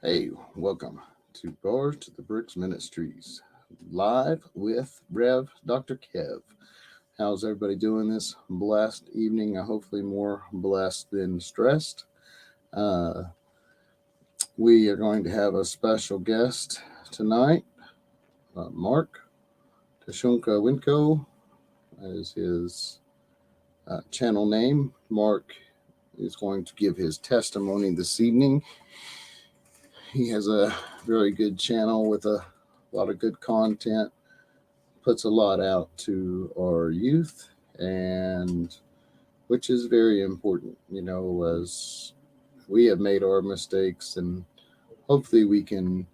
Hey, welcome to Bars to the Bricks Ministries, live with Rev Dr. Kev. How's everybody doing this blessed evening? Hopefully, more blessed than stressed. Uh, we are going to have a special guest tonight, Mark Tashunka Winko is his channel name. Mark is going to give his testimony this evening. He has a very good channel with a lot of good content, puts a lot out to our youth, and which is very important, as we have made our mistakes, and hopefully we can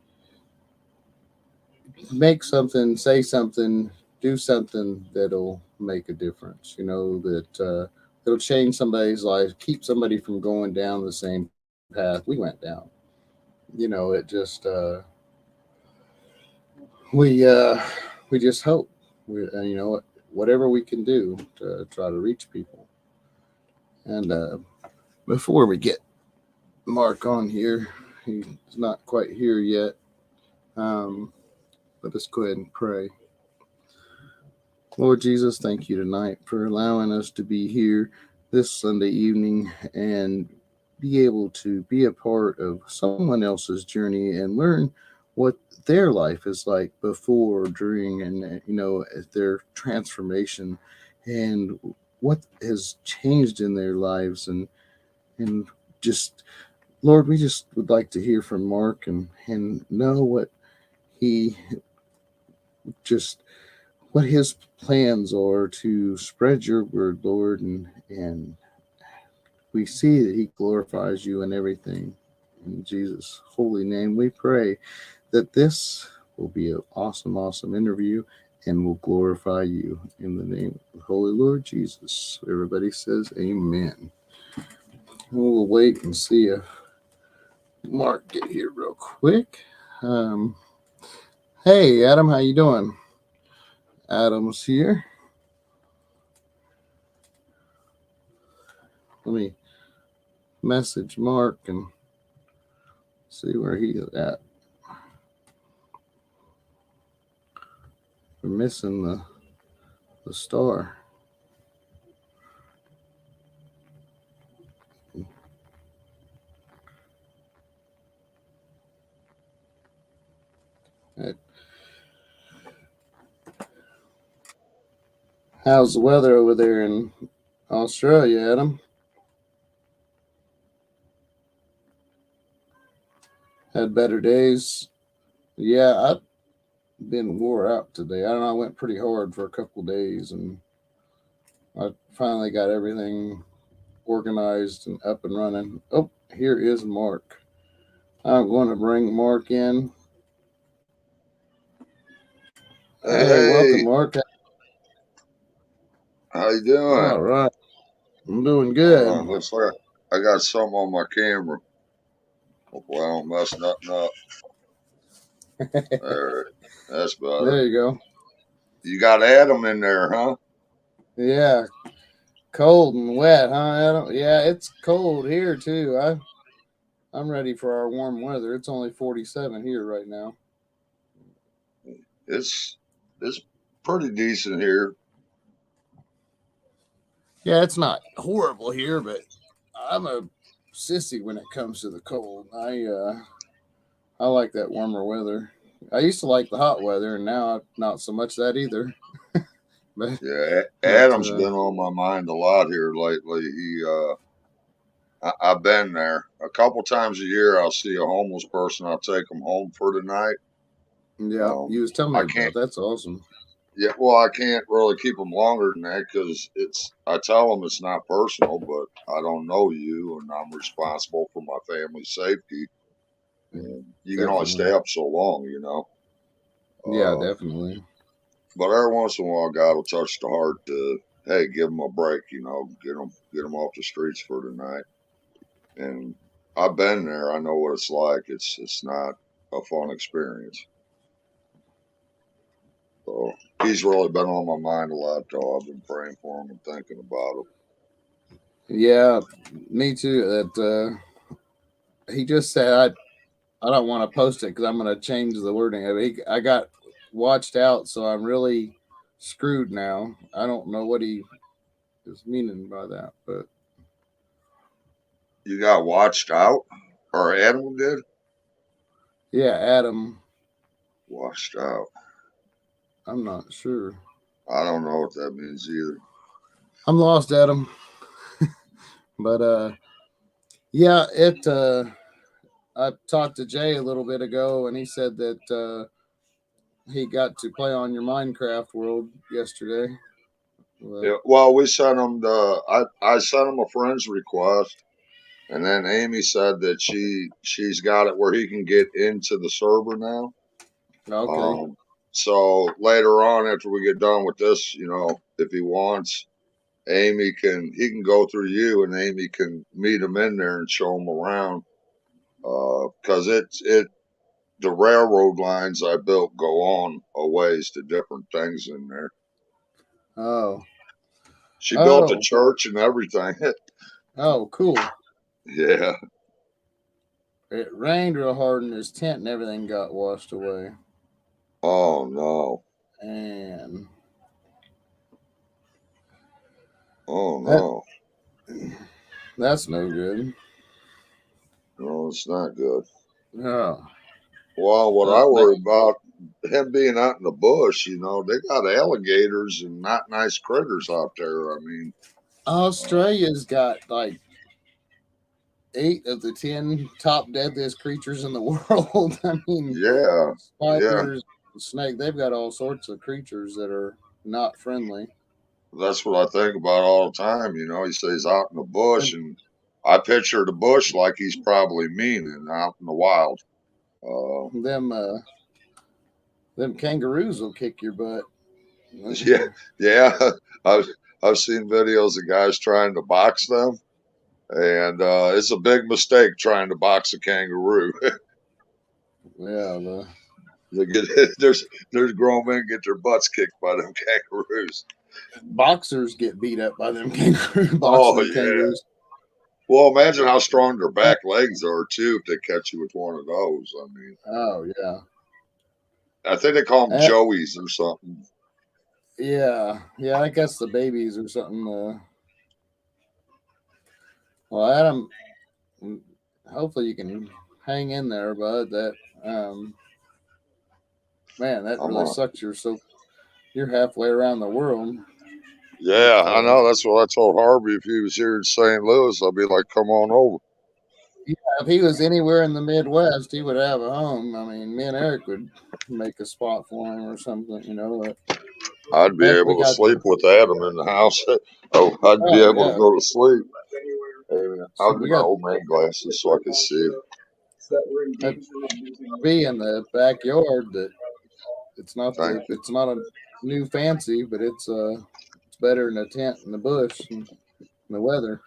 make something, say something, do something that'll make a difference, that'll change somebody's life, keep somebody from going down the same path we went down. It just we we just hope whatever we can do to try to reach people. And before we get Mark on here, he's not quite here yet. Let us go ahead and pray. Lord Jesus, thank you tonight for allowing us to be here this Sunday evening and be able to be a part of someone else's journey and learn what their life is like before, during, and their transformation, and what has changed in their lives, and just Lord, we just would like to hear from Mark and know he just what his plans are to spread your word, Lord, and we see that he glorifies you in everything. In Jesus' holy name, we pray that this will be an awesome, awesome interview and will glorify you in the name of the Holy Lord Jesus. Everybody says amen. We'll wait and see if Mark get here real quick. Um, hey, Adam, how you doing? Adam's here. Let me message Mark and see where he is at. We're missing the star. How's the weather over there in Australia, Adam? Had better days. Yeah, I've been wore out today. I don't know. I went pretty hard for a couple days, and I finally got everything organized and up and running. Oh, here is Mark. I'm going to bring Mark in. Hey, welcome, Hey, Mark. how you doing? All right, I'm doing good. Looks like I got something on my camera. Hopefully I don't mess nothing up. Alright, that's better. There you go. You got Adam in there, huh? Yeah, cold and wet, huh, Adam? Yeah, it's cold here too. I'm ready for our warm weather. It's only 47 here right now. It's pretty decent here. Yeah, it's not horrible here, but I'm a sissy when it comes to the cold. I like that warmer weather. I used to like the hot weather, and now not so much that either. but Yeah, but Adam's been on my mind a lot here lately. I've been there a couple times a year. I'll see a homeless person. I'll take them home for the night. yeah, Um, you was telling me I about can't. that's awesome. Yeah, well, I can't really keep them longer than that because I tell them it's not personal, but I don't know you and I'm responsible for my family's safety. And you can only stay Definitely. up so long. Yeah, Uh, definitely. but every once in a while, God will touch the heart to, hey, give them a break, get them off the streets for the night. And I've been there. I know what it's like. It's not a fun experience. So he's really been on my mind a lot, though. I've been praying for him and thinking about him. Yeah, me too. That he just said I don't want to post it because I'm going to change the wording. I got watched out, so I'm really screwed now. I don't know what he is meaning by that, but You got watched out, or Adam did? yeah, Adam. Washed out. I'm not sure. I don't know what that means either. I'm lost, Adam. But yeah, it. I talked to Jay a little bit ago, and he said that he got to play on your Minecraft world yesterday. Yeah, well, we sent him I sent him a friend's request, and then Amy said that she's got it where he can get into the server now. Okay. Um, so later on, after we get done with this, if he wants, he can go through you, and Amy can meet him in there and show him around. Because the railroad lines I built go on a ways to different things in there. Oh. She built a Oh. church and everything. Oh, cool. Yeah. It rained real hard, and his tent and everything got washed away. Oh no. And Oh that no. that's no good. No, it's not good. Oh. Well, what I Well, worry about him being out in the bush, they got alligators and not nice critters out there. I mean, Australia's got like 8 of the 10 top deadliest creatures in the world. I mean, yeah, yeah, spiders, snake. They've got all sorts of creatures that are not friendly. that's what I think about all the time. He says out in the bush, And and I picture the bush like he's probably mean and out in the wild. Uh, them kangaroos will kick your butt. yeah, yeah. I've I've seen videos of guys trying to box them, and it's a big mistake trying to box a kangaroo. Yeah, They get there's grown men get their butts kicked by them kangaroos. boxers get beat up by them kangaroo Oh boxing yeah. kangaroos. Well, imagine how strong their back legs are too if they catch you with one of those. I mean, Oh yeah. I think they call them Uh, joeys or something. yeah. I guess the babies or something. Well, Adam, hopefully you can hang in there, bud. Um, man, that I'm really sucks. You're halfway around the world. Yeah, But I know. That's what I told Harvey. If he was here in St. Louis, I'd be like, come on over. yeah, if he was anywhere in the Midwest, he would have a home. I mean, me and Eric would make a spot for him or something. I'd be Heck, we able to got. sleep with Adam in the house. Oh, I'd be Oh able to yeah, go to sleep. Hey, man, I'll get we my got old man glasses so I can see. that RV in the backyard. That Thank you. it's not a new fancy, but it's better than a tent in the bush and the weather.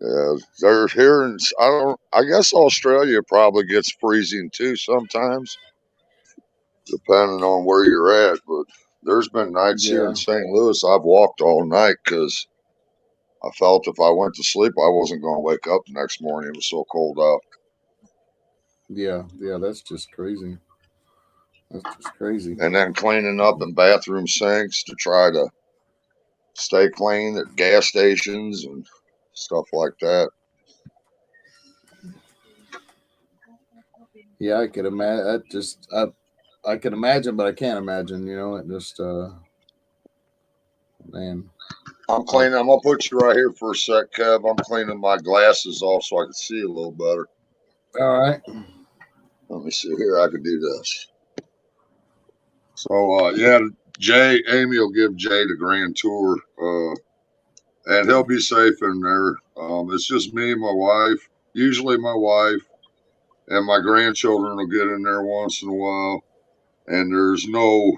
Yeah, they're here, and I guess Australia probably gets freezing too sometimes, depending on where you're at. But there's been nights here in Yeah, St. Louis I've walked all night because I felt if I went to sleep, I wasn't going to wake up the next morning. It was so cold out. yeah. That's just crazy. That's just crazy. And then cleaning up in bathroom sinks to try to stay clean at gas stations and stuff like that. Yeah, I could imagine. I could imagine, but I can't imagine. It just man. I'm I, cleaning. I'm gonna put you right here for a sec, Kev. I'm cleaning my glasses off so I can see a little better. all right. Let me see here. I can do this. So yeah, Amy will give Jay the grand tour, and he'll be safe in there. It's just me, my wife, usually my wife, and my grandchildren will get in there once in a while. And there's no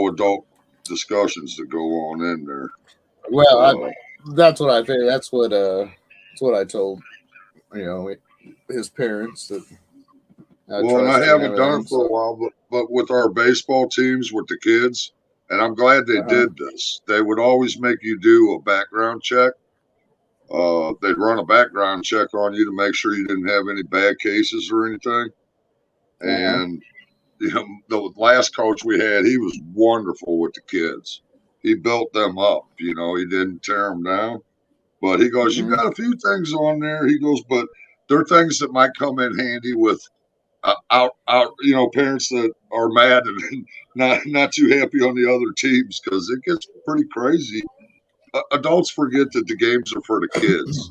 adult discussions that go on in there. Well, Uh, that's what I figured. That's what I told his parents that I well, and I trust and haven't done everything. it for a So, while, but with our baseball teams with the kids, and I'm glad they uh huh. did this. They would always make you do a background check, they'd run a background check on you to make sure you didn't have any bad cases or anything. Uh-huh. And you know, the last coach we had, he was wonderful with the kids. He built them up. You know, he didn't tear them down. But he goes, you Mm-hmm. got a few things on there. He goes, but there are things that might come in handy with out, you know, parents that are mad and not too happy on the other teams because it gets pretty crazy. Adults forget that the games are for the kids,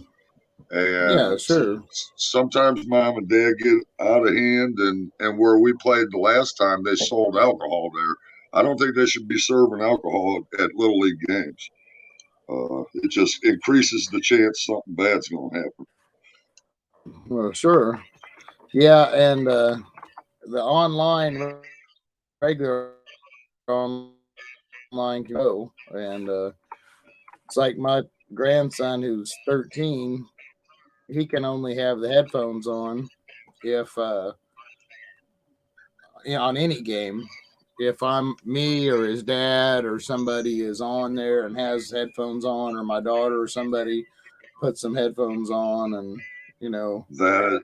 Yeah, and sure. sometimes mom and dad get out of hand. And where we played the last time, they sold alcohol there. I don't think they should be serving alcohol at little league games. It just increases the chance something bad's going to happen. Well, sure. Yeah, and the online regular online can go, and it's like my grandson who's 13. He can only have the headphones on if on any game. If I'm me or his dad or somebody is on there and has headphones on, or my daughter or somebody puts some headphones on, and you know, uh,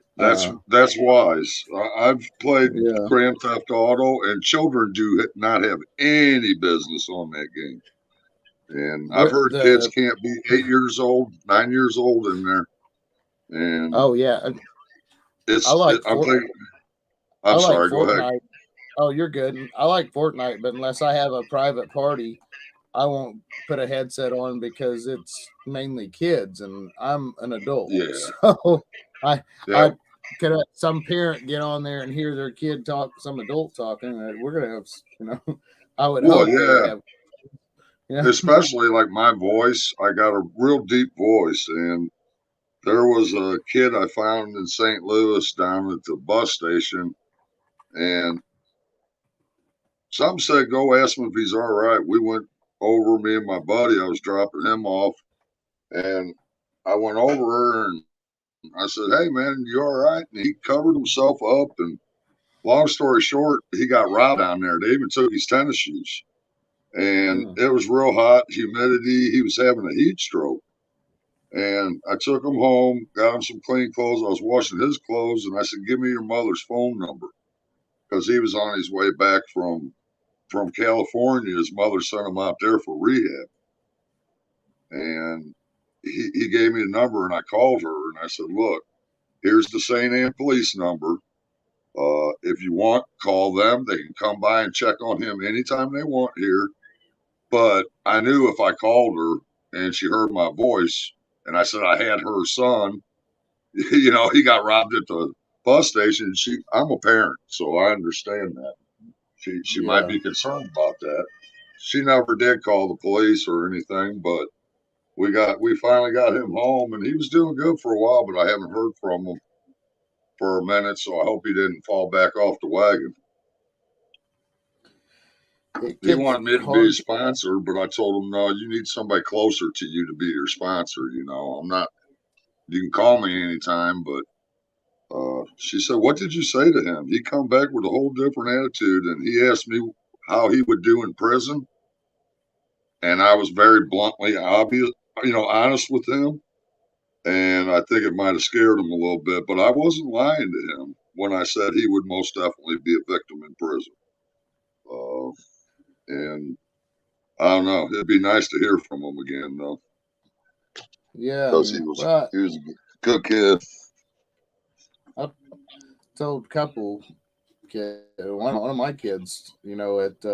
That's wise. I've played yeah. Grand Theft Auto, and children do not have any business on that game. And I've With heard kids the can't be 8 years old, 9 years old in there. And oh yeah, I like I'm Fort thinking, I I'm like sorry, go ahead. Fortnite. Oh, you're good. I like Fortnite, but unless I have a private party, I won't put a headset on because it's mainly kids and I'm an adult. Yeah, So I yeah. I could have some parent get on there and hear their kid talk, some adult talking. We're gonna have, I would Well, hope they would yeah. have, Especially like my voice, I got a real deep voice. And there was a kid I found in St. Louis down at the bus station. And some said, go ask him if he's all right. We went over, me and my buddy, I was dropping him off. And I went over and I said, hey, man, you all right? And he covered himself up. And long story short, he got robbed down there. They even took his tennis shoes. And mm, it was real hot, humidity. He was having a heat stroke. And I took him home, got him some clean clothes. I was washing his clothes. And I said, give me your mother's phone number because he was on his way back from California. His mother sent him out there for rehab. And he gave me the number and I called her and I said, look, here's the St. Anne police number. If you want, call them. They can come by and check on him anytime they want here. But I knew if I called her and she heard my voice and I said I had her son, you know, he got robbed at the bus station. I'm a parent, so I understand that. She might yeah. be concerned about that. She never did call the police or anything, but we finally got him home and he was doing good for a while, but I haven't heard from him for a minute, so I hope he didn't fall back off the wagon. It He gets wanted me to be hard. his sponsor, but I told him, no, you need somebody closer to you to be your sponsor. You know, I'm not, you can call me anytime, but she said, what did you say to him? He come back with a whole different attitude and he asked me how he would do in prison. And I was very bluntly obvious, you know, honest with him. And I think it might have scared him a little bit, but I wasn't lying to him when I said he would most definitely be a victim in prison. Uh, and I don't know. It'd be nice to hear from him again, though, Yeah, because well, he was a good kid. I told a couple one of my kids, at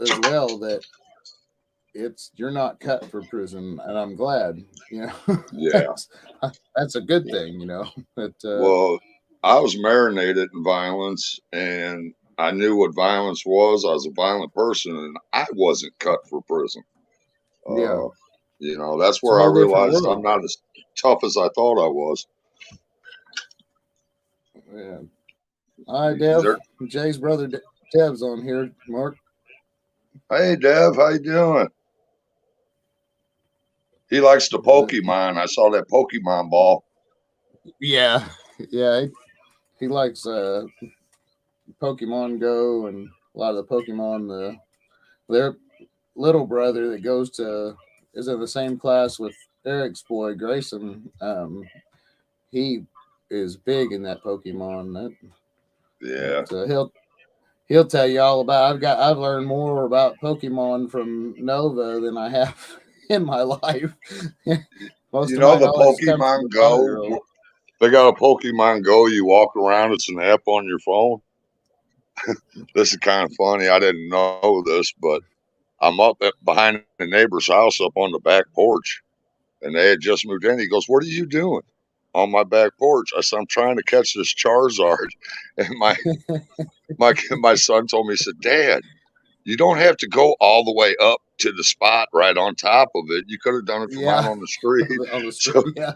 as well that it's you're not cut for prison, and I'm glad. Yeah. That's that's a good thing. That Well, I was marinated in violence, and I knew what violence was. I was a violent person, and I wasn't cut for prison. yeah, Uh, you know, that's it's a where I whole different realized world. I'm not as tough as I thought I was. Yeah. All right, Dev. There, Jay's brother Dev's on here. Mark. hey, Dev, how you doing? He likes the Pokemon. I saw that Pokemon ball. Yeah, yeah. He likes Pokemon Go and a lot of the Pokemon. Their little brother that goes to is in the same class with Eric's boy Grayson, he is big in that Pokemon. Yeah. He'll tell you all about. I've learned more about Pokemon from Nova than I have in my life. Most You of know my the knowledge comes from Pokemon the Go? 5-year-old. They got a Pokemon Go. You walk around. It's an app on your phone. This is kind of funny. I didn't know this, but I'm behind the neighbor's house up on the back porch, and they had just moved in. He goes, "What are you doing on my back porch?" I said, "I'm trying to catch this Charizard." And my son told me, he said, "Dad, you don't have to go all the way up to the spot right on top of it. You could have done it from out Yeah, on the street." on the street. So Yeah,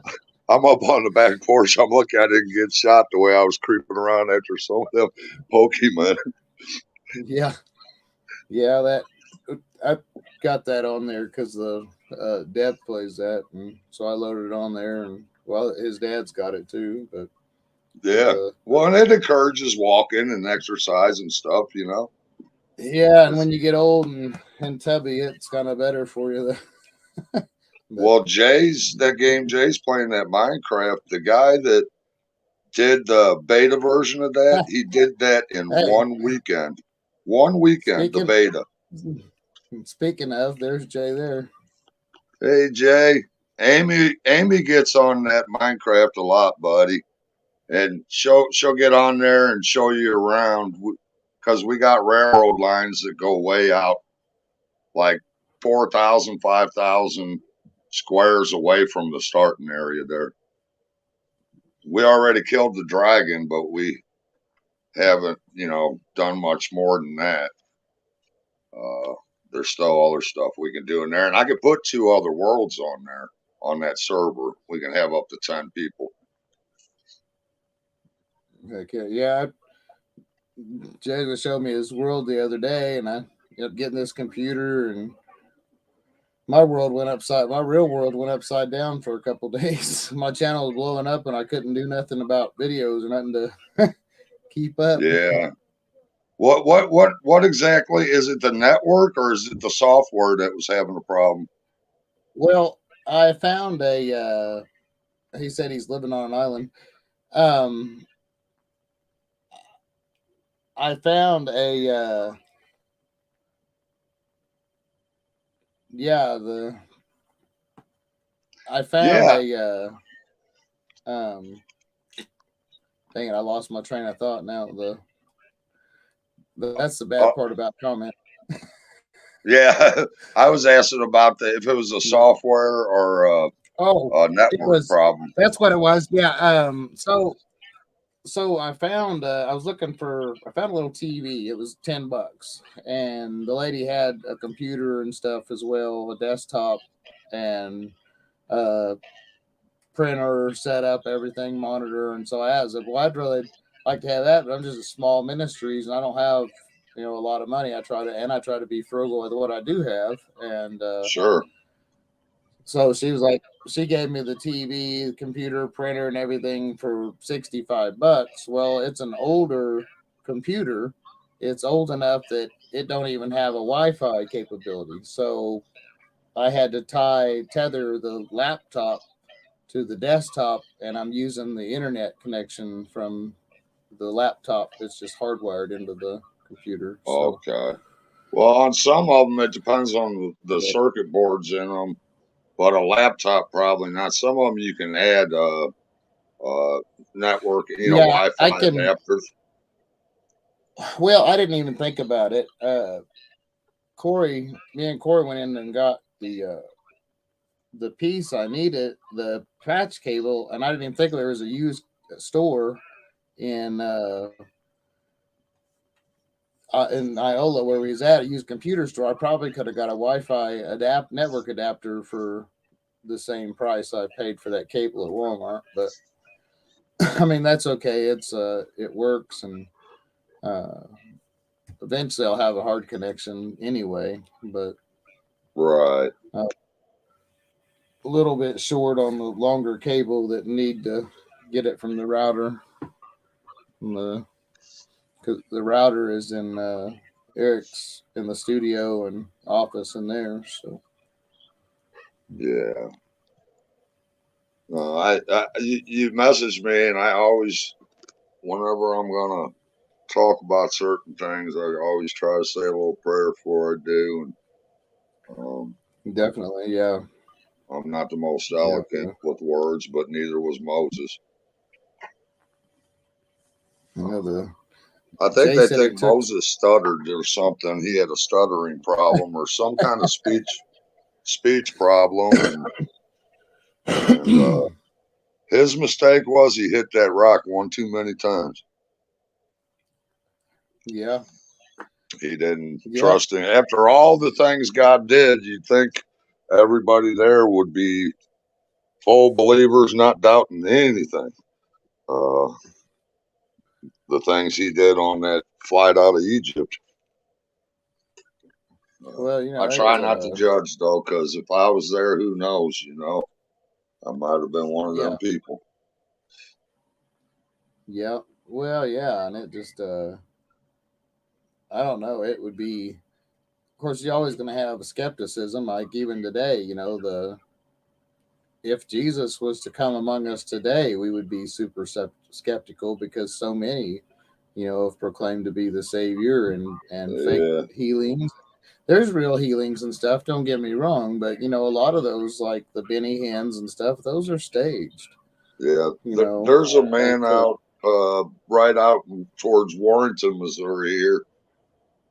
I'm up on the back porch. I'm looking at it and get shot the way I was creeping around after some of them Pokemon. yeah, yeah. That I got that on there because the Deb plays that, and so I loaded it on there. And well, his dad's got it too, but Yeah. the Well, and it encourages walking and exercise and stuff, you know. yeah, and It's, when you get old and tubby, it's kind of better for you. But well, that game Jay's playing that Minecraft, the guy that did the beta version of that, he did that in hey, one weekend. One weekend, the speaking beta. speaking of, there's Jay there. Hey Jay, Amy gets on that Minecraft a lot, buddy, and she'll get on there and show you around because we got railroad lines that go way out, like 4,000, 5,000 squares away from the starting area there. We already killed the dragon, but we haven't, done much more than that. Uh, there's still other stuff we can do in there, and I could put 2 other worlds on there on that server. We can have up to 10 people. Okay, yeah, Jay was showing me his world the other day, and I ended up getting this computer, and my real world went upside down for a couple days. My channel was blowing up, and I couldn't do nothing about videos or nothing to keep up. Yeah. What exactly is it? The network or is it the software that was having a problem? Well, I found a. He said he's living on an island. Um, I found a. Yeah, the I found Yeah. a. Dang it! I lost my train of thought. Now that's the Uh, bad part about comment. yeah. I was asking about if it was a software or Oh, a it network was. problem. That's what it was. Yeah. So I found. I was looking for. I found a little TV. It was $10, and the lady had a computer and stuff as well, a desktop, and uh printer set up, everything, monitor. And so I said, well, I'd really like to have that, but I'm just a small ministries and I don't have a lot of money. I try to be frugal with what I do have. And Sure. so she was like, she gave me the TV, the computer, printer, and everything for $65. Well, it's an older computer. It's old enough that it don't even have a Wi-Fi capability. So I had to tether the laptop to the desktop, and I'm using the internet connection from the laptop. It's just hardwired into the computer. So, Okay. Well, on some of them, it depends on the but circuit boards in them, but a laptop probably not. Some of them you can add uh, network, yeah, I Wi-Fi can. adapters. Well, I didn't even think about it. Me and Corey went in and got the piece I needed, the patch cable, and I didn't even think there was a used store in in Iola where we was at. A used computer store. I probably could have got a Wi-Fi network adapter for the same price I paid for that cable at Walmart. But I mean that's okay. It works, and uh, eventually I'll have a hard connection anyway. But Right. uh, a little bit short on the longer cable that need to get it from the router. From because the router is in Eric's in the studio and office in there. So Yeah. You message me, and I always, whenever I'm gonna talk about certain things, I always try to say a little prayer before I do. And Definitely, yeah, I'm not the most yeah. eloquent with words, but neither was Moses. You know the I think Jay they said think it took. Moses stuttered or something. He had a stuttering problem or some kind of speech problem, and his mistake was he hit that rock one too many times. Yeah, He didn't yeah. trust him. After all the things God did, you'd think everybody there would be full believers, not doubting anything. Uh, the things he did on that flight out of Egypt. Well, I try not to judge though, because if I was there, who knows? I might have been one of them yeah, people. yeah. Well, yeah, and it just I don't know. It would be, of course, you're always going to have a skepticism. Like even today, the if Jesus was to come among us today, we would be super skeptical because so many, have proclaimed to be the Savior and fake Yeah, healings. There's real healings and stuff. Don't get me wrong, but a lot of those, like the Benny Hinn's and stuff, those are staged. yeah. You know, There's a like man out, right out towards Warrenton, Missouri here,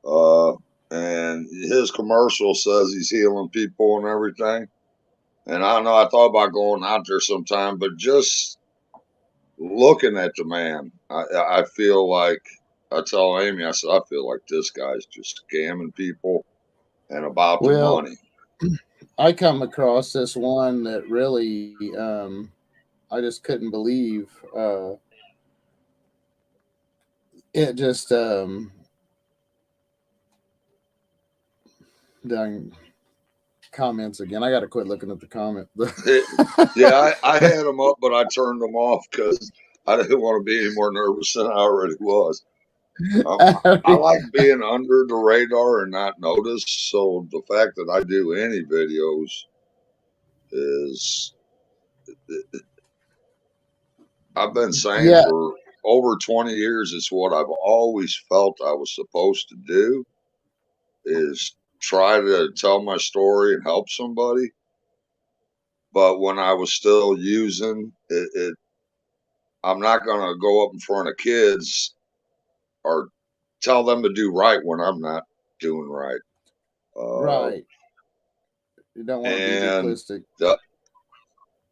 uh, and his commercial says he's healing people and everything. And I don't know, I thought about going out there sometime, but just looking at the man, I feel like I tell Amy, I said, I feel like this guy's just scamming people and about the well, money. I come across this one that really, I just couldn't believe. It just, dang, comments again. I got to quit looking at the comment. Yeah, I had him up, but I turned him off because I didn't want to be any more nervous than I already was. I like being under the radar and not noticed. So the fact that I do any videos is, I've been saying Yeah, for over 20 years, it's what I've always felt I was supposed to do is try to tell my story and help somebody. But when I was still using it, I'm not going to go up in front of kids or tell them to do right when I'm not doing right. Uh, right. You don't want to be and duplistic. the,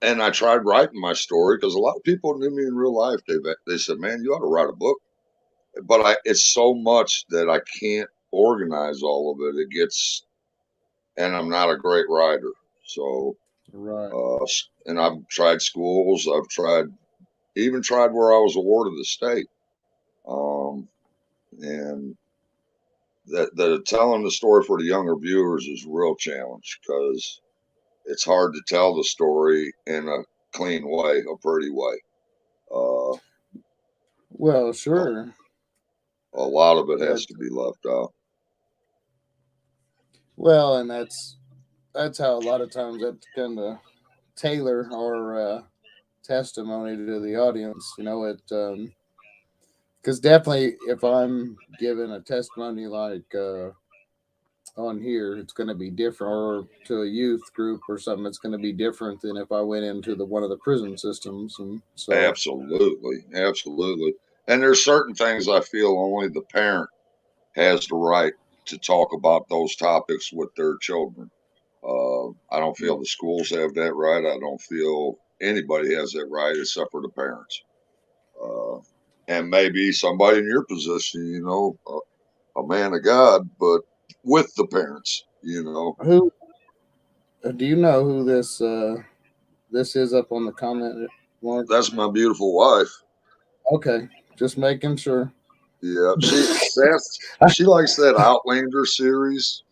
and I tried writing my story because a lot of people knew me in real life. They said, "Man, you ought to write a book." But it's so much that I can't organize all of it. It gets, and I'm not a great writer. So, Right. and I've tried schools. I've even tried where I was awarded the state. Um, and the telling the story for the younger viewers is a real challenge because it's hard to tell the story in a clean way, a pretty way. Uh, Well, a, sure. a lot of it has That to be left out. well, and that's how a lot of times that kind of tailor our testimony to the audience. It because definitely if I'm giving a testimony like on here, it's going to be different, or to a youth group or something. It's going to be different than if I went into the one of the prison systems, and so Absolutely, absolutely. And there's certain things I feel only the parent has the right to talk about those topics with their children. I don't feel the schools have that right. I don't feel anybody has that right except for the parents. Uh, and maybe somebody in your position, a man of God, but with the parents. who do you know who this is up on the comment, Mark? That's my beautiful wife. Okay, just making sure. Yeah, she likes that Outlander series.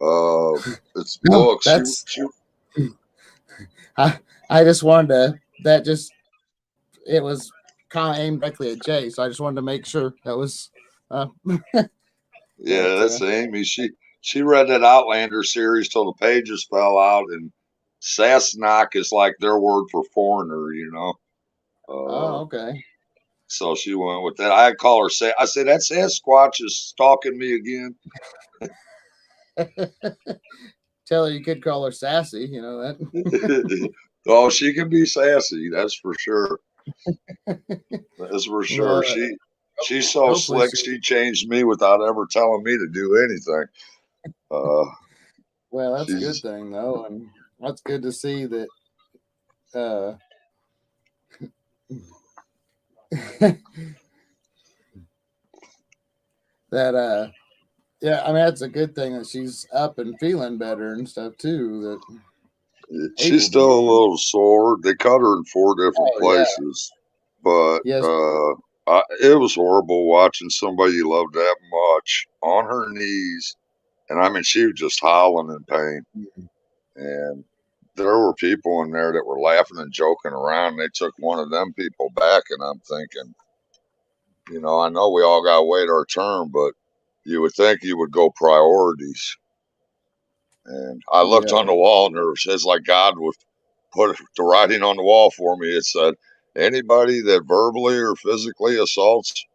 Uh, it's No, books. that's She I. I just wanted to. That just it was kind of aimed directly at Jay, so I just wanted to make sure that was. Uh, Yeah, but that's Amy. She read that Outlander series till the pages fell out, and Sassenach is like their word for foreigner, Oh, Uh, okay. so she went with that. I call her. I said that Sasquatch is stalking me again. Tell her you could call her sassy. You know that. Oh, she can be sassy. That's for sure. That's for sure. Well, She's so hopefully slick. she. She changed me without ever telling me to do anything. Uh, Well, that's a good she's thing though, and that's good to see that. Uh, that yeah, I mean that's a good thing that she's up and feeling better and stuff too. That she's able still to. a little sore. They cut her in 4 different Oh yeah. places, but Yes. it was horrible watching somebody you love that much on her knees, and I mean she was just howling in pain. And there were people in there that were laughing and joking around. They took one of them people back, and I'm thinking, I know we all got to wait our turn, but you would think you would go priorities. And I looked Yeah. on the wall, and it's like God would put the writing on the wall for me. It said, anybody that verbally or physically assaults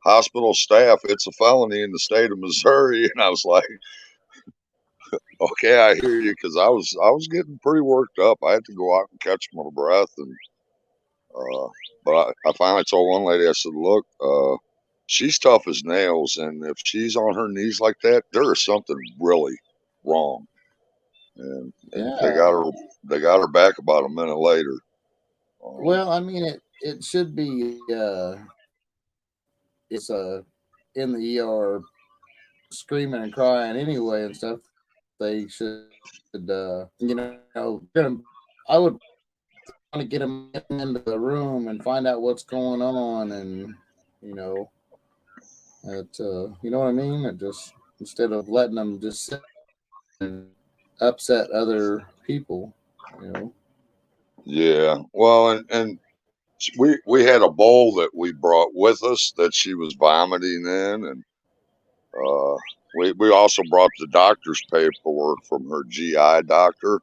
hospital staff, it's a felony in the state of Missouri. And I was like, okay, I hear you, because I was getting pretty worked up. I had to go out and catch my breath, and uh, but I finally told one lady, I said, look, she's tough as nails, and if she's on her knees like that, there is something really wrong. And Yeah. they got her back about a minute later. Um, Well, I mean it should be it's in the ER screaming and crying anyway and stuff. They should I would want to get them into the room and find out what's going on, and you know you know what I mean. It just instead of letting them just sit and upset other people, you know. yeah, well, and we had a bowl that we brought with us that she was vomiting in, and uh, we also brought the doctor's paperwork from her GI doctor.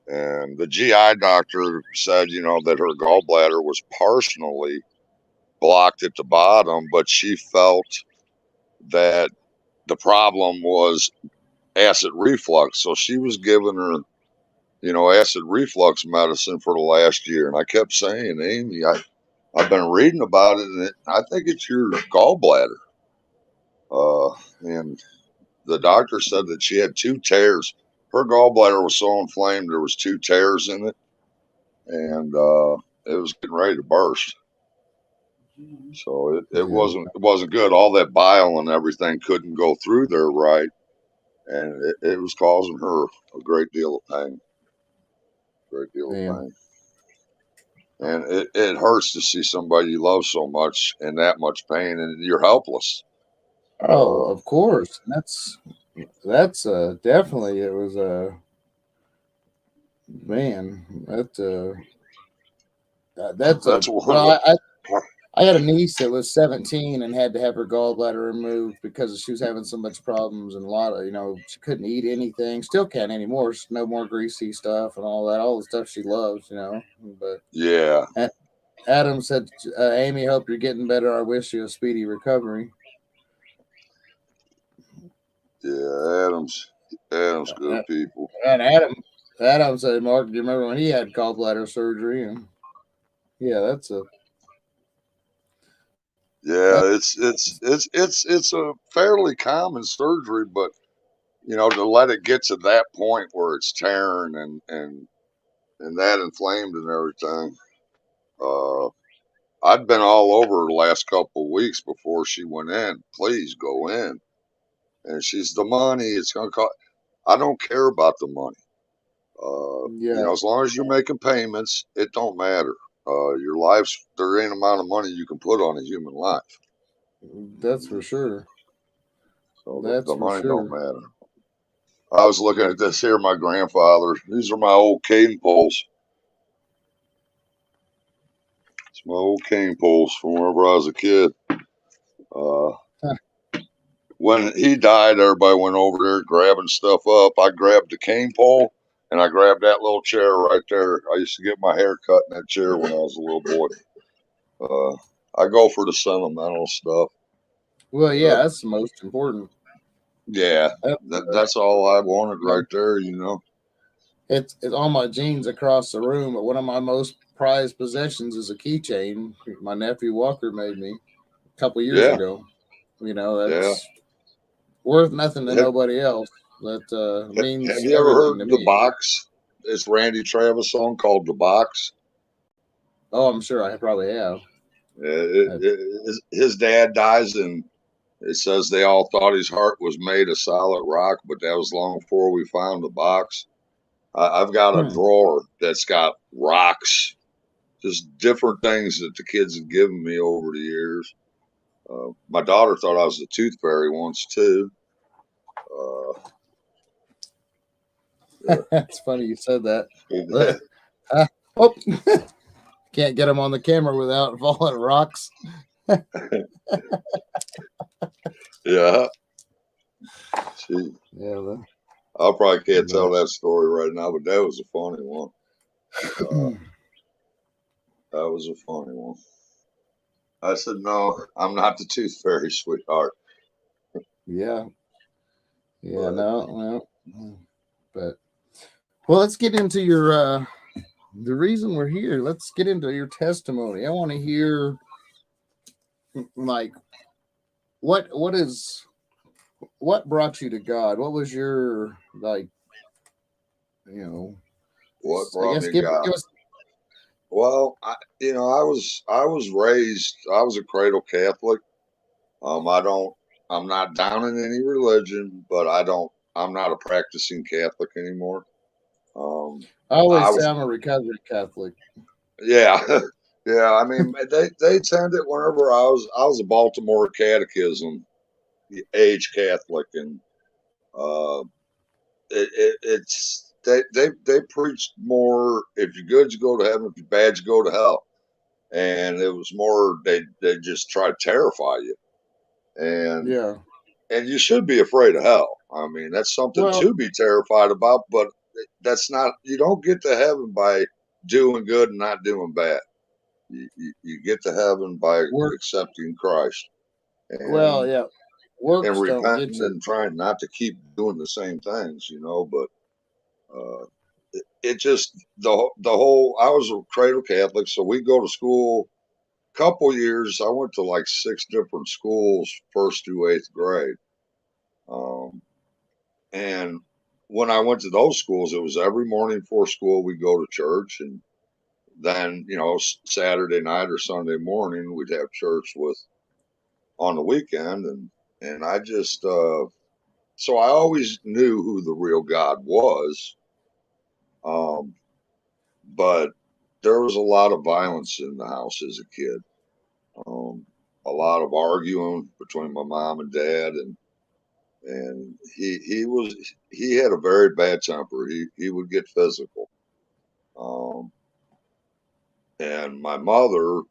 And the GI doctor said, that her gallbladder was partially blocked at the bottom, but she felt that the problem was acid reflux. So she was giving her, acid reflux medicine for the last year. And I kept saying, Amy, I've been reading about it, and I think it's your gallbladder. And the doctor said that she had 2 tears. Her gallbladder was so inflamed, there was 2 tears in it, and it was getting ready to burst. So it Yeah. wasn't good. All that bile and everything couldn't go through there right, and it was causing her a great deal of pain. Great deal of Damn. pain. And it hurts to see somebody you love so much in that much pain, and you're helpless. Oh, Uh, of course. That's definitely it was a man. That's a that's one of well. the I had a niece that was 17 and had to have her gallbladder removed because she was having so much problems and a lot of she couldn't eat anything. Still can't anymore. No more greasy stuff and all that. All the stuff she loves. But yeah, Adam said, "Amy, hope you're getting better. I wish you a speedy recovery." yeah. Adam's good Uh, people. And Adam said, "Mark, do you remember when he had gallbladder surgery?" And yeah, Yeah, that's it's a fairly common surgery, but to let it get to that point where it's tearing and that inflamed and everything. Uh, I'd been all over the last couple of weeks before she went in. Please go in. And she's the money. It's gonna cost. I don't care about the money. yeah, As long as you're making payments, it don't matter. Your life's there ain't amount of money you can put on a human life. that's for sure. So That's the for money don't sure. matter. I was looking at this here, my grandfather. These are my old cane poles. It's my old cane poles from whenever I was a kid. Uh, when he died, everybody went over there grabbing stuff up. I grabbed the cane pole and I grabbed that little chair right there. I used to get my hair cut in that chair when I was a little boy. I go for the sentimental stuff. Well, yeah, that's the most important. Yeah, that's all I wanted right Um, there, you know. it's all my jeans across the room, but one of my most prized possessions is a keychain my nephew Walker made me a couple years Yeah, ago. You know, yeah. that's worth nothing to Have, nobody else. That have means you ever everything heard to the me. box? It's Randy Travis song called "The Box." Oh, I'm sure I probably have. Uh, His dad dies, and it says they all thought his heart was made of solid rock, but that was long before we found the box. I've got a hmm. drawer that's got rocks, just different things that the kids have given me over the years. My daughter thought I was the tooth fairy once too. Uh, It's funny you said that. Uh, oh, can't get them on the camera without falling rocks. yeah, she. Yeah, I probably can't tell but that story right now, but that was a funny one. That was a funny one. I said, "No, I'm not the tooth fairy, sweetheart." yeah, yeah, But no, well, but well, let's get into your the reason we're here. Let's get into your testimony. I want to hear like what is what brought you to God? What was your like, you know, what I brought guess me to God? give us Well, I was raised. I was a cradle Catholic. I don't. I'm not down in any religion, but I don't. I'm not a practicing Catholic anymore. Um, I I always say was. I'm a recovery Catholic. Yeah, yeah. I mean, they tended whenever I was a Baltimore Catechism age Catholic, and uh, it's they preached more. If you're good, you go to heaven. If you're bad, you go to hell. And it was more they just try to terrify you, and Yeah. and you should be afraid of hell. I mean, that's something Well, to be terrified about, but that's not. You don't get to heaven by doing good and not doing bad. You get to heaven by work. accepting Christ Well, and yeah. and Works don't get repenting you. and trying not to keep doing the same things, you know. But uh, it just the whole. I was a cradle Catholic, so we go to school. Couple years, I went to like 6 different schools, first through 8th grade. Um, and when I went to those schools, it was every morning before school we go to church, and then Saturday night or Sunday morning we'd have church with on the weekend, and I just so I always knew who the real God was, um, but there was a lot of violence in the house as a kid. Um, a lot of arguing between my mom and dad, and he had a very bad temper. He would get physical. Um, and my mother,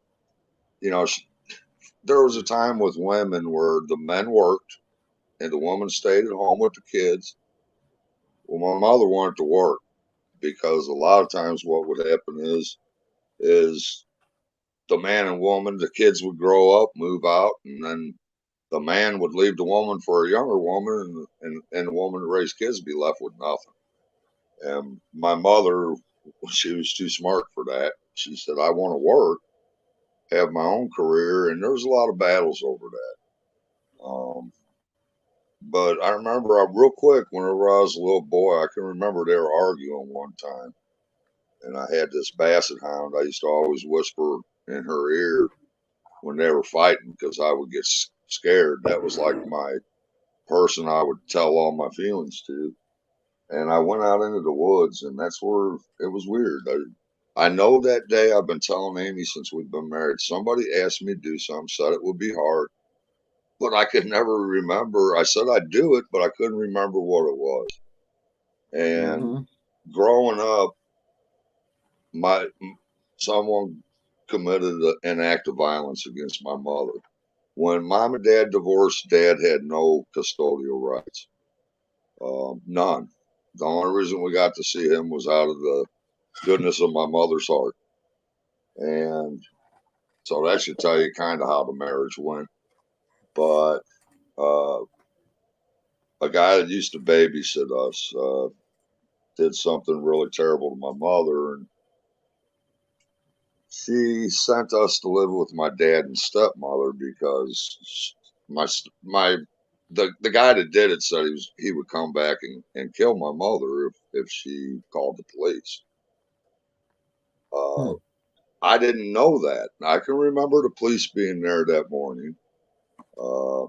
she, there was a time with women where the men worked and the woman stayed at home with the kids. Well, my mother wanted to work because a lot of times what would happen is the man and woman, the kids would grow up, move out, and then the man would leave the woman for a younger woman, and the woman to raise kids would be left with nothing. And my mother, she was too smart for that. She said, I want to work, have my own career. And there was a lot of battles over that. But I remember real quick, whenever I was a little boy, I can remember they were arguing one time. And I had this basset hound. I used to always whisper in her ear when they were fighting because I would get scared. That was like my person I would tell all my feelings to. And I went out into the woods, and that's where it was weird. I know that day I've been telling Amy since we've been married. Somebody asked me to do something, said it would be hard, but I could never remember. I said I'd do it, but I couldn't remember what it was. And Mm-hmm. growing up, my someone committed an act of violence against my mother. When mom and dad divorced, dad had no custodial rights, none. The only reason we got to see him was out of the goodness of my mother's heart. And so that should tell you kind of how the marriage went. But uh, a guy that used to babysit us did something really terrible to my mother, and she sent us to live with my dad and stepmother because my the guy that did it said he would come back and kill my mother if she called the police. Uh, Hmm. I didn't know that. I can remember the police being there that morning. Uh,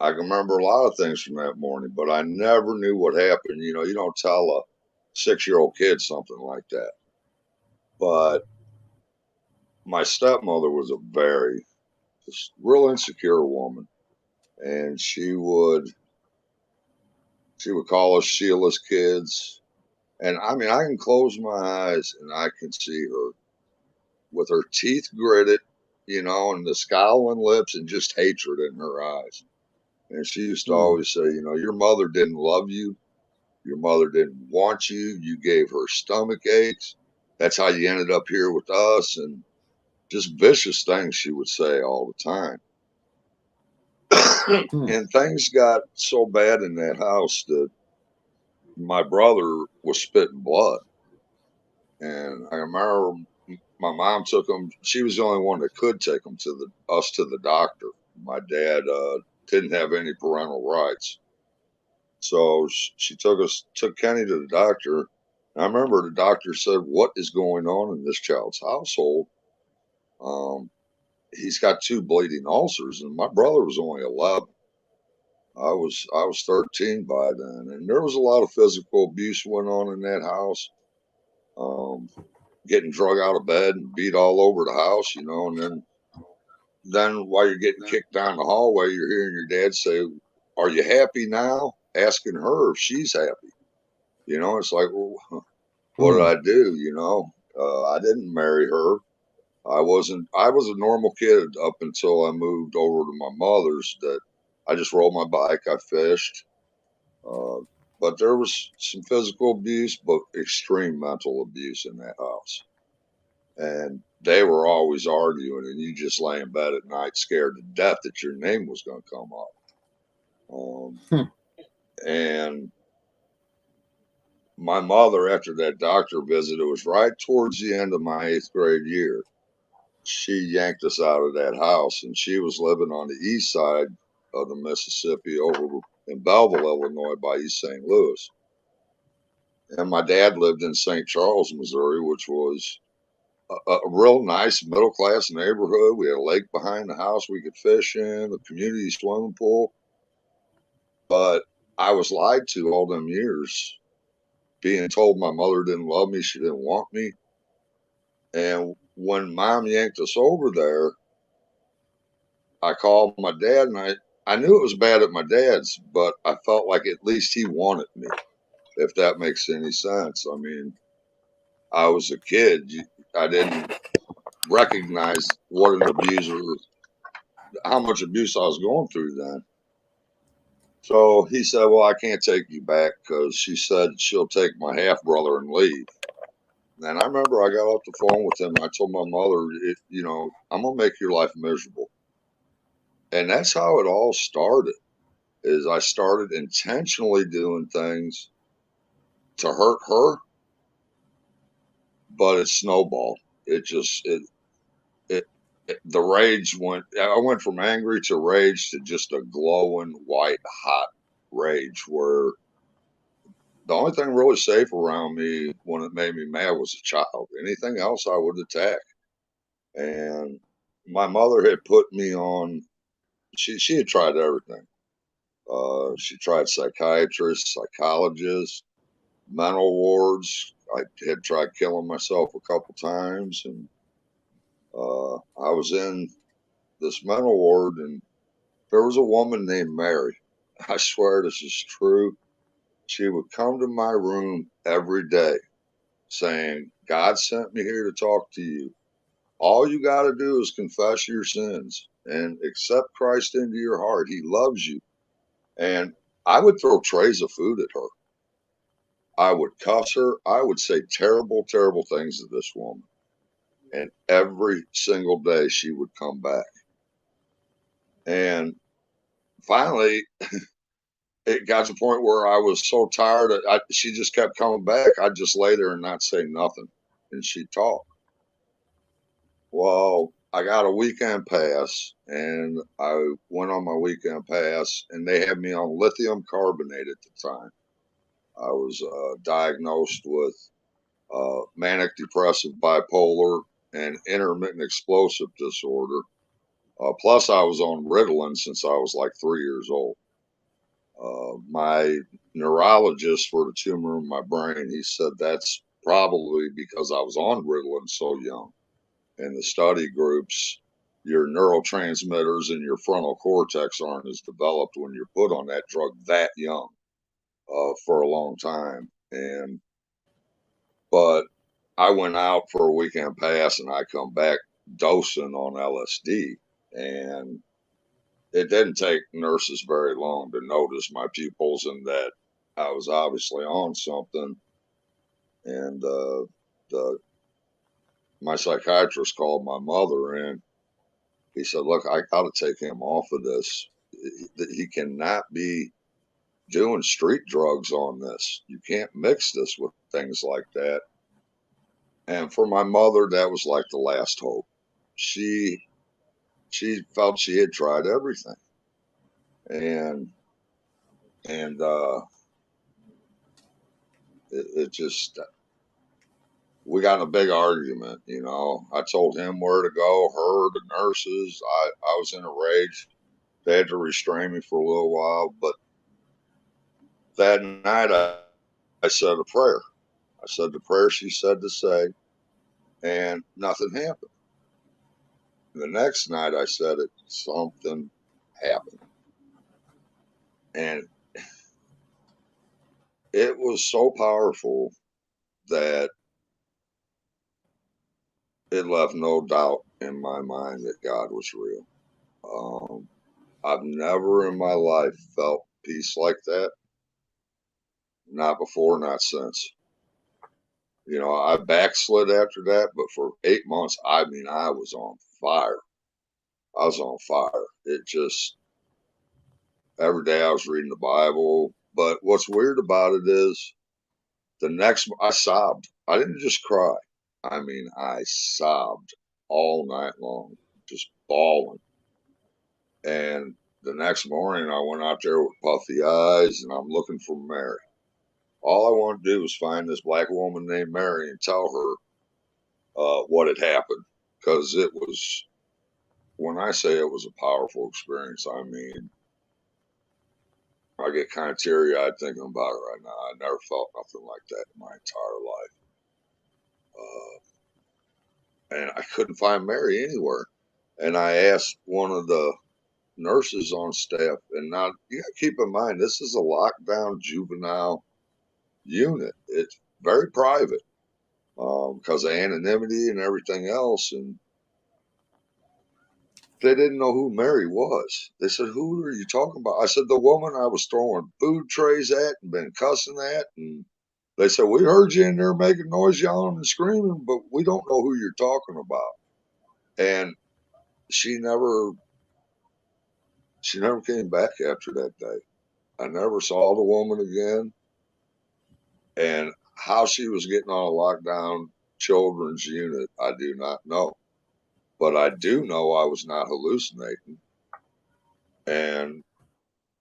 I can remember a lot of things from that morning, but I never knew what happened. You know, you don't tell a 6-year-old kid something like that. But my stepmother was a very just real insecure woman, and she would call us Sheila's kids. And I mean, I can close my eyes and I can see her with her teeth gritted, you know, and the scowling lips and just hatred in her eyes. And she used to Hmm. always say, you know, your mother didn't love you. Your mother didn't want you. You gave her stomach aches. That's how you ended up here with us. And just vicious things she would say all the time. Hmm. And things got so bad in that house that my brother was spitting blood. And I remember my mom took him. She was the only one that could take him to the doctor. My dad didn't have any parental rights, so she took Kenny to the doctor. And I remember the doctor said, "What is going on in this child's household? Um, he's got 2 bleeding ulcers, and my brother was only 11. I was 13 by then, and there was a lot of physical abuse went on in that house. Um, Getting drug out of bed and beat all over the house, you know, and then while you're getting kicked down the hallway, you're hearing your dad say, "Are you happy now?" Asking her if she's happy. You know, it's like, well, what did Hmm. I do? You know, I didn't marry her. I wasn't. I was a normal kid up until I moved over to my mother's. That I just rode my bike. I fished. Uh, but there was some physical abuse, but extreme mental abuse in that house. And they were always arguing, and you just lay in bed at night scared to death that your name was going to come up. Hmm. And my mother, after that doctor visit, it was right towards the end of my 8th grade year. She yanked us out of that house, and she was living on the east side of the Mississippi over in Belleville, Illinois, by East St. Louis. And my dad lived in St. Charles, Missouri, which was a real nice middle class neighborhood. We had a lake behind the house we could fish in, a community swimming pool. But I was lied to all them years, being told my mother didn't love me, she didn't want me. And when mom yanked us over there, I called my dad, and I knew it was bad at my dad's, but I felt like at least he wanted me, if that makes any sense. I mean, I was a kid. I didn't recognize what an abuser, how much abuse I was going through then. So he said, "Well, I can't take you back because she said she'll take my half brother and leave." And I remember I got off the phone with him. I told my mother, you know, I'm going to make your life miserable. And that's how it all started. Is I started intentionally doing things to hurt her, but it snowballed. It just, it, the rage I went from angry to rage to just a glowing white hot rage where the only thing really safe around me when it made me mad was a child. Anything else I would attack. And my mother had put me on. She had tried everything. She tried psychiatrists, psychologists, mental wards. I had tried killing myself a couple times, and I was in this mental ward, and there was a woman named Mary. I swear this is true. She would come to my room every day saying, "God sent me here to talk to you. All you got to do is confess your sins and accept Christ into your heart. He loves you." And I would throw trays of food at her. I would cuss her. I would say terrible, terrible things to this woman. And every single day she would come back. And finally, it got to the point where I was so tired. She just kept coming back. I'd just lay there and not say nothing. And she'd talk. Well, I got a weekend pass and I went on my weekend pass and they had me on lithium carbonate at the time. I was diagnosed with manic depressive bipolar and intermittent explosive disorder. Plus, I was on Ritalin since I was like 3 years old. My neurologist for the tumor in my brain, he said that's probably because I was on Ritalin so young. In the study groups, your neurotransmitters in your frontal cortex aren't as developed when you're put on that drug that young for a long time. But I went out for a weekend pass and I come back dosing on LSD. And it didn't take nurses very long to notice my pupils and that I was obviously on something. And my psychiatrist called my mother in. He said, "Look, I got to take him off of this. He cannot be doing street drugs on this. You can't mix this with things like that." And for my mother, that was like the last hope. She she felt she had tried everything, and and it just we got in a big argument. I told him where to go, her, the nurses. I was in a rage. They had to restrain me for a little while, but that night I said a prayer. I said the prayer she said to say, and nothing happened. The next night I said it, something happened. And it was so powerful that it left no doubt in my mind that God was real. I've never in my life felt peace like that. Not before, not since. I backslid after that, but for 8 months, I mean, I was on fire. I was on fire. It just, every day I was reading the Bible. But what's weird about it is I sobbed. I didn't just cry. I mean, I sobbed all night long, just bawling. And the next morning, I went out there with puffy eyes and I'm looking for Mary. All I wanted to do was find this black woman named Mary and tell her what had happened. Because it was, when I say it was a powerful experience, I mean, I get kind of teary eyed thinking about it right now. I never felt nothing like that in my entire life. And I couldn't find Mary anywhere. And I asked one of the nurses on staff, and now you got to keep in mind, this is a lockdown juvenile unit. It's very private because of anonymity and everything else. And they didn't know who Mary was. They said, "Who are you talking about?" I said, "The woman I was throwing food trays at and been cussing at." And they said, "We heard you in there making noise, yelling and screaming, but we don't know who you're talking about." And she never she never came back after that day. I never saw the woman again. And how she was getting on a lockdown children's unit, I do not know. But I do know I was not hallucinating. And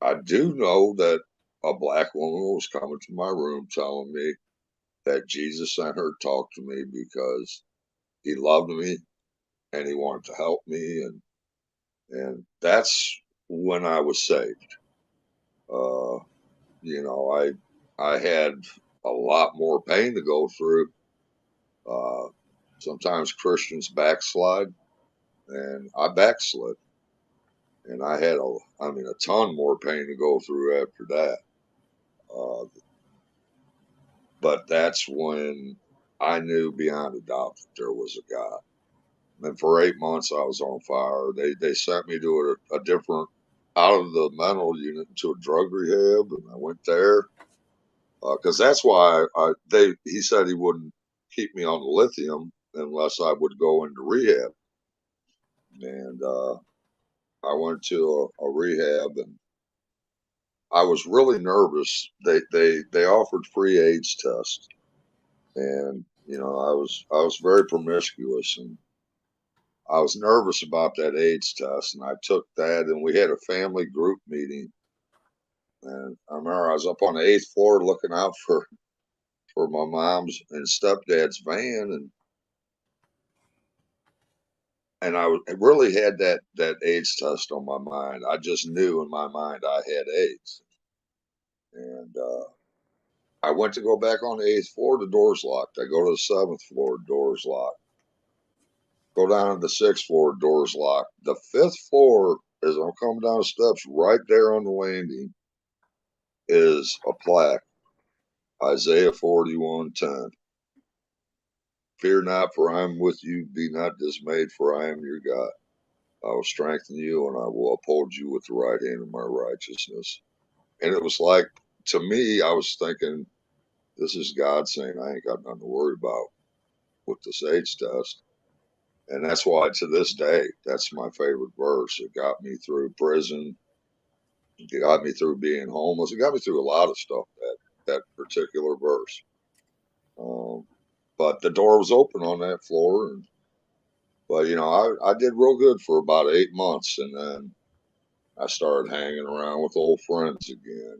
I do know that a black woman was coming to my room telling me that Jesus sent her to talk to me because he loved me and he wanted to help me. And that's when I was saved. Uh, you know, I had a lot more pain to go through. Uh, Sometimes Christians backslide, and I backslid, and I had a ton more pain to go through after that. Uh, but that's when I knew beyond a doubt that there was a God. And for 8 months, I was on fire. They sent me to a different, out of the mental unit to a drug rehab, and I went there. because that's why he said he wouldn't keep me on the lithium unless I would go into rehab. And I went to a rehab, and I was really nervous. They offered free AIDS tests, and I was very promiscuous, and I was nervous about that AIDS test, and I took that, and we had a family group meeting, and I remember I was up on the eighth floor looking out for my mom's and stepdad's van, and I really had that AIDS test on my mind. I just knew in my mind I had AIDS, and I went to go back on the eighth floor, the door's locked. I go to the seventh floor, door's locked. Go down to the sixth floor, door's locked. The fifth floor, as I'm coming down the steps, right there on the landing is a plaque, Isaiah 41:10. Fear not, for I am with you. Be not dismayed, for I am your God. I will strengthen you, and I will uphold you with the right hand of my righteousness. And it was like, to me, I was thinking, this is God saying, I ain't got nothing to worry about with this AIDS test. And that's why, to this day, that's my favorite verse. It got me through prison. It got me through being homeless. It got me through a lot of stuff, that particular verse. Um, but the door was open on that floor. But, I did real good for about 8 months. And then I started hanging around with old friends again.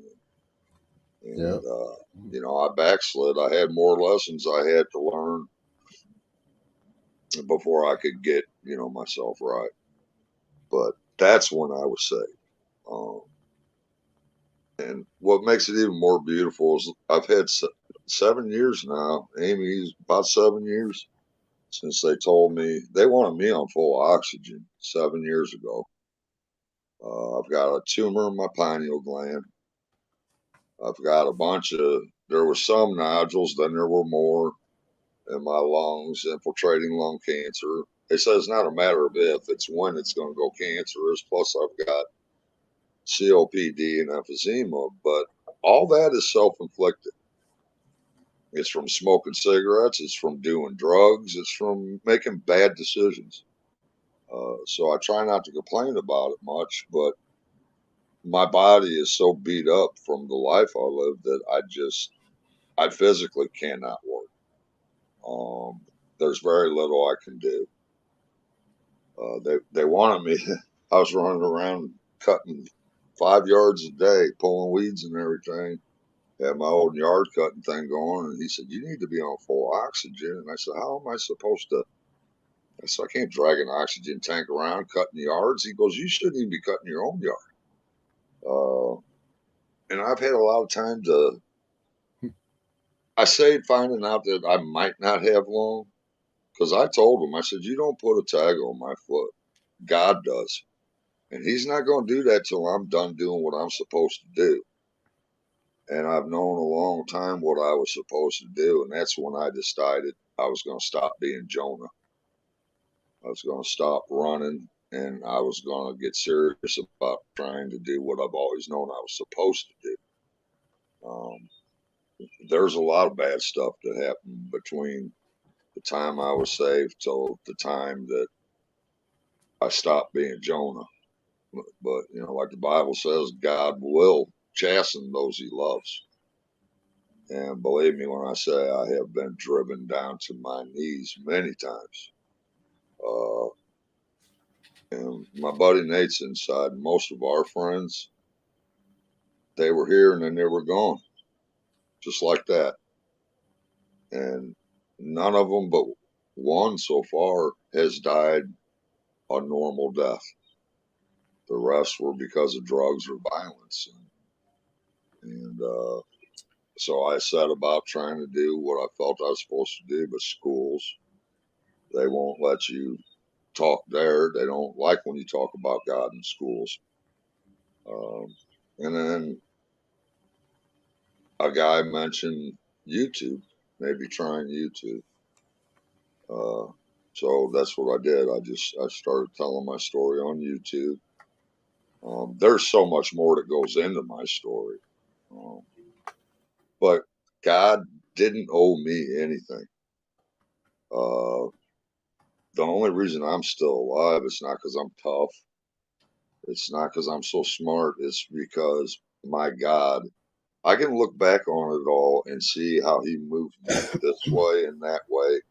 Yep. And, I backslid. I had more lessons I had to learn before I could get, myself right. But that's when I was saved. Um, and what makes it even more beautiful is I've had 7 years now. Amy's about 7 years since they told me they wanted me on full oxygen 7 years ago. I've got a tumor in my pineal gland. I've got a bunch of, there were some nodules, then there were more in my lungs, infiltrating lung cancer. They said it's not a matter of if, it's when it's going to go cancerous. Plus, I've got COPD and emphysema, but all that is self inflicted. It's from smoking cigarettes, it's from doing drugs, it's from making bad decisions. So I try not to complain about it much, but my body is so beat up from the life I live that I physically cannot work. There's very little I can do. They wanted me. I was running around cutting 5 yards a day, pulling weeds and everything. Had my old yard cutting thing going, and he said, "You need to be on full oxygen." And I said, "How am I supposed to?" I said, "I can't drag an oxygen tank around cutting yards." He goes, "You shouldn't even be cutting your own yard." Uh, and I've had a lot of time to. I say finding out that I might not have long, because I told him, I said, "You don't put a tag on my foot. God does. And he's not going to do that till I'm done doing what I'm supposed to do." And I've known a long time what I was supposed to do. And that's when I decided I was going to stop being Jonah. I was going to stop running, and I was going to get serious about trying to do what I've always known I was supposed to do. There's a lot of bad stuff that happened between the time I was saved till the time that I stopped being Jonah. But, like the Bible says, God will chasten those he loves. And believe me when I say I have been driven down to my knees many times. Uh, and my buddy Nate's inside. Most of our friends, they were here and then they were gone, just like that. And none of them but one so far has died a normal death. The rest were because of drugs or violence. And so I set about trying to do what I felt I was supposed to do, but schools, they won't let you talk there. They don't like when you talk about God in schools. Um, and then a guy mentioned YouTube, maybe trying YouTube. Uh, so that's what I did. I started telling my story on YouTube. There's so much more that goes into my story. Um, but God didn't owe me anything. Uh, the only reason I'm still alive is not because I'm tough. It's not because I'm so smart. It's because my God, I can look back on it all and see how he moved me this way and that way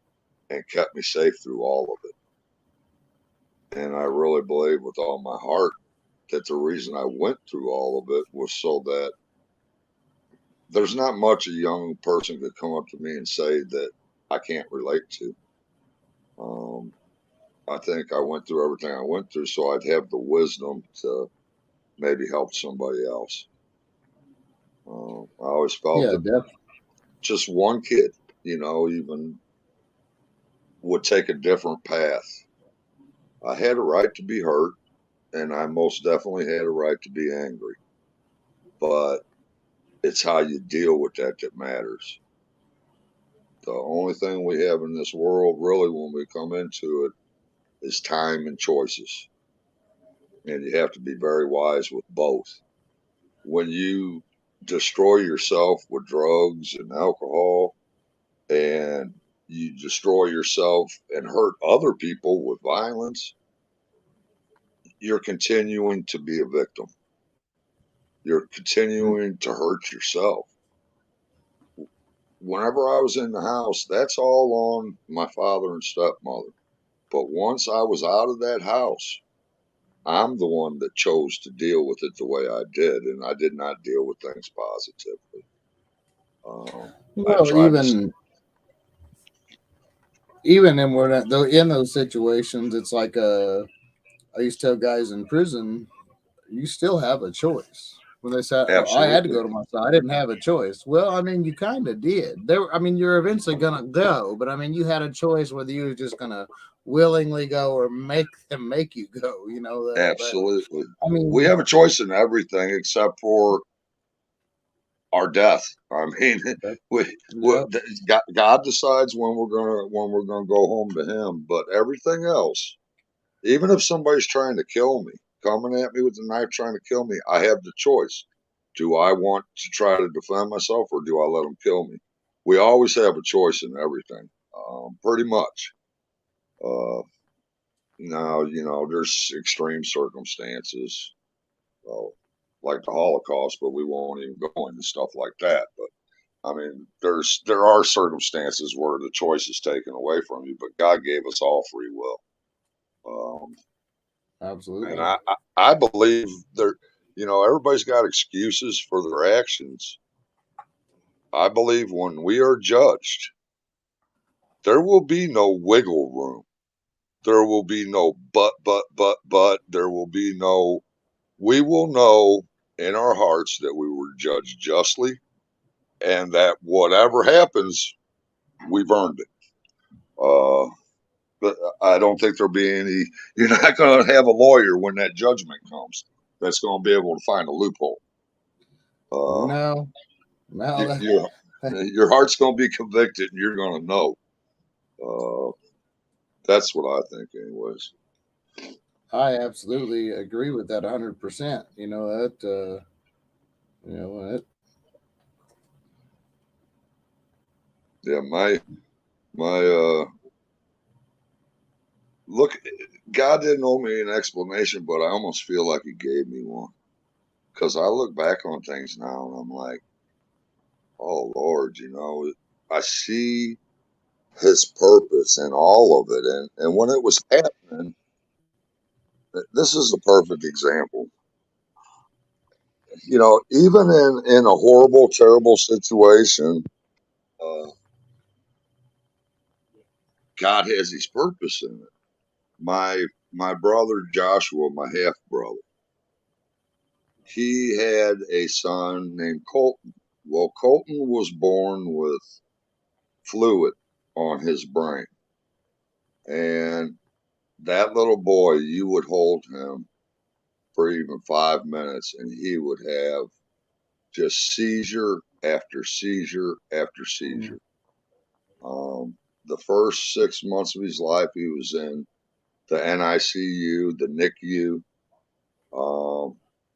and kept me safe through all of it. And I really believe with all my heart that the reason I went through all of it was so that there's not much a young person could come up to me and say that I can't relate to. Um, I think I went through everything I went through so I'd have the wisdom to maybe help somebody else. I always felt Yeah, that definitely. just one kid, even would take a different path. I had a right to be hurt, and I most definitely had a right to be angry. But it's how you deal with that that matters. The only thing we have in this world, really, when we come into it, is time and choices. And you have to be very wise with both. When you destroy yourself with drugs and alcohol, and you destroy yourself and hurt other people with violence, you're continuing to be a victim. You're continuing to hurt yourself. Whenever I was in the house, that's all on my father and stepmother. But once I was out of that house, I'm the one that chose to deal with it the way I did, and I did not deal with things positively. Um, I Well, tried to. even in when though in those situations, it's like I used to tell guys in prison, you still have a choice. When they said, "Oh, I had to Absolutely, go to my side. I didn't have a choice." Well, I mean, you kind of did. I mean, you're eventually gonna go, but I mean, you had a choice whether you were just gonna willingly go or make them make you go. You know that. But absolutely. I We mean, have a choice in everything except for our death. I mean, that, we yep. God decides when we're gonna go home to Him, but everything else, even if somebody's trying to kill me, coming at me with a knife trying to kill me, I have the choice. Do I want to try to defend myself or do I let them kill me? We always have a choice in everything, pretty much. Uh, Now, there's extreme circumstances, uh, like the Holocaust, but we won't even go into stuff like that. But I mean, there are circumstances where the choice is taken away from you, but God gave us all free will. Um, and Absolutely. I believe there, everybody's got excuses for their actions. I believe when we are judged, there will be no wiggle room. There will be no but. There will be no, we will know in our hearts that we were judged justly and that whatever happens, we've earned it. Uh, but I don't think there'll be any, you're not going to have a lawyer when that judgment comes that's going to be able to find a loophole. Uh, No, no, you, your heart's going to be convicted and you're going to know. Uh, that's what I think, anyways. I absolutely agree with that 100%. You know that. You know that. Yeah, my, look, God didn't owe me an explanation, but I almost feel like He gave me one. Because I look back on things now and I'm like, oh Lord, I see His purpose in all of it. And when it was happening, this is a perfect example. Even in a horrible, terrible situation, uh, God has His purpose in it. My brother Joshua, my half brother, he had a son named Colton. Well, Colton was born with fluid on his brain, and that little boy, you would hold him for even 5 minutes, and he would have just seizure after seizure after seizure. The first 6 months of his life, he was in the NICU, the NICU,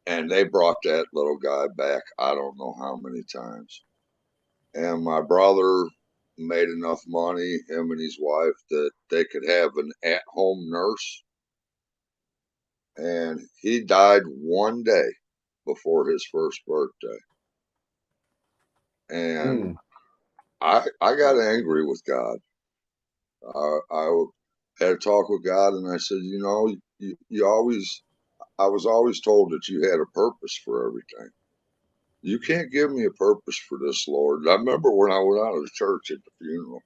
and they brought that little guy back. I don't know how many times. and my brother made enough money, him and his wife, that they could have an at-home nurse, and he died one day before his first birthday. And Mm. I got angry with God. I had a talk with God, and I said, you know, you always, I was always told that you had a purpose for everything. You can't give me a purpose for this, Lord. I remember when I went out of the church at the funeral.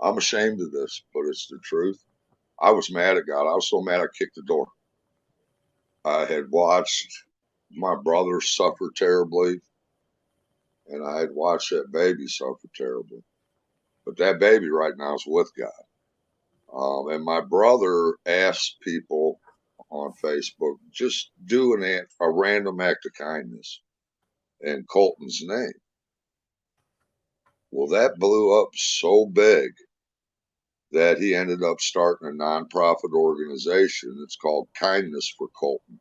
I'm ashamed of this, but it's the truth. I was mad at God. I was so mad I kicked the door. I had watched my brother suffer terribly, and I had watched that baby suffer terribly. But that baby right now is with God. And my brother asked people on Facebook, just do a random act of kindness in Colton's name. Well, that blew up so big that he ended up starting a nonprofit organization. It's called Kindness for Colton.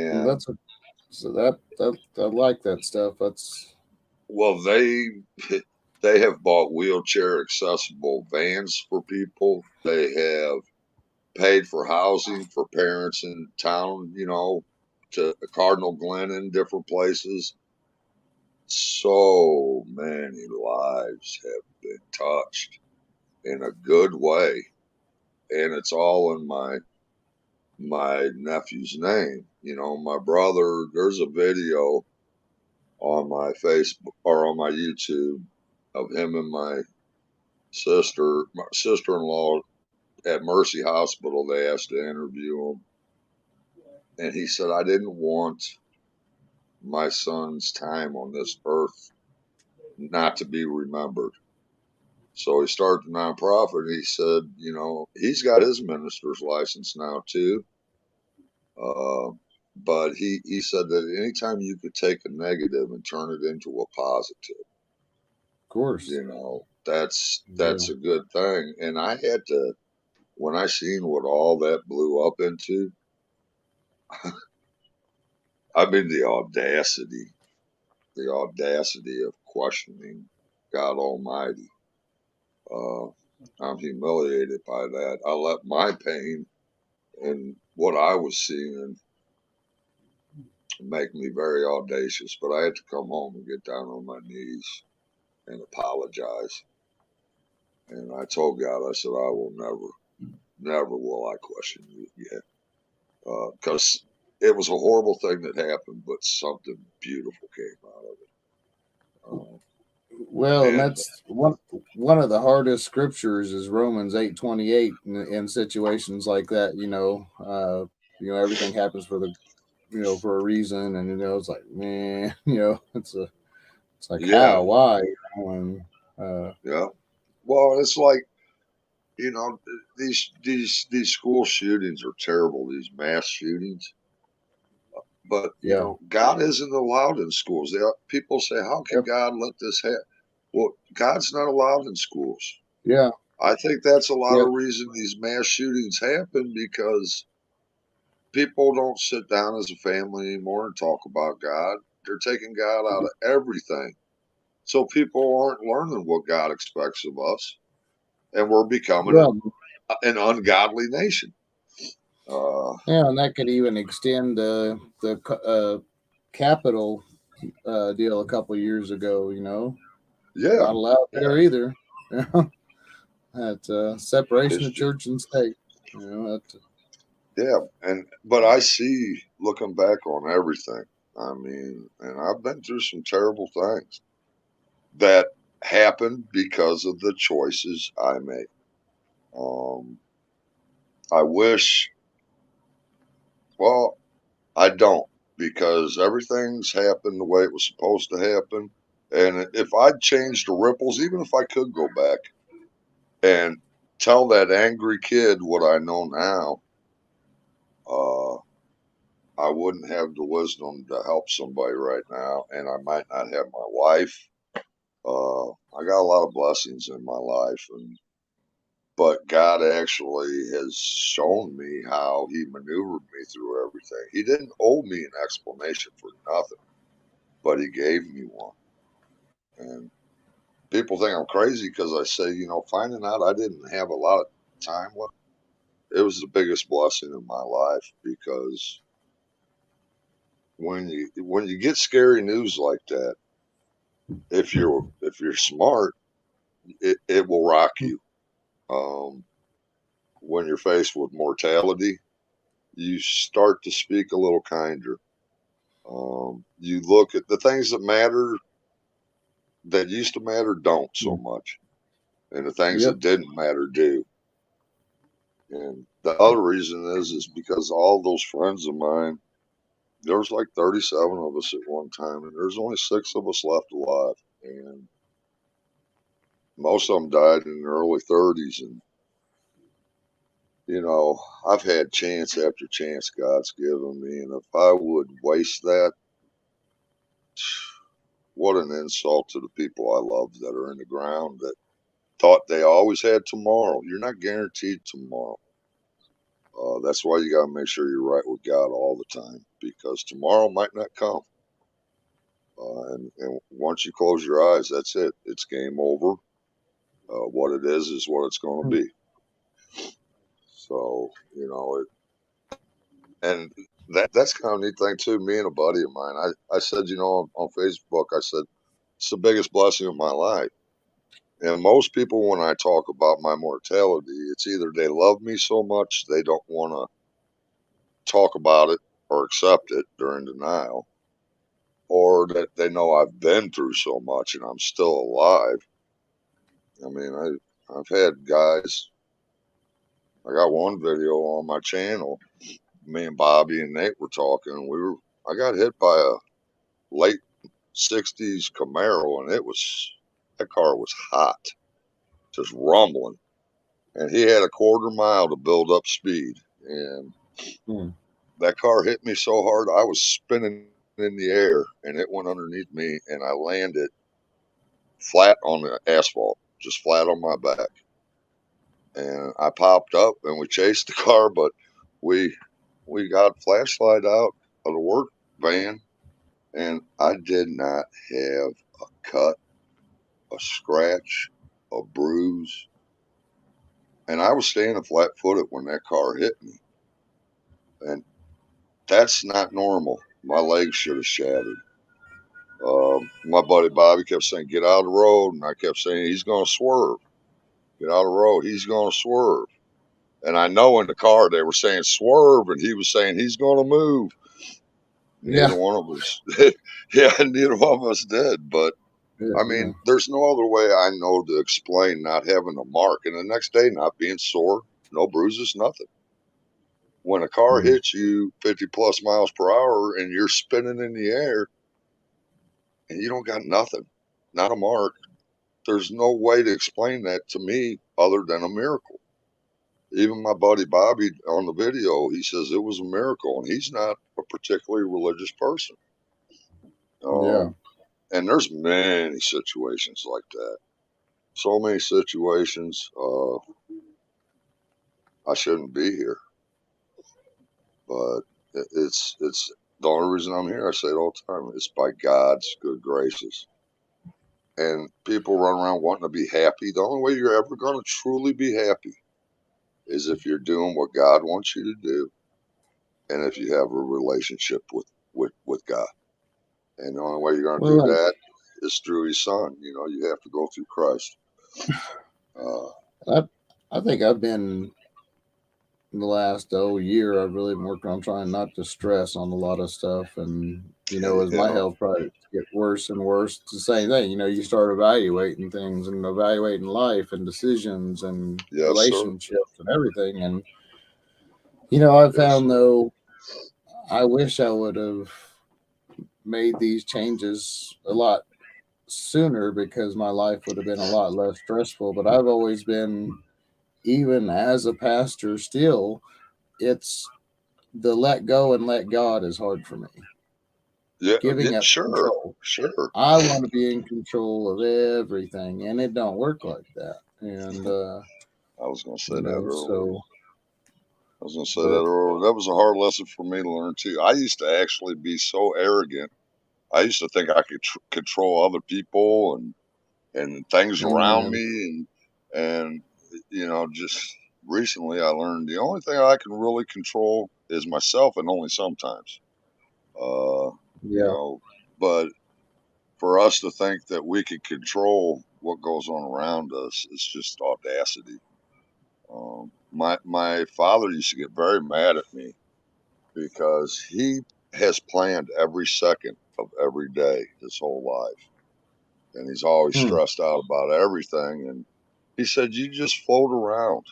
Well, And that's a, so that I like that stuff. That's well, they have bought wheelchair accessible vans for people. They have paid for housing for parents in town, you know, to Cardinal Glen and different places. So many lives have been touched in a good way. And it's all in my nephew's name. You know, my brother, there's a video on my Facebook or on my YouTube of him and my sister-in-law at Mercy Hospital. They asked to interview him, and he said, I didn't want my son's time on this earth not to be remembered. So he started the nonprofit. He said, you know, he's got his minister's license now too. Uh, but he said that anytime you could take a negative and turn it into a positive, of course. you know, that's Yeah. a good thing. And I had to, when I seen what all that blew up into, I mean the audacity of questioning God Almighty. Uh, I'm humiliated by that. I let my pain and what I was seeing make me very audacious, but I had to come home and get down on my knees and apologize. And I told God, I said, I will never will I question you again. Because it was a horrible thing that happened, but something beautiful came out of it. Well, and And that's one of the hardest scriptures is Romans 8:28 in situations like that. Everything happens for the for a reason, and it's like, man, it's like yeah, how, why, and uh, yeah. Well, it's like, you know, these school shootings are terrible. These mass shootings. But you yeah, know, God isn't allowed in schools. People say, "How can yep, God let this happen?" Well, God's not allowed in schools. yeah, I think that's a lot yeah, of reason these mass shootings happen because people don't sit down as a family anymore and talk about God. They're taking God out of everything. So people aren't learning what God expects of us, and we're becoming yeah, an ungodly nation. Uh, yeah, and that could even extend the capital deal a couple years ago. yeah, Not allowed yeah, there either. That separation of history. church and state. That Yeah, but I see looking back on everything. I mean, and I've been through some terrible things that happened because of the choices I made. Um, I wish, well, I don't because everything's happened the way it was supposed to happen. And if I'd changed the ripples, even if I could go back and tell that angry kid what I know now, uh, I wouldn't have the wisdom to help somebody right now, and I might not have my wife. I got a lot of blessings in my life, but God actually has shown me how He maneuvered me through everything. He didn't owe me an explanation for nothing, but He gave me one. And people think I'm crazy because I say, finding out I didn't have a lot of time left, it was the biggest blessing in my life, because when you get scary news like that, if you're smart, it will rock you. Um, when you're faced with mortality, you start to speak a little kinder. You look at the things that matter, that used to matter, don't so much, and the things Yep. that didn't matter do. And the other reason is because all those friends of mine, there was like 37 of us at one time, and there's only 6 of us left alive, and most of them died in their early 30s. And I've had chance after chance God's given me, and if I would waste that, what an insult to the people I love that are in the ground, that thought they always had tomorrow. You're not guaranteed tomorrow. That's why you got to make sure you're right with God all the time, because tomorrow might not come. And once you close your eyes, that's it. It's game over. What it is what it's going to be. So, and that's kind of a neat thing too. Me and a buddy of mine, I said, on Facebook, I said, it's the biggest blessing of my life. And most people, when I talk about my mortality, it's either they love me so much they don't want to talk about it or accept it, they're in denial, or that they know I've been through so much and I'm still alive. I mean, I've had guys. I got one video on my channel. Me and Bobby and Nate were talking. I got hit by a late '60s Camaro, and that car was hot, just rumbling. And he had a quarter mile to build up speed. And Hmm. that car hit me so hard, I was spinning in the air, and it went underneath me, and I landed flat on the asphalt, just flat on my back. And I popped up, and we chased the car, but we we got flashlight out of the work van, and I did not have a cut, a scratch, a bruise, and I was standing flat footed when that car hit me, and that's not normal. My legs should have shattered. My buddy Bobby kept saying, "Get out of the road," and I kept saying, "He's going to swerve. Get out of the road. He's going to swerve." And I know in the car they were saying swerve, and he was saying he's going to move. Yeah. Neither one of us, yeah, neither one of us did. But Yeah. I Yeah. mean, there's no other way I know to explain not having a mark, and the next day not being sore, no bruises, nothing. When a car Hmm. hits you 50 plus miles per hour and you're spinning in the air and you don't got nothing, not a mark, there's no way to explain that to me other than a miracle. Even my buddy Bobby on the video, he says it was a miracle, and he's not a particularly religious person. Yeah. Um, and there's many situations like that. So many situations. I shouldn't be here, but it's the only reason I'm here. I say it all the time. It's by God's good graces. And people run around wanting to be happy. The only way you're ever going to truly be happy is if you're doing what God wants you to do, and if you have a relationship with God. And the only way you're going to do Well, that is through His Son. You have to go through Christ. Uh, I I think I've been in the last year. I've really been working on trying not to stress on a lot of stuff, and as my yeah, health probably get worse and worse, it's the same thing. You start evaluating things and evaluating life and decisions and yes, sir. relationships and everything. And I Yes, found sir. though, I wish I would have made these changes a lot sooner because my life would have been a lot less stressful. But I've always been, even as a pastor, still, it's the let go and let God is hard for me. Yeah, yeah, Giving up sure, control. sure. I want to be in control of everything, and it don't work like that. And I was going to say that earlier. so, I was going to say that but earlier. That was a hard lesson for me to learn too. I used to actually be so arrogant. I used to think I could control other people and things around Amen. me, and just recently I learned the only thing I can really control is myself, and only sometimes. Uh, you Yeah. know, but for us to think that we could control what goes on around us is just audacity. My father used to get very mad at me because he has planned every second of every day his whole life, and he's always Hmm. stressed out about everything. And he said, "You just float around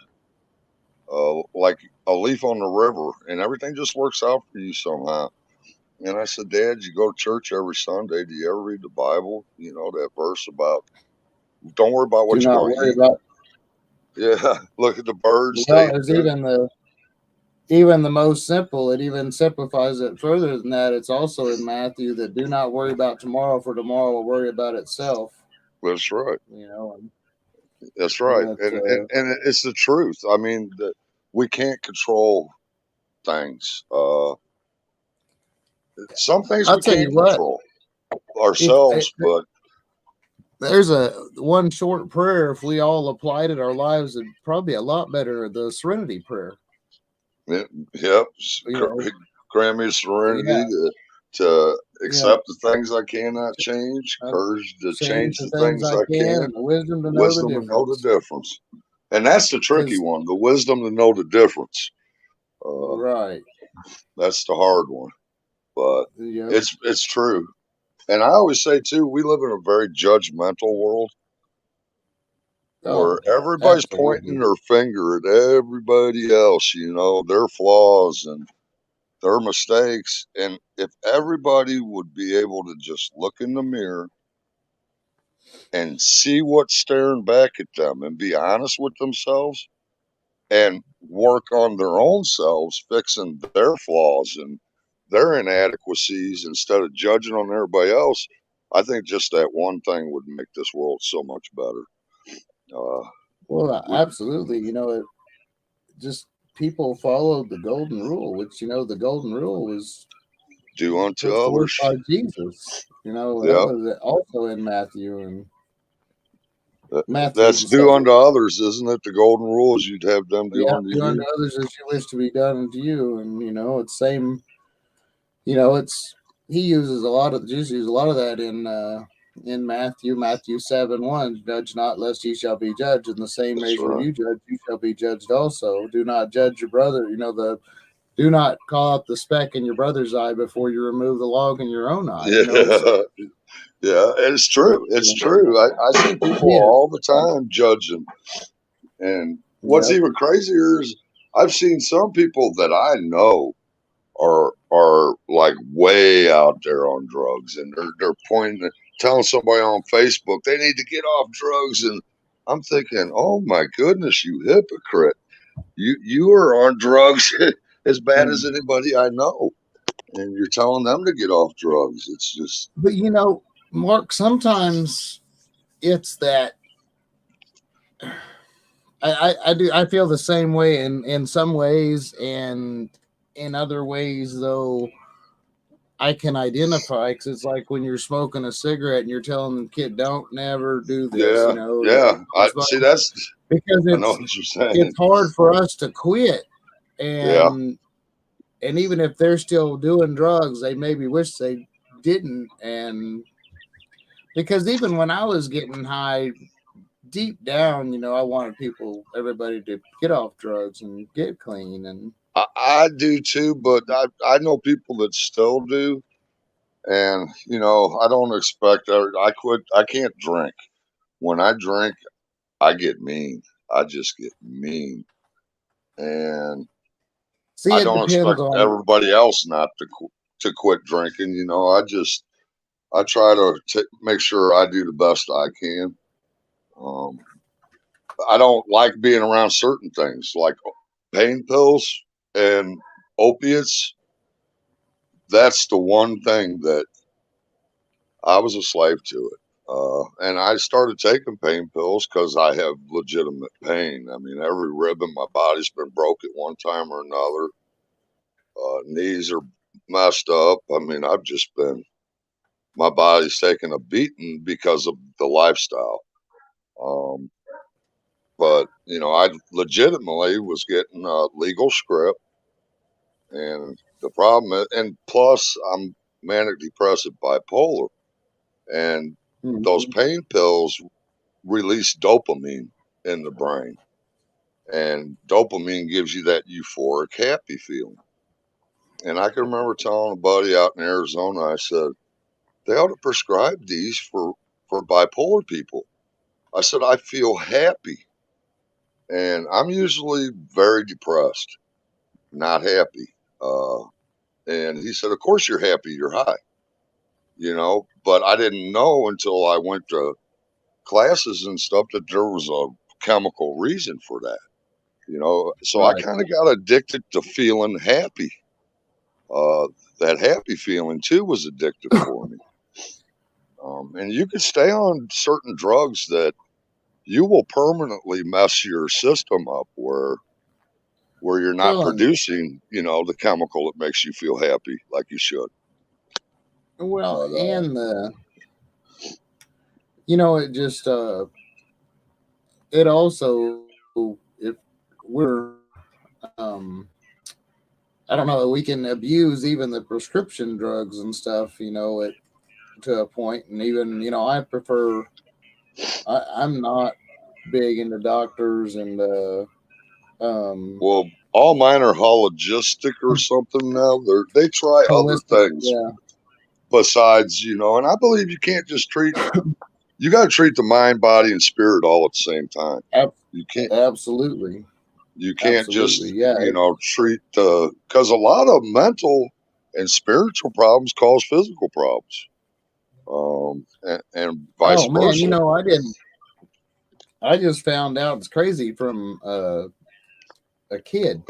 like a leaf on the river, and everything just works out for you somehow." And I said, "Dad, you go to church every Sunday. Do you ever read the Bible? You know that verse about don't worry about Do what you're not going to worry eat. about. Yeah, look at the birds. Well, They there's they're even the most simple. It even simplifies it further than that. It's also in Matthew that do not worry about tomorrow, for tomorrow will worry about itself. that's right. You know, That's right. but And it's the truth. I mean, we can't control things. Some things I'll we tell you can't what. control If ourselves, but there's a one short prayer, if we all applied it, our lives would probably be a lot better. The Serenity Prayer. yep, You know, grant me serenity yeah, to yeah. accept the things I cannot change, Uh, courage to change change the the things things I I can, can, and the wisdom to know the wisdom to know the difference. difference. And that's the tricky Because one, the wisdom to know the difference. Uh, right, that's the hard one, but yep. it's true. And I always say too, we live in a very judgmental world where Oh, everybody's absolutely. pointing their finger at everybody else, their flaws and their mistakes. And if everybody would be able to just look in the mirror and see what's staring back at them and be honest with themselves and work on their own selves, fixing their flaws and their inadequacies instead of judging on everybody else, I think just that one thing would make this world so much better. Uh, Well, we absolutely. It just people followed the golden rule, which the golden rule was do unto put forth others. by Jesus. That Yeah, was also in Matthew that's the do seventh. unto others, isn't it? The golden rule is you'd have them do Yeah, unto do unto you. others as you wish to be done unto you, and it's same. It's he uses a lot of Jesus uses a lot of that in Matthew 7:1. Judge not, lest ye shall be judged. In the same That's measure right. you judge, you shall be judged also. Do not judge your brother. The do not call out the speck in your brother's eye before you remove the log in your own eye. So Yeah, yeah, it's true. It's true. I see people yeah, all the time judging. And what's yep. even crazier is I've seen some people that I know are like way out there on drugs, and they're pointing telling somebody on Facebook they need to get off drugs, and I'm thinking, oh my goodness, you hypocrite. You are on drugs as bad as anybody I know, and you're telling them to get off drugs. It's just But Mark, sometimes it's that I feel the same way in some ways, and in other ways though I can identify, because it's like when you're smoking a cigarette and you're telling the kid don't never do this, yeah, don't yeah. I smoke, see. That's because I know it's what you're saying. it's hard for us to quit, Yeah, and even if they're still doing drugs, they maybe wish they didn't, and because even when I was getting high, deep down, I wanted everybody to get off drugs and get clean. And I do too, but I know people that still do. And I don't expect I quit. I can't drink. When I drink, I get mean. I just get mean, and see, I it don't depends expect on. everybody else not to quit drinking. I try to make sure I do the best I can. Um, I don't like being around certain things like pain pills and opiates. That's the one thing that I was a slave to it. And I started taking pain pills because I have legitimate pain. I mean, every rib in my body's been broke at one time or another. Knees are messed up. I mean, I've just been my body's taking a beating because of the lifestyle. Um, but I legitimately was getting a legal script, and the problem is, and plus I'm manic depressive bipolar, and those Mhm. pain pills release dopamine in the brain, and dopamine gives you that euphoric, happy feeling. And I can remember telling a buddy out in Arizona, I said, they ought to prescribe these for bipolar people. I said, I feel happy. And I'm usually very depressed, not happy. Uh, and he said, of course you're happy, you're high, but I didn't know until I went to classes and stuff that there was a chemical reason for that, So I Right. kind of got addicted to feeling happy. Uh, that happy feeling too was addictive for me. And you can stay on certain drugs that you will permanently mess your system up where you're not Well, and producing, the chemical that makes you feel happy like you should. well, But and it just it also, if we're I don't know, we can abuse even the prescription drugs and stuff, it to a point, and even I prefer. I'm not big into doctors and um well, all mine are hologistic or something now. They try other holistic. things Yeah, besides, and I believe you can't just treat. You got to treat the mind, body, and spirit all at the same time. ab- You can't. absolutely, You can't absolutely. just, Yeah, treat because a lot of mental and spiritual problems cause physical problems, and vice oh man, versa. I didn't. I just found out, it's crazy, from a kid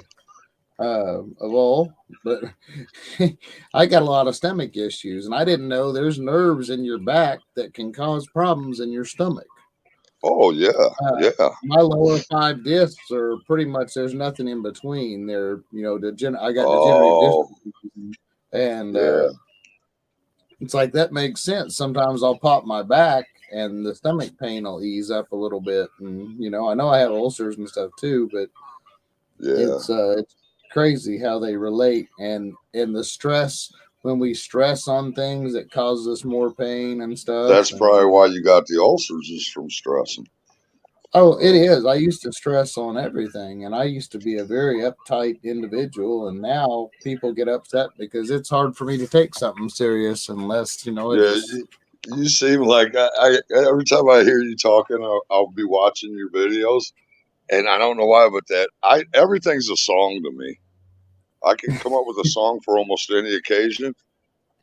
of all, but I got a lot of stomach issues, and I didn't know there's nerves in your back that can cause problems in your stomach. Oh yeah, Uh, yeah. my lower five discs are pretty much, there's nothing in between. They're I got degenerative disc Oh disease, and yeah. it's like that makes sense. Sometimes I'll pop my back, and the stomach pain will ease up a little bit, and I know I have ulcers and stuff too, but Yeah. it's crazy how they relate, and the stress, when we stress on things, it causes us more pain and stuff. That's probably And why you got the ulcers is from stressing. oh, it Uh, is. I used to stress on everything, and I used to be a very uptight individual, and now people get upset because it's hard for me to take something serious unless it yeah, just. you seem like I every time I hear you talking, I'll be watching your videos, and I don't know why, but that I everything's a song to me. I can come up with a song for almost any occasion.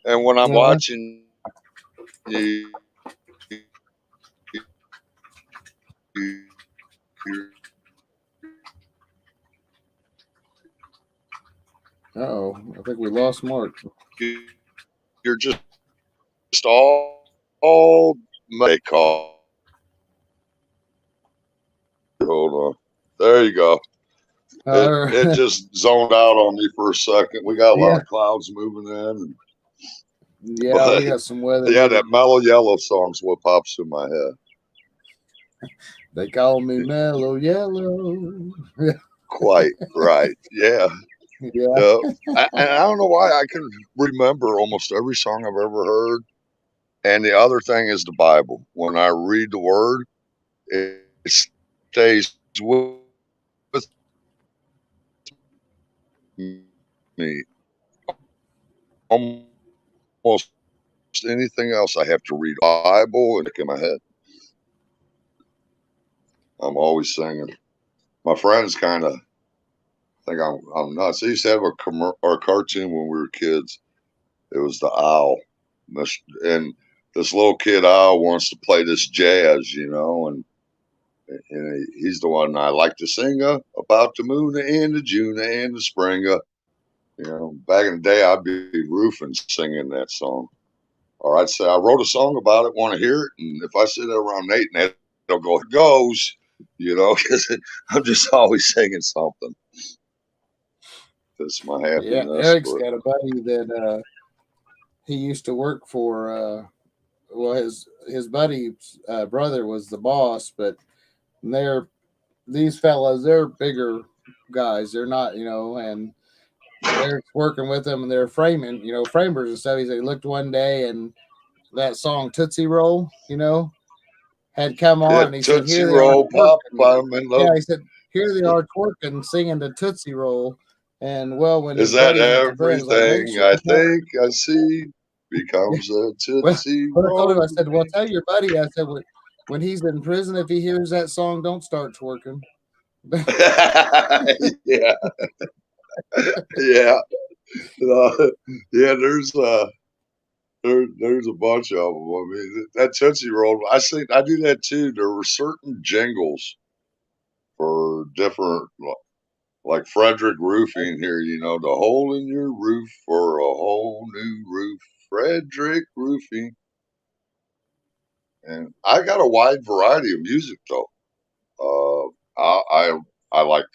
And when I'm Uh, watching you, oh, I think we lost Mark. you're just all they call. Hold on, there you go. It Uh, just zoned out on me for a second. We got a lot yeah, of clouds moving in, yeah, but we got some weather yeah, here. that Mellow Yellow song's what pops in my head. They call me Mellow Yellow. Quite right. Yeah. Yeah. Yeah. And I don't know why I can remember almost every song I've ever heard. And the other thing is the Bible. When I read the word, it stays with me. Almost anything else I have to read Bible and in my head. I'm always singing. My friends kind of think I'm nuts. They used to have or a cartoon when we were kids. It was the owl, and this little kid owl wants to play this jazz, and he's the one I like to sing about the moon and the June and the spring. Back in the day, I'd be roofing singing that song. Or I'd say, I wrote a song about it, want to hear it? And if I sit there around Nate, and they'll go, it goes, because I'm just always singing something. That's my Yeah. happiness. Eric's But got a buddy that he used to work for. Well, his buddy's brother was the boss, but they're these fellas. They're bigger guys. They're not, and they're working with him and they're framing, framers and stuff. He said he looked one day and that song Tootsie Roll, had come Yeah, on. And he said, Tootsie "Here they are Roll Pop, twerking." I'm in Yeah, love. he said, "Here they are twerking, singing the Tootsie Roll." And well, when Is his that buddy went to bed, he's like, "Make everything sure I you don't." think I see Yeah. becomes a Well, Tootsie I told him, I Roll? said, "Well, tell your buddy." I said, "When he's in prison, if he hears that song, don't start twerking." Yeah, yeah, yeah. There's a bunch of them. I mean, that Tootsie Roll. I do that too. There were certain jingles for different, like Frederick Roofing here. The hole in your roof for a whole new roof, Frederick Roofing. And I got a wide variety of music though. I like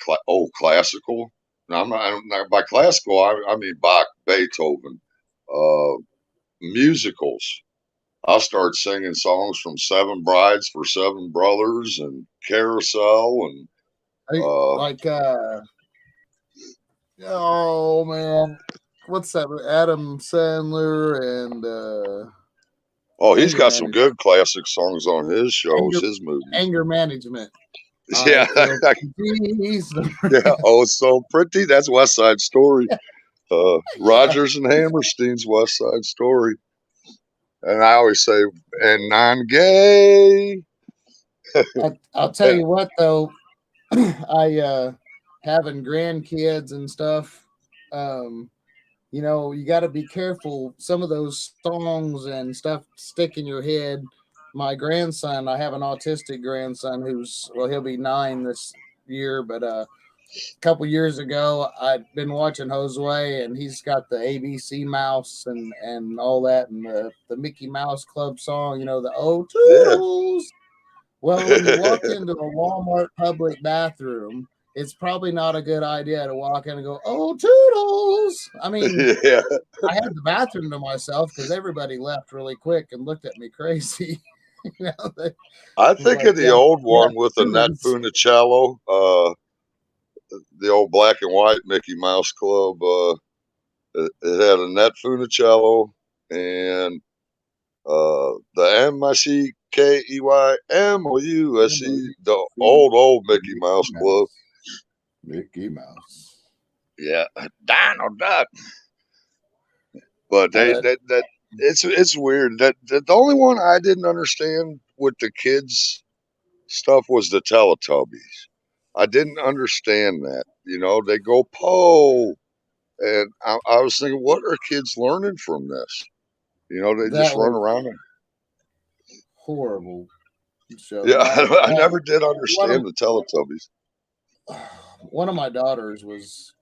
classical. Now I'm not by classical. I mean Bach, Beethoven, uh, musicals. I'll start singing songs from Seven Brides for Seven Brothers and Carousel and I, uh, like, oh man, what's that? Adam Sandler and oh, he's anger got some management. good classic songs on his shows, Anger, his movies. anger management. I Yeah, feel peace. yeah. Oh, it's so pretty. That's West Side Story. Rogers and Hammerstein's West Side Story. And I always say, and non-gay. I'll tell you what though, I having grandkids and stuff. Um, you got to be careful. Some of those songs and stuff stick in your head. My grandson, I have an autistic grandson who's, well, he'll be 9 this year, but a couple years ago, I'd been watching Josue, and he's got the ABC Mouse and all that, and the Mickey Mouse Club song, the Oh Yeah. Toodles. Well, when you walk into a Walmart public bathroom, it's probably not a good idea to walk in and go, "Oh, Toodles." I mean, Yeah. I had the bathroom to myself because everybody left really quick and looked at me crazy. They I was think like, of the "Yeah, old yeah, one with the Annette Toodles." Funicello, the old black and white Mickey Mouse Club. It had Annette Funicello and the MICKEYMOUSE, the old Mickey Mickey Mouse Club. Mouse. Mickey Mouse. Yeah, Donald Duck. But Now they that that it's weird. That the only one I didn't understand with the kids stuff was the Teletubbies. I didn't understand that. They go Poe, and I was thinking, what are kids learning from this? They just that run was around. And, horrible show. yeah, My I never did one of understand the Teletubbies. one of my daughters was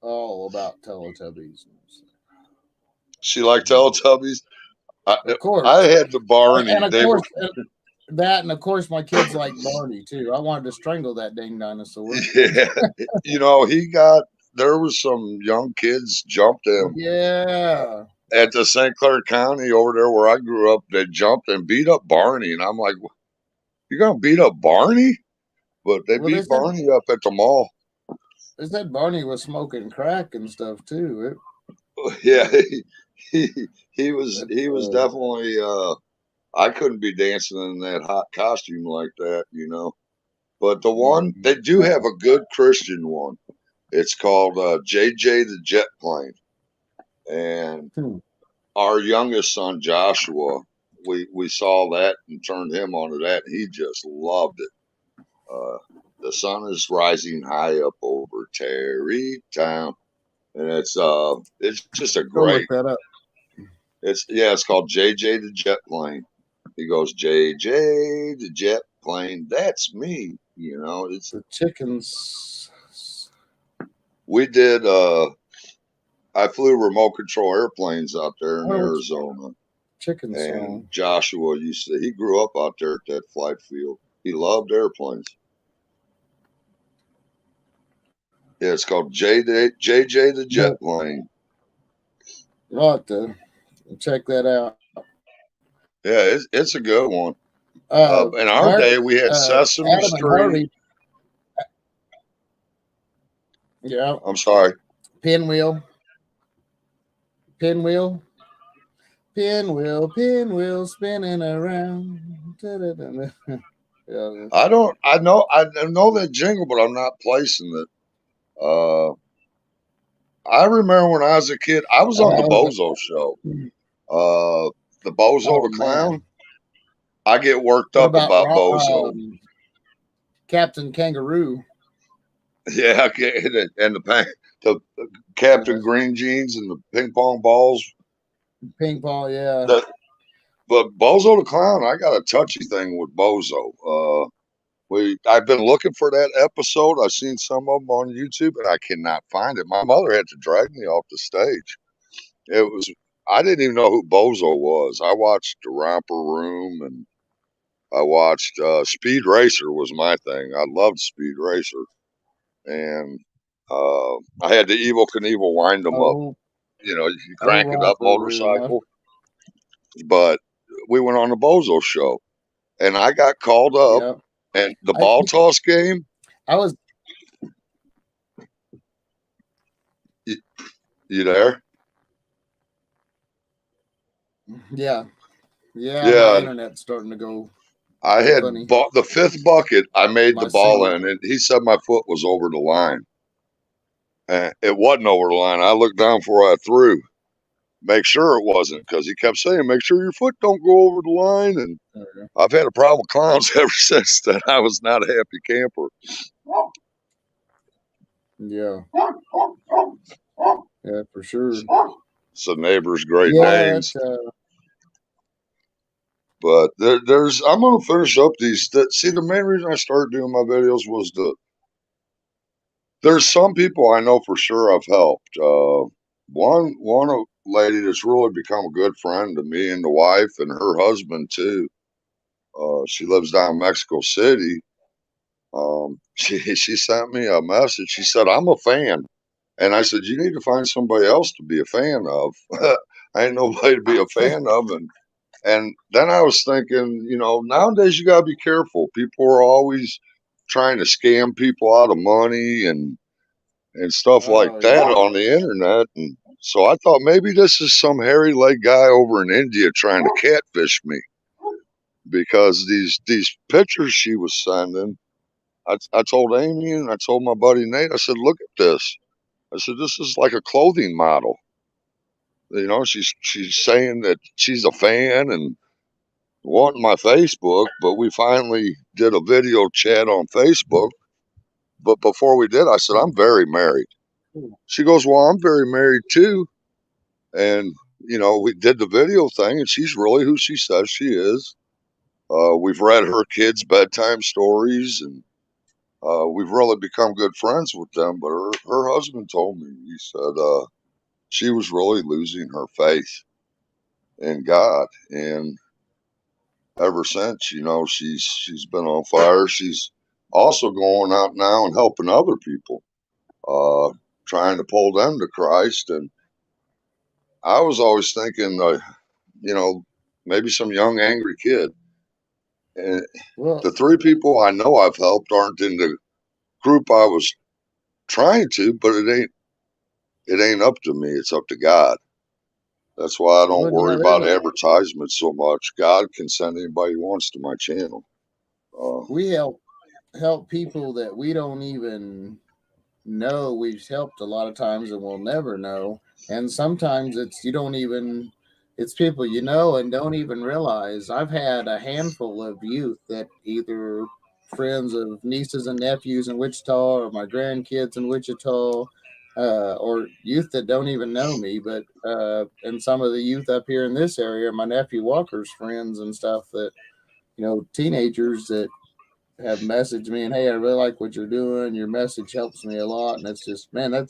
all about Teletubbies. She liked Teletubbies. I, Of course, I had the Barney. and of They were, course that, and of course my kids like Barney too. I wanted to strangle that dang dinosaur. yeah. There was some young kids jumped him Yeah. at the St. Clair County over there where I grew up. They jumped and beat up Barney, and I'm like, "You're gonna beat up Barney?" But they Well, beat Barney up at the mall. they said Barney was smoking crack and stuff too. Yeah, he, he was Uh, definitely. I couldn't be dancing in that hot costume like that. But the one they do have a good Christian one. It's called JJ the Jet Plane, and hmm. our youngest son Joshua, we saw that and turned him onto that. And he just loved it. Uh, the sun is rising high up over Terrytown, and it's just a Go look great. that up. It's called JJ the Jet Plane. He goes JJ the Jet Plane. That's me. It's The chickens. we did. I flew remote control airplanes out there I in wonder which Arizona. chicken And song. Joshua he grew up out there at that flight field. He loved airplanes. Yeah, it's called JJ the Jet But Plane. I'll have to Check that out. Yeah, it's a good one. In our Mark, day, we had Sesame Adam and Street. Harvey. Yeah, I'm sorry. pinwheel, pinwheel, pinwheel, spinning around. Yeah. I know that jingle, but I'm not placing it. Uh, I remember when I was a kid, I was on the Oh, Bozo show. The Bozo oh the man. Clown. I get worked What up about about Bozo. Captain Kangaroo? Yeah, okay, and the Captain Green Jeans and the ping pong balls. Ping pong, yeah. The, but Bozo the Clown, I got a touchy thing with Bozo. I've been looking for that episode. I've seen some of them on YouTube, and I cannot find it. My mother had to drag me off the stage. It was I didn't even know who Bozo was. I watched The Romper Room, and I watched Speed Racer was my thing. I loved Speed Racer, and I had the Evil Knievel wind them up. Oh, You know, you oh, crank it up romper room. motorcycle. But we went on the Bozo show, and I got called up, Yeah. and the I ball toss game. I was You, you there? yeah. Yeah, my Yeah, internet's starting to go I had funny. bought the fifth bucket. I made the My ball signal. in, and he said my foot was over the line. It wasn't over the line. I looked down before I threw, make sure it wasn't, because he kept saying, "Make sure your foot don't go over the line." And Okay. I've had a problem with clowns ever since then. I was not a happy camper. Yeah. Yeah, for sure. So neighbors, Great Yeah, Danes. But there's, I'm gonna finish up these. See, the main reason I started doing my videos was there's some people I know for sure I've helped. One lady that's really become a good friend to me and the wife and her husband too. She lives down in Mexico City. She sent me a message. She said, "I'm a fan," and I said, "You need to find somebody else to be a fan of." I ain't nobody to be a fan of, and then I was thinking, nowadays you gotta be careful. People are always trying to scam people out of money and stuff like oh that yeah. on the internet. And so I thought maybe this is some hairy leg guy over in India trying to catfish me, because these pictures she was sending, I told Amy and I told my buddy Nate, I said, "Look at this." I said, "This is like a clothing model." She's saying that she's a fan and wanting my Facebook, but we finally did a video chat on Facebook. But before we did, I said, "I'm very married." Cool. She goes, "Well, I'm very married too." And, we did the video thing, and she's really who she says she is. We've read her kids' bedtime stories, and we've really become good friends with them. But her husband told me, he said, she was really losing her faith in God. And ever since, she's been on fire. She's also going out now and helping other people, uh, trying to pull them to Christ. And I was always thinking, you know, maybe some young angry kid. And Well, the three people I know I've helped aren't in the group I was trying to, but it ain't up to me. It's up to God. That's why I don't well, worry there's about a advertisements so much. God can send anybody he wants to my channel. Uh, we help people that we don't even know we've helped a lot of times and we'll never know. And sometimes it's you don't even it's people you know and don't even realize. I've had a handful of youth that either friends of nieces and nephews in Wichita or my grandkids in Wichita, or youth that don't even know me, but and some of the youth up here in this area, my nephew Walker's friends and stuff that teenagers that have messaged me and hey, I really like what you're doing. Your message helps me a lot, and it's just man, yeah.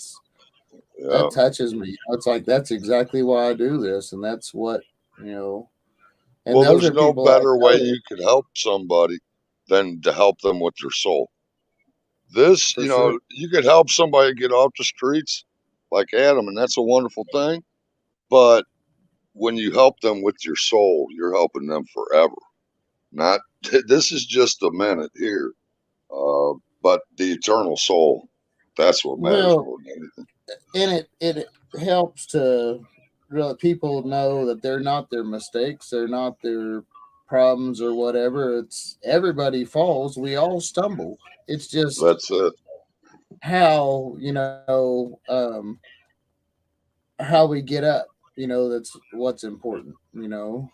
that touches me. It's like that's exactly why I do this, and that's what you know. And Well, those there's are no people I better way know you could help somebody than to help them with their soul. This, for sure. you could help somebody get off the streets like Adam, and that's a wonderful thing. But when you help them with your soul, you're helping them forever. Not this is just a minute here, but the eternal soul. That's what matters Well, more than anything. and it helps to really people know that they're not their mistakes, they're not their problems or whatever. It's everybody falls, we all stumble. It's just That's it. how how we get up. That's what's important. And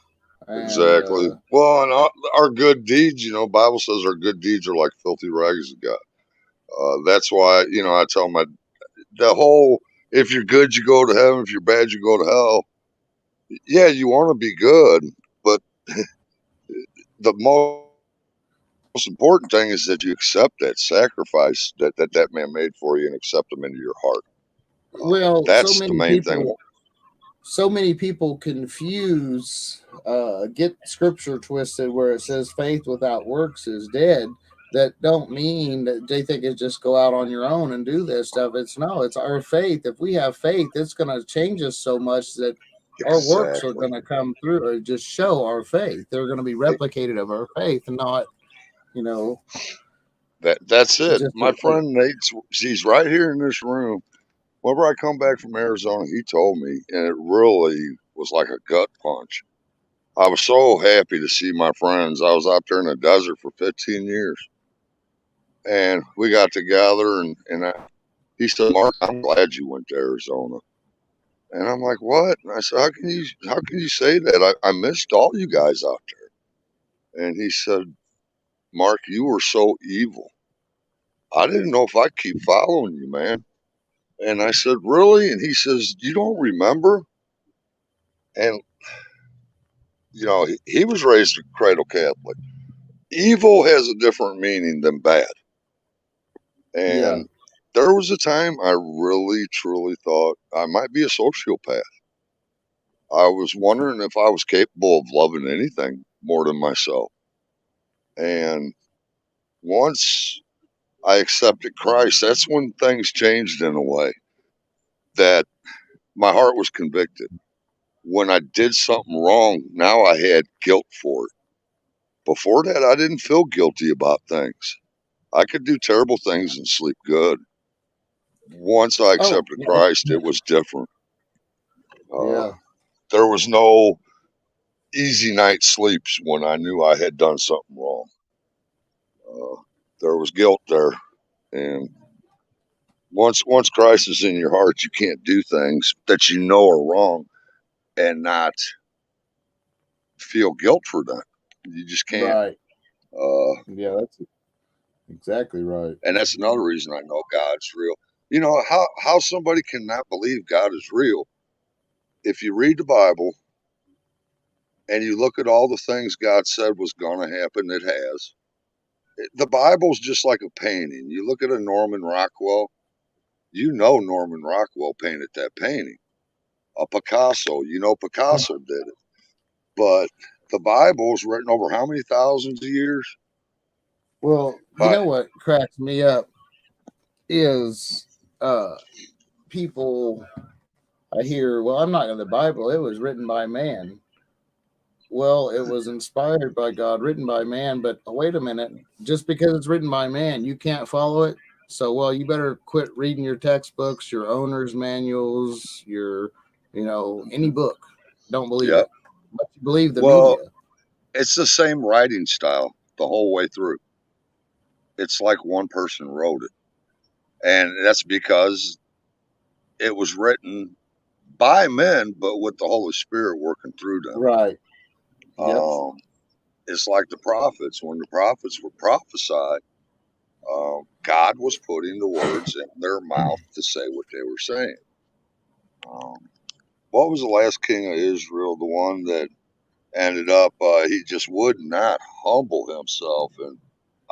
Exactly. Well, and our good deeds, Bible says our good deeds are like filthy rags to God. That's why, I tell my the whole if you're good, you go to heaven. If you're bad, you go to hell. Yeah, you want to be good, but the most important thing is that you accept that sacrifice that man made for you and accept him into your heart. That's well, the main thing. so many people confuse, get scripture twisted where it says faith without works is dead. That don't mean that they think it's just go out on your own and do this stuff. It's no, it's our faith. If we have faith, it's going to change us so much that our works are Exactly. going to come through or just show our faith. They're going to be It, replicated of our faith, not, you know, that's it. just My friend Nate, he's right here in this room. Whenever I come back from Arizona, he told me, and it really was like a gut punch. I was so happy to see my friends. I was out there in the desert for 15 years, and we got together, he said, "Mark, I'm glad you went to Arizona." And I'm like, "What?" And I said, "How can you say that? I missed all you guys out there." And he said, "Mark, you were so evil. I didn't know if I'd keep following you, man." And I said, "Really?" And he says, "You don't remember?" And he was raised a cradle Catholic. Evil has a different meaning than bad. yeah. And there was a time I really, truly thought I might be a sociopath. I was wondering if I was capable of loving anything more than myself. And once I accepted Christ, that's when things changed in a way that my heart was convicted. When I did something wrong, now I had guilt for it. Before that, I didn't feel guilty about things. I could do terrible things and sleep good. Once I Oh, accepted Christ, it was different. Uh, yeah. there was no easy night sleeps when I knew I had done something wrong. Uh, there was guilt there, and once Christ is in your heart, you can't do things that you know are wrong and not feel guilt for them. You just can't. Right. Uh, Yeah, that's exactly right. and that's another reason I know God's real. How somebody cannot believe God is real if you read the Bible and you look at all the things God said was going to happen, it has. The Bible's just like a painting. You look at a Norman Rockwell, Norman Rockwell painted that painting. A Picasso, Picasso did it. But the Bible's written over how many thousands of years? Well, you But know what cracks me up is people I hear, well, I'm not in the Bible. It was written by man. Well, it was inspired by God, written by man. But wait a minute, just because it's written by man, you can't follow it. So, well, you better quit reading your textbooks, your owner's manuals, any book. Don't believe yeah, it. But you believe the well, media. it's the same writing style the whole way through. It's like one person wrote it. And that's because it was written by men, but with the Holy Spirit working through them. Right. Yep. Um, it's like the prophets. When the prophets were prophesied, God was putting the words in their mouth to say what they were saying. Um, what was the last king of Israel? The one that ended up, he just would not humble himself. And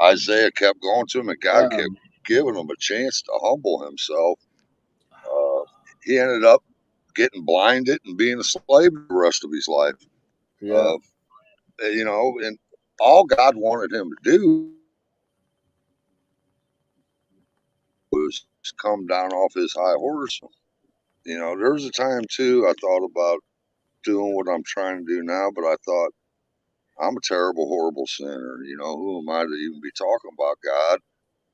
Isaiah kept going to him, and God kept Um, giving him a chance to humble himself. Uh, he ended up getting blinded and being a slave the rest of his life. yeah. Uh, and all God wanted him to do was come down off his high horse. There was a time too I thought about. doing what I'm trying to do now, but I thought, I'm a terrible, horrible sinner. You know, who am I to even be talking about God?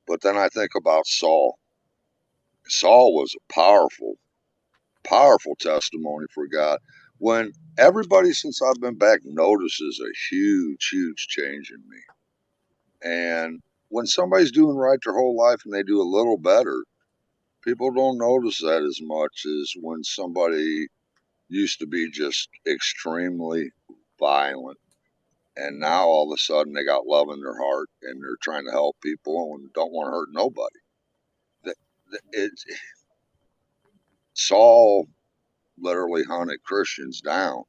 But then I think about Saul. Saul was a powerful, powerful testimony for God. When everybody since I've been back notices a huge, huge change in me. And when somebody's doing right their whole life and they do a little better, people don't notice that as much as when somebody used to be just extremely violent and now all of a sudden they got love in their heart and they're trying to help people and don't want to hurt nobody. It, Saul literally hunted Christians down,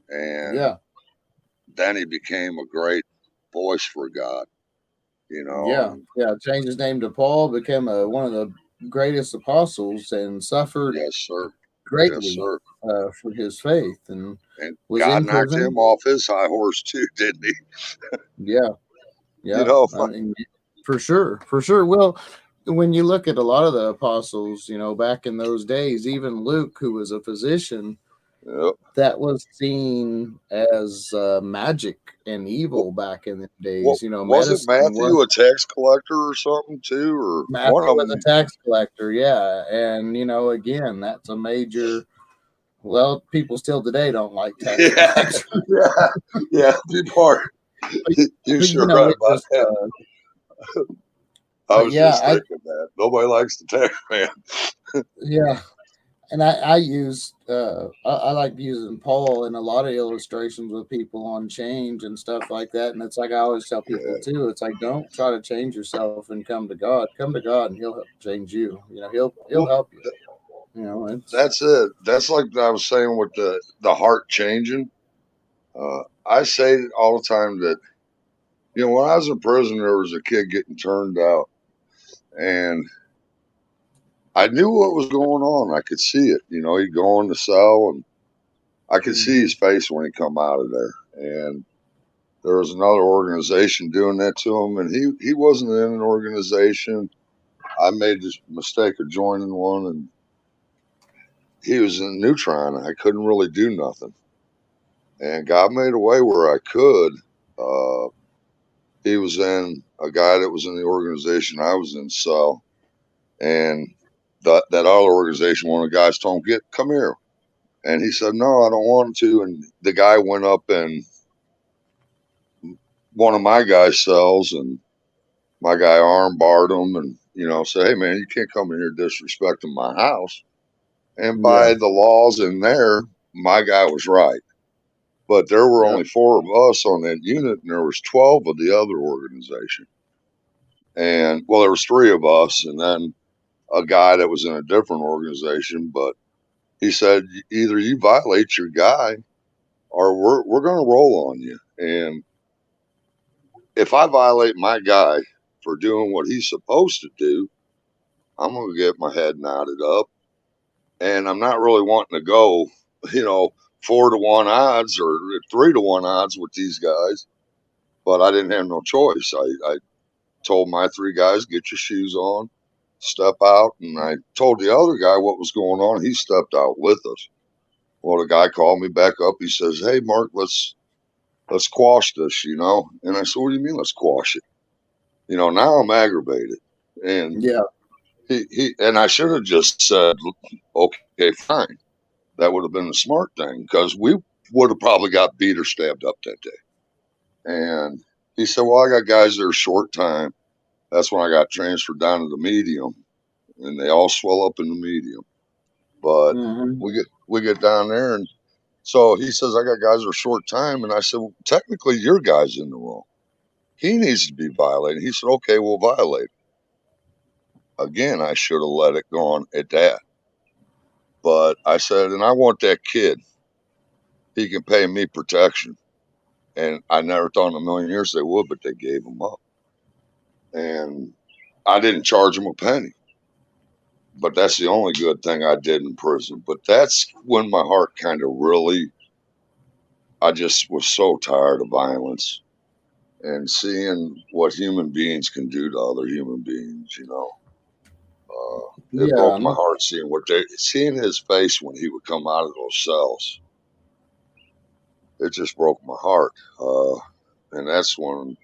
and Yeah. then he became a great voice for God, you know. Yeah. And Yeah. Changed his name to Paul, became one of the greatest apostles, and suffered yes, sir. Yes, greatly sir. for his faith, and And was God in knocked prison. him off his high horse too, didn't he? Yeah. You Yeah. know. I mean, for sure. For sure. Well, when you look at a lot of the apostles, back in those days, even Luke, who was a physician, Yep. that was seen as magic and What, evil back in the what days. wasn't Medicine was. Matthew a tax collector or something too, or one Matthew of was a them? tax collector, yeah, and again, that's a major. Well, people still today don't like tax Yeah, collectors, yeah, yeah. People are. but, You're but sure right it about just. that. I But was yeah, just thinking that nobody likes the tax man. yeah, and I use I like using Paul in a lot of illustrations with people on change and stuff like that. And it's like I always tell people Yeah. too. It's like don't try to change yourself and come to God. Come to God and He'll help change you. He'll Well, help you. It's that's it. That's like I was saying with the heart changing. I say all the time that when I was in prison, there was a kid getting turned out, and I knew what was going on. I could see it. He'd go in the cell, and I could see hmm his face when he come out of there. And there was another organization doing that to him, and he wasn't in an organization. I made this mistake of joining one, and he was in Neutron. I couldn't really do nothing, and God made a way where I could. Uh, he was in a guy that was in the organization I was in cell, and that other organization, one of the guys told him, come here. And he said, no, I don't want to. And the guy went up in one of my guys' cells, and my guy arm barred him and, said, hey, man, you can't come in here disrespecting my house. And yeah, by the laws in there, my guy was right. But there were yeah, only 4 of us on that unit, and there was 12 of the other organization. And, well, there was 3 of us, and then a guy that was in a different organization. But he said, either you violate your guy or we're going to roll on you. And if I violate my guy for doing what he's supposed to do, I'm going to get my head knotted up. And I'm not really wanting to go, you know, 4-1 odds or 3-1 odds with these guys. But I didn't have no choice. I told my 3 guys, get your shoes on, step out. And I told the other guy what was going on. He stepped out with us. Well, the guy called me back up. He says, hey, Mark, let's quash this. And I said, what do you mean let's quash it? Now I'm aggravated. And yeah, and I should have just said, okay, fine. That would have been the smart thing because we would have probably got beat or stabbed up that day. And he said, well, I got guys that are short time. That's when I got transferred down to the medium, and they all swell up in the medium. But hmm we get down there, and so he says, I got guys that are short time. And I said, well, technically, your guy's in the wrong. He needs to be violated. He said, okay, we'll violate. Again, I should have let it go on at that. But I said, and I want that kid. He can pay me protection. And I never thought in a million years they would, but they gave him up. And I didn't charge him a penny. But that's the only good thing I did in prison. But that's when my heart kind of really, I just was so tired of violence and seeing what human beings can do to other human beings. It yeah. broke my heart seeing his face when he would come out of those cells. it just broke my heart. And that's when,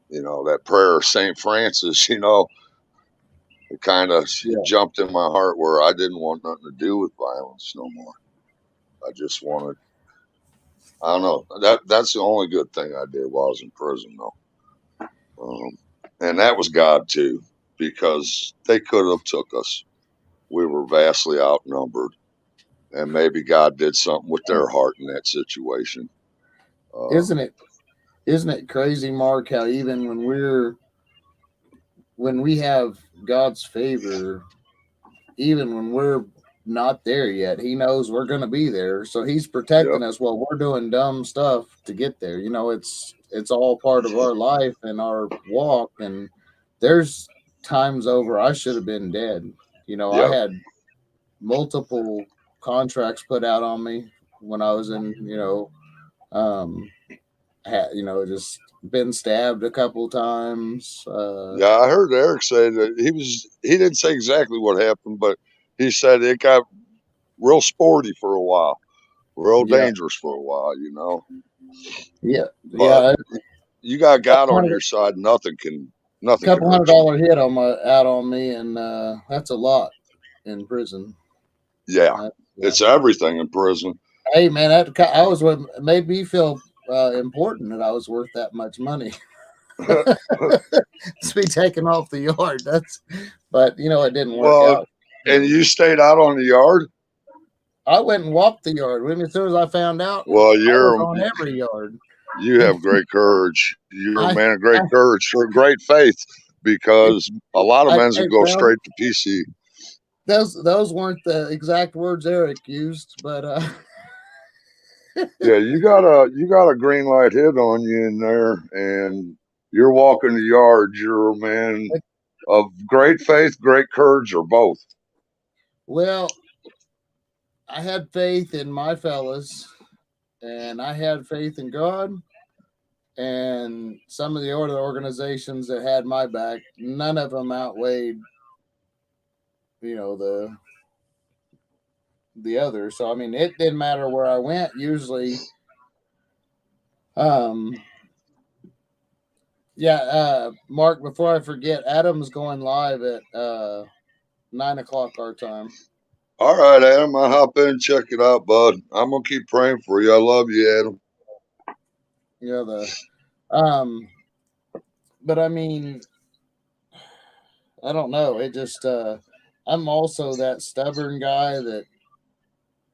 that prayer of St. Francis, it kind of Yeah. jumped in my heart where I didn't want nothing to do with violence no more. I just wanted, I don't know, that's the only good thing I did while I was in prison, though. And that was God too, because they could have took us. We were vastly outnumbered, and maybe God did something with their heart in that situation. Uh, Isn't it isn't it crazy, Mark, how even when we have God's favor, even when we're not there yet, he knows we're going to be there. So he's yep, protecting us while we're doing dumb stuff to get there. It's all part of our life and our walk. And there's times over I should have been dead. I yep. had multiple contracts put out on me when I was in, um, just been stabbed a couple times. Yeah, I heard Eric say that he didn't say exactly what happened, but he said it got real sporty for a while, real Yeah, dangerous for a while. yeah, But yeah. you got God on Couple your side, nothing can couple hundred hurt you. dollar hit on my out on me, and that's a lot in prison. Yeah, Yeah. it's everything in prison. Hey man, I was what made me feel important that I was worth that much money to be taken off the yard. But it didn't work Well, out. and you stayed out on the yard. I went and walked the yard. As soon as I found out, Well, I was on every yard. you have great courage. You're a I, man of great I, courage, for great faith, because a lot of men hey, would go well, straight to PC. those weren't the exact words Eric used, but Yeah, you got a green light hit on you in there, and you're walking the yard. You're a man of great faith, great courage, or both. well, I had faith in my fellas, and I had faith in God, and some of the other organizations that had my back. None of them outweighed, the other. So I mean, it didn't matter where I went. Usually, um, yeah. Mark, before I forget, Adam's going live at 9 o'clock our time. All right, Adam, I'll hop in and check it out, bud. I'm gonna keep praying for you. I love you, Adam. The but I mean, I don't know. It just I'm also that stubborn guy that,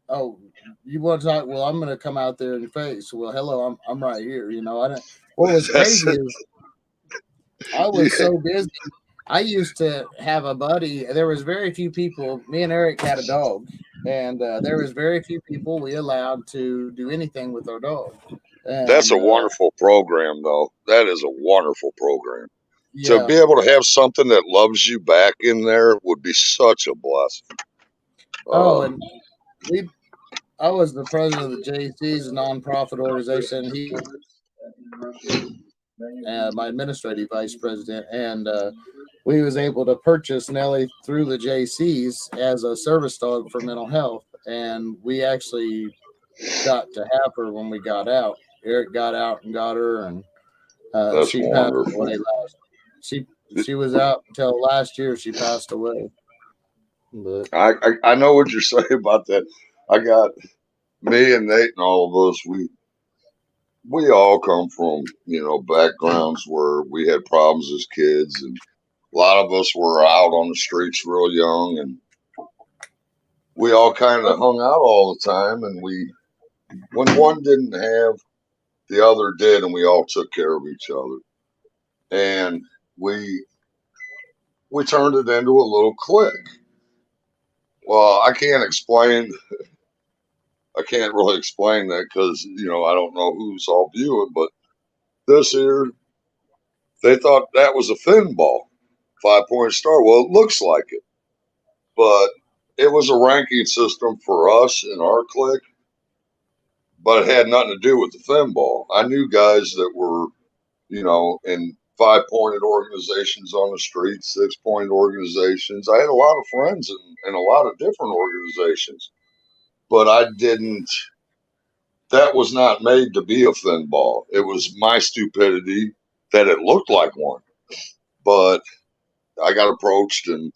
oh, you want to talk? Well, I'm going to come out there and face. Well, hello, I'm right here. I don't. What was That's crazy is I was yeah, so busy. I used to have a buddy. There was very few people. Me and Eric had a dog, and there was very few people we allowed to do anything with our dog. that's a And wonderful program, though. That is a wonderful program. To yeah. be able to have something that loves you back in there would be such a blessing. Oh, Uh, and we. I was the president of the JC's, a nonprofit organization. He my administrative vice president, and we was able to purchase Nellie through the JC's as a service dog for mental health, and we actually got to have her when we got out. Eric got out and got her, and that's she passed wonderful. away last. She was out until last year. She passed away, but I know what you're saying about that. I got me and Nate and all of us. We all come from backgrounds where we had problems as kids, and a lot of us were out on the streets real young, and we all kind of hung out all the time. And when one didn't have, the other did, and we all took care of each other. And we we turned it into a little clique. Well, I can't really explain that because I don't know who's all viewing, but this here, they thought that was a fin ball, 5 point star. Well, it looks like it, but it was a ranking system for us in our clique, but it had nothing to do with the fin ball. I knew guys that were, in 5 pointed organizations on the street, 6 point organizations. I had a lot of friends in a lot of different organizations, but I didn't that was not made to be a thin ball. It was my stupidity that it looked like one. But I got approached and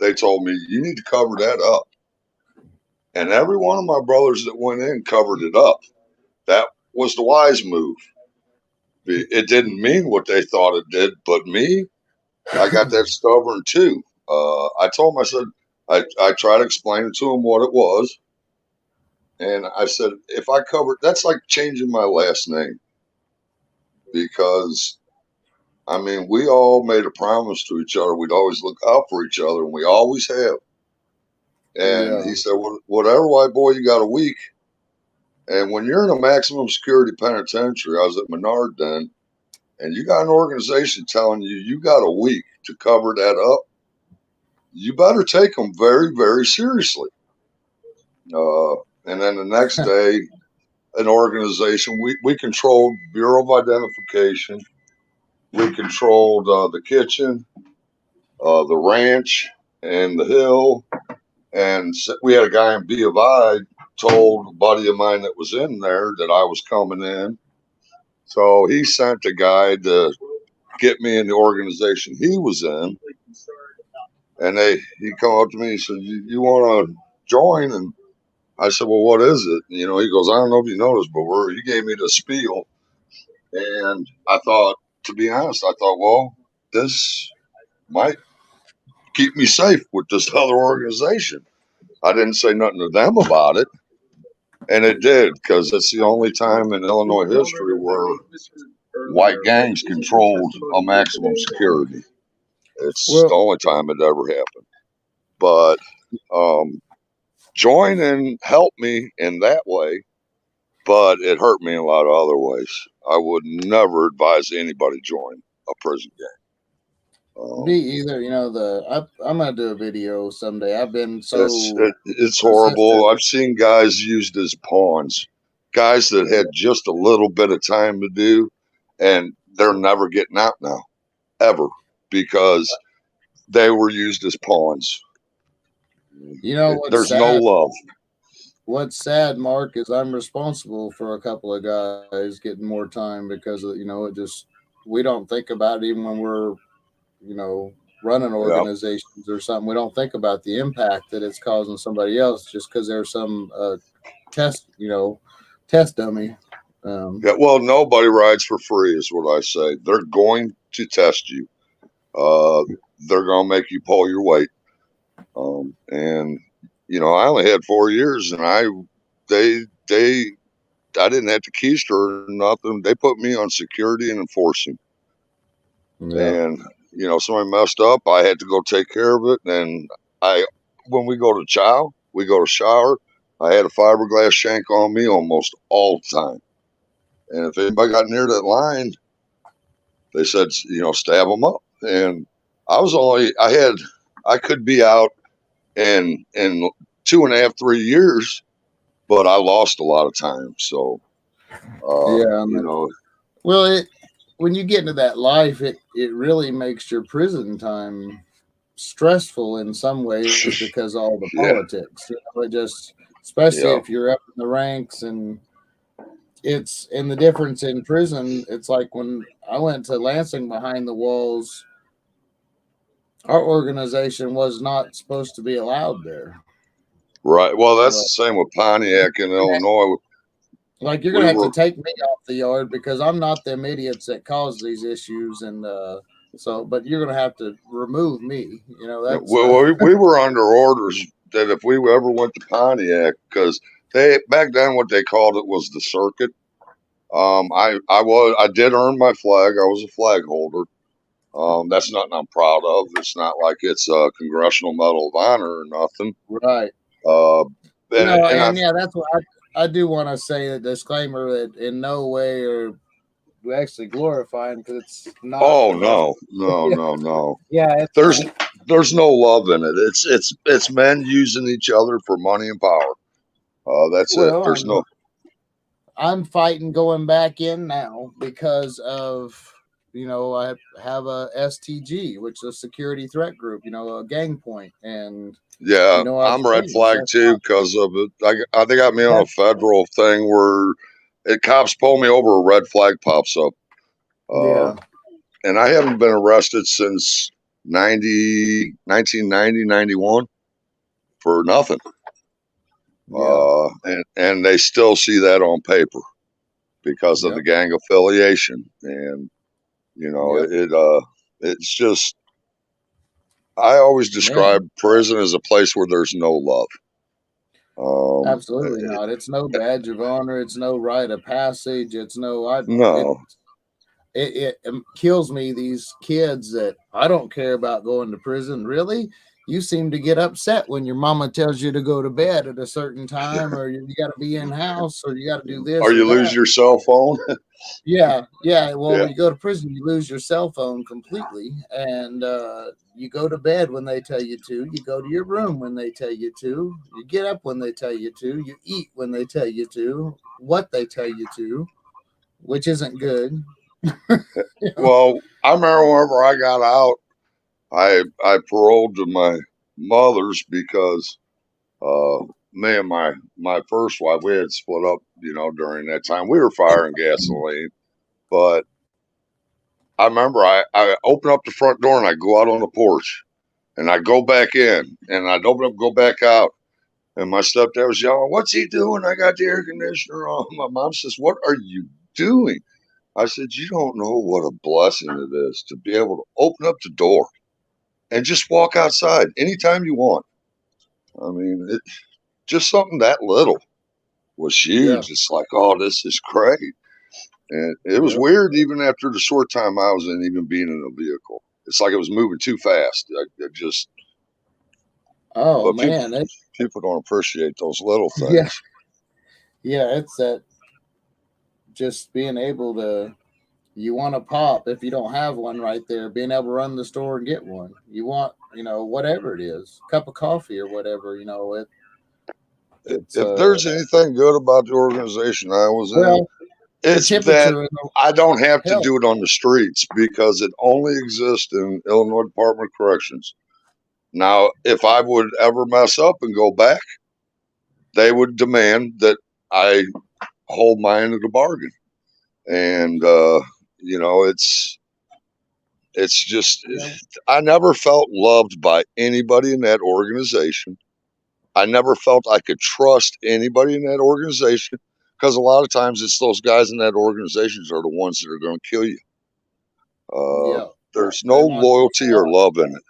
they told me, you need to cover that up. And every one of my brothers that went in covered it up. That was the wise move. It didn't mean what they thought it did, but me, I got that stubborn too. I told them, I said, I tried to explain to them what it was. And I said, if I covered, that's like changing my last name because I mean, we all made a promise to each other. We'd always look out for each other, and we always have. And Yeah. he said, well, whatever, white boy, you got a week. And when you're in a maximum security penitentiary, I was at Menard then, and you got an organization telling you you got a week to cover that up, you better take them very, very seriously. And then the next day, an organization, we controlled Bureau of Identification, we controlled the kitchen, the ranch, and the hill. And we had a guy in B of I told a buddy of mine that was in there that I was coming in. So he sent a guy to get me in the organization he was in. And he come up to me and said, you want to join? And I said, well, what is it? You know, he goes, I don't know if you noticed, but he gave me the spiel. And I thought, to be honest, I thought, well, this might keep me safe with this other organization. I didn't say nothing to them about it. And it did, because it's the only time in Illinois history where white gangs controlled a maximum security. It's the only time it ever happened. But join and help me in that way, but it hurt me in a lot of other ways. I would never advise anybody join a prison gang. Me either. You know, I'm gonna do a video someday. I've been it's horrible. I've seen guys used as pawns, guys that had just a little bit of time to do, and they're never getting out now, ever, because they were used as pawns. You know, there's no love. What's sad, Mark, is I'm responsible for a couple of guys getting more time because of, we don't think about it even when we're, running organizations or something. We don't think about the impact that it's causing somebody else just because there's some test dummy. Well, nobody rides for free is what I say. They're going to test you. They're going to make you pull your weight. And I only had 4 years, and I didn't have to keister or nothing. They put me on security and enforcing. Yeah. And somebody messed up, I had to go take care of it. And when we go to chow, we go to shower, I had a fiberglass shank on me almost all the time. And if anybody got near that line, they said, stab them up. And I could be out in 2.5, 3 years, but I lost a lot of time. So, well, when you get into that life, it really makes your prison time stressful in some ways because all the politics. It just, especially if you're up in the ranks, and the difference in prison. It's like when I went to Lansing behind the walls, our organization was not supposed to be allowed there. Right. Well, that's the same with Pontiac in Illinois. Like, you're going to have to take me off the yard because I'm not them idiots that cause these issues. And but you're going to have to remove me. We were under orders that if we ever went to Pontiac, because back then what they called it was the circuit. I did earn my flag. I was a flag holder. That's nothing I'm proud of. It's not like it's a Congressional Medal of Honor or nothing. Right. That's what I do want to say, a disclaimer that in no way are we actually glorifying, because it's not. Oh, no. Yeah. There's no love in it. It's men using each other for money and power. That's it. There's no. I'm fighting going back in now because of, I have a STG, which is a security threat group, a gang point. And I'm red flag too because of it. They got me on a federal thing where cops pull me over, a red flag pops up. Yeah. And I haven't been arrested since 1990, 91 for nothing. Yeah. And they still see that on paper because of the Yep. gang affiliation. And, you know, Yep. it's just, I always Man, describe prison as a place where there's no love. absolutely not. It's no badge of honor. It's no rite of passage. It's no. It No, it kills me, these kids that I don't care about going to prison. Really? You seem to get upset when your mama tells you to go to bed at a certain time, or you got to be in house, or you got to do or this or you lose that. your cell phone. Yeah, yeah. Well, Yeah, when you go to prison, you lose your cell phone completely, and you go to bed when they tell you to. You go to your room when they tell you to. You get up when they tell you to. You eat when they tell you to. What they tell you to, which isn't good. You know? well, I remember whenever I got out, I paroled to my mother's because uh, me and my first wife, we had split up, you know, during that time. We were firing gasoline, but I remember I open up the front door and I go out on the porch and I go back in and I'd open up, go back out. And my stepdad was yelling, "What's he doing? I got the air conditioner on." My mom says, "What are you doing?" I said, "You don't know what a blessing it is to be able to open up the door and just walk outside anytime you want." I mean, just something that little was Yeah. huge. It's like, oh, this is great. And it was Yep. weird even after the short time I was in, even being in a vehicle. It's like it was moving too fast. I just, Oh but man. people don't appreciate those little Yeah. things. Yeah. It's that, just being able to. You want a pop if you don't have one right there. Being able to run the store and get one. You want, whatever it is, cup of coffee or whatever. It's If there's anything good about the organization I was in, well, the it's that temperature in the I don't have to hell. do it on the streets because it only exists in Illinois Department of Corrections. Now, if I would ever mess up and go back, they would demand that I hold my end of the bargain. And you know, it's just Yeah. I never felt loved by anybody in that organization. I never felt I could trust anybody in that organization because a lot of times it's those guys in that organizations are the ones that are going to kill you. Uh, Yeah. there's no They're not your loyalty or friend. love in it.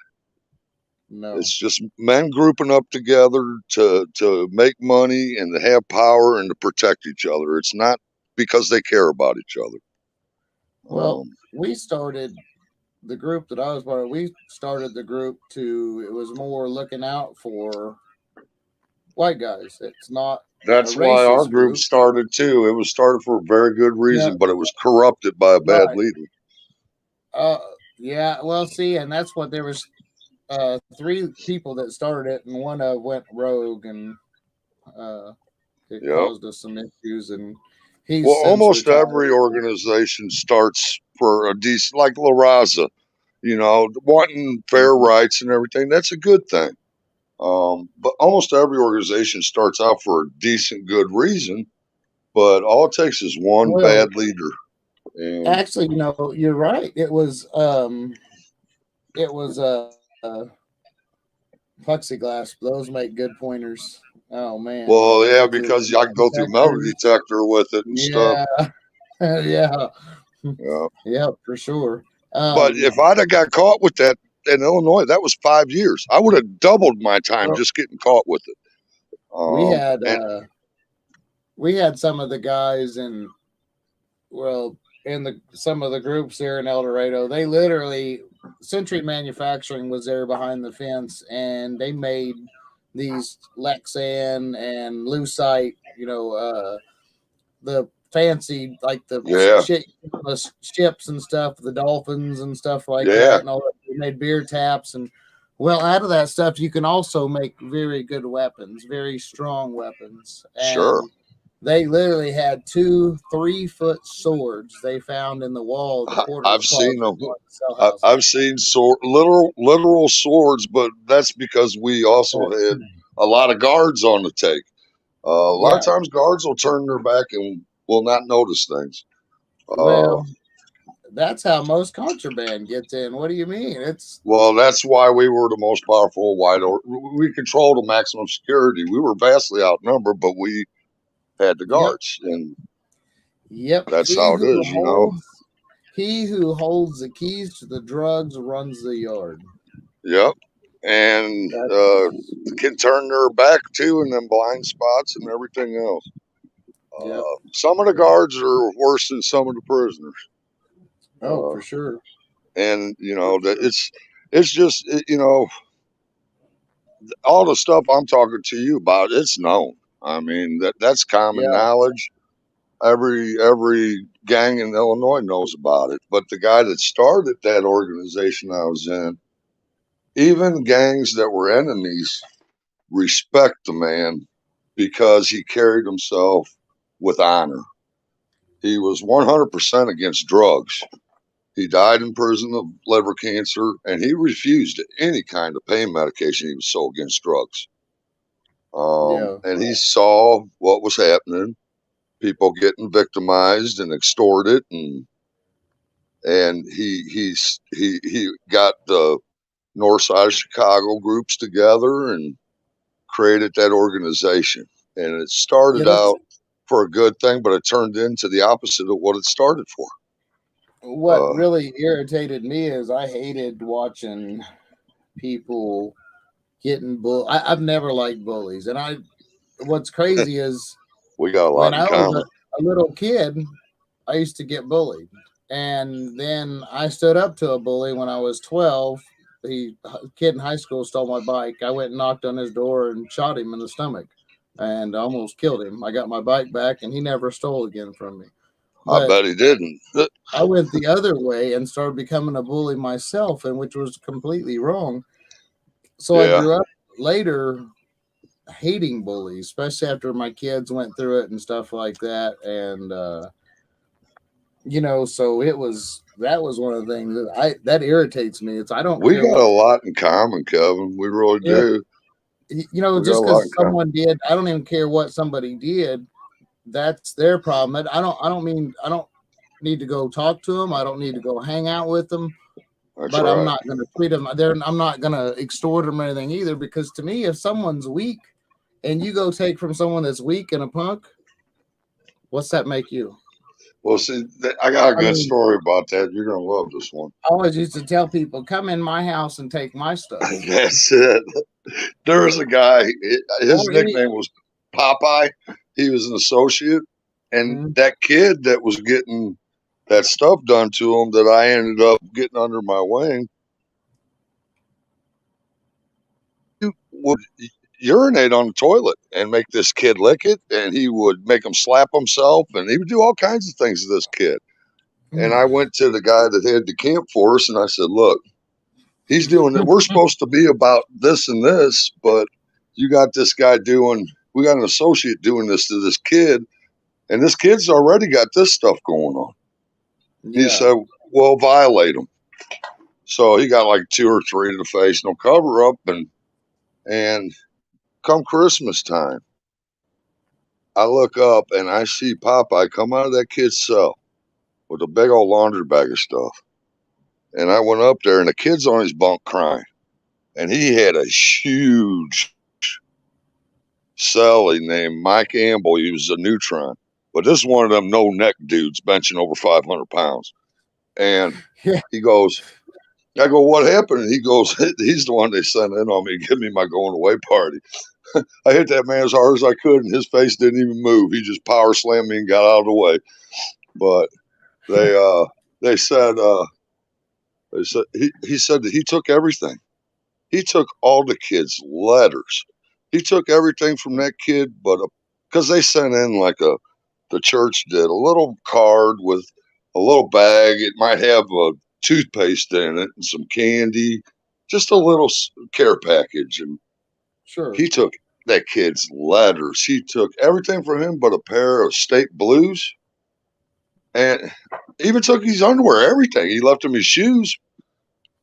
No. It's just men grouping up together to make money and to have power and to protect each other. It's not because they care about each other. Well, Um, we started the group that I was part of. We started the group to. It was more looking out for white guys. It's not a that's why our racist group group. started too. It was started for a very good Yeah. reason, but it was corrupted by a bad Right. leader. Uh. Yeah. Well, see, and that's what there was. Three people that started it, and one went rogue, and uh, it Yep. caused us some issues. And Well, he's since almost retired. every organization starts for a decent, like La Raza, you know, wanting fair Mhm. rights and everything. That's a good thing. But almost every organization starts out for a decent, good reason. But all it takes is one Well, bad leader. And actually, you're right. It was plexiglass. Those make good pointers. Oh man, well, yeah, through because I can go through metal detectors. detector with it and stuff. Yeah, yeah, Yeah. yeah, for sure. But Um, if I'd have got caught with that in Illinois, that was 5 years. I would have doubled my time well, just getting caught with it. we had And we had some of the guys well in the some of the groups there in El Dorado. They literally, Century Manufacturing was there behind the fence, and they made these Lexan and Lucite. The fancy, like the yeah, shit, the ships and stuff, the dolphins and stuff like yeah, that, and all that. We made beer taps, and well, out of that stuff, you can also make very good weapons, very strong weapons, sure. and they literally had 2 3-foot swords they found in the wall of the porter's I've closet seen them. in one of the cell houses. I've seen literal swords, but that's because we also had a lot of guards on the take. A lot of Yeah, times, guards will turn their back and will not notice things. Well, that's how most contraband gets in. What do you mean? It's Well, that's why we were the most powerful. We controlled the maximum security. We were vastly outnumbered, but we had the yep, guards, and yep. that's how it is, you know. He who holds the keys to the drugs runs the yard. Yep, and That's can turn their back too, and then blind spots and everything else. yep. Some of the guards are worse than some of the prisoners, Oh, uh, for sure. and you For know that sure. it's just you know all the stuff I'm talking to you about. It's known. I mean that's common Yeah. knowledge. Every gang in Illinois knows about it. But the guy that started that organization I was in, even gangs that were enemies respect the man because he carried himself with honor. He was 100% against drugs. He died in prison of liver cancer, and he refused any kind of pain medication. He was so against drugs. Yeah. And he saw what was happening, people getting victimized and extorted, and he got the north side of Chicago groups together and created that organization. And it Yeah. started That's out for a good thing, but it turned into the opposite of what it started for. what Uh, really irritated me is I hated watching people getting I've never liked bullies, and I. What's crazy is we got a when lot in I was common. a little kid, I used to get bullied. And then I stood up to a bully when I was 12. The kid in high school stole my bike. I went and knocked on his door and shot him in the stomach and almost killed him. I got my bike back and he never stole again from me. I But bet he didn't. I went the other way and started becoming a bully myself, and which was completely wrong. So I Yeah, grew up later hating bullies, especially after my kids went through it and stuff like that. And so that was one of the things that irritates me. It's I don't we care got what a lot in common, Kevin. We really if do. We got a just lot in because common. someone did, I don't even care what somebody did. That's their problem. I don't need to go talk to them. I don't need to go hang out with them. That's But I'm right. not going to treat them. I'm not going to extort them or anything either. Because to me, if someone's weak and you go take from someone that's weak and a punk, what's that make you? Well, see, I got a I good mean, story about that. You're gonna love this one. I always used to tell people, come in my house and take my stuff. That's it. There was a guy. His Or any nickname was Popeye. He was an associate, and Mhm. that kid that was getting that stuff done to him that I ended up getting under my wing would urinate on the toilet and make this kid lick it, and he would make him slap himself, and he would do all kinds of things to this kid. And I went to the guy that had the camp for us, and I said, "Look, he's doing it. We're supposed to be about this and this, but you got this guy doing. We got an associate doing this to this kid, and this kid's already got this stuff going on." He Yeah. said, "Well, violate him." So he got like two or three to the face, no cover up, and come Christmas time, I look up and I see Popeye come out of that kid's cell with a big old laundry bag of stuff. And I went up there, and the kid's on his bunk crying, and he had a huge cellie named Mike Amble. He was a neutron, but this is one of them no neck dudes benching over 500 pounds. And Yeah. he goes, I go, what happened? And he goes, he's the one they sent in on me, give me my going away party. I hit that man as hard as I could, and his face didn't even move. He just power slammed me and got out of the way. But they they said he said that he took everything. He took all the kids' letters. He took everything from that kid, but because they sent in like the church did a little card with a little bag. It might have a toothpaste in it and some candy, just a little care package. And Sure. he took that kid's letters. He took everything from him but a pair of state blues, and even took his underwear, everything. He left him his shoes,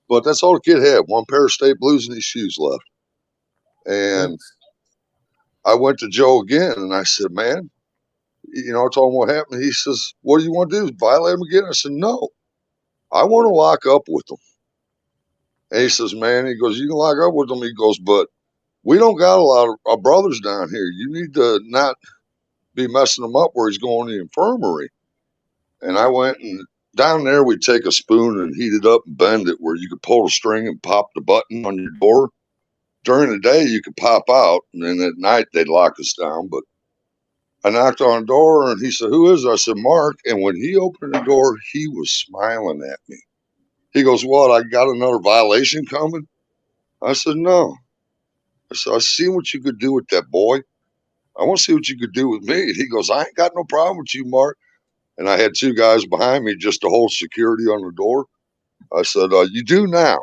but that's all the kid had, one pair of state blues and his shoes left. And It's I went to Joe again and I said, man, I told him what happened. He says, "What do you want to do? Violate him again?" I said, "No, I want to lock up with them." And he says, "Man," he goes, "you can lock up with them." He goes, "But we don't got a lot of brothers down here. You need to not be messing them up where he's going to the infirmary." And I went, and down there we'd take a spoon and heat it up and bend it where you could pull the string and pop the button on your door. During the day you could pop out, and then at night they'd lock us down. But I knocked on the door and he said, "Who is it?" I said, "Mark." And when he opened the door, he was smiling at me. He goes, "What, I got another violation coming?" I said, "No." I said, "I see what you could do with that boy. I want to see what you could do with me." And he goes, "I ain't got no problem with you, Mark." And I had two guys behind me just to hold security on the door. I said, "You do now."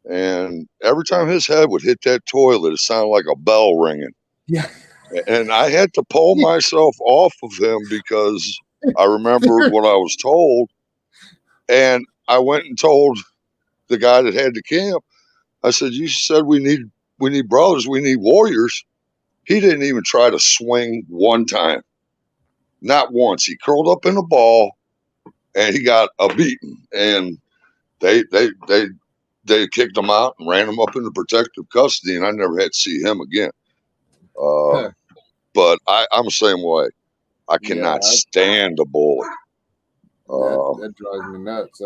And every time his head would hit that toilet, it sounded like a bell ringing. Yeah. And I had to pull myself off of him because I remembered what I was told. And I went and told the guy that had the camp, I said, "You said we need brothers, we need warriors." He didn't even try to swing one time. Not once. He curled up in a ball and he got a beating. And they kicked him out and ran him up into protective custody, and I never had to see him again. Huh. But I'm the same way. I Yeah, cannot stand a bully. that drives me nuts.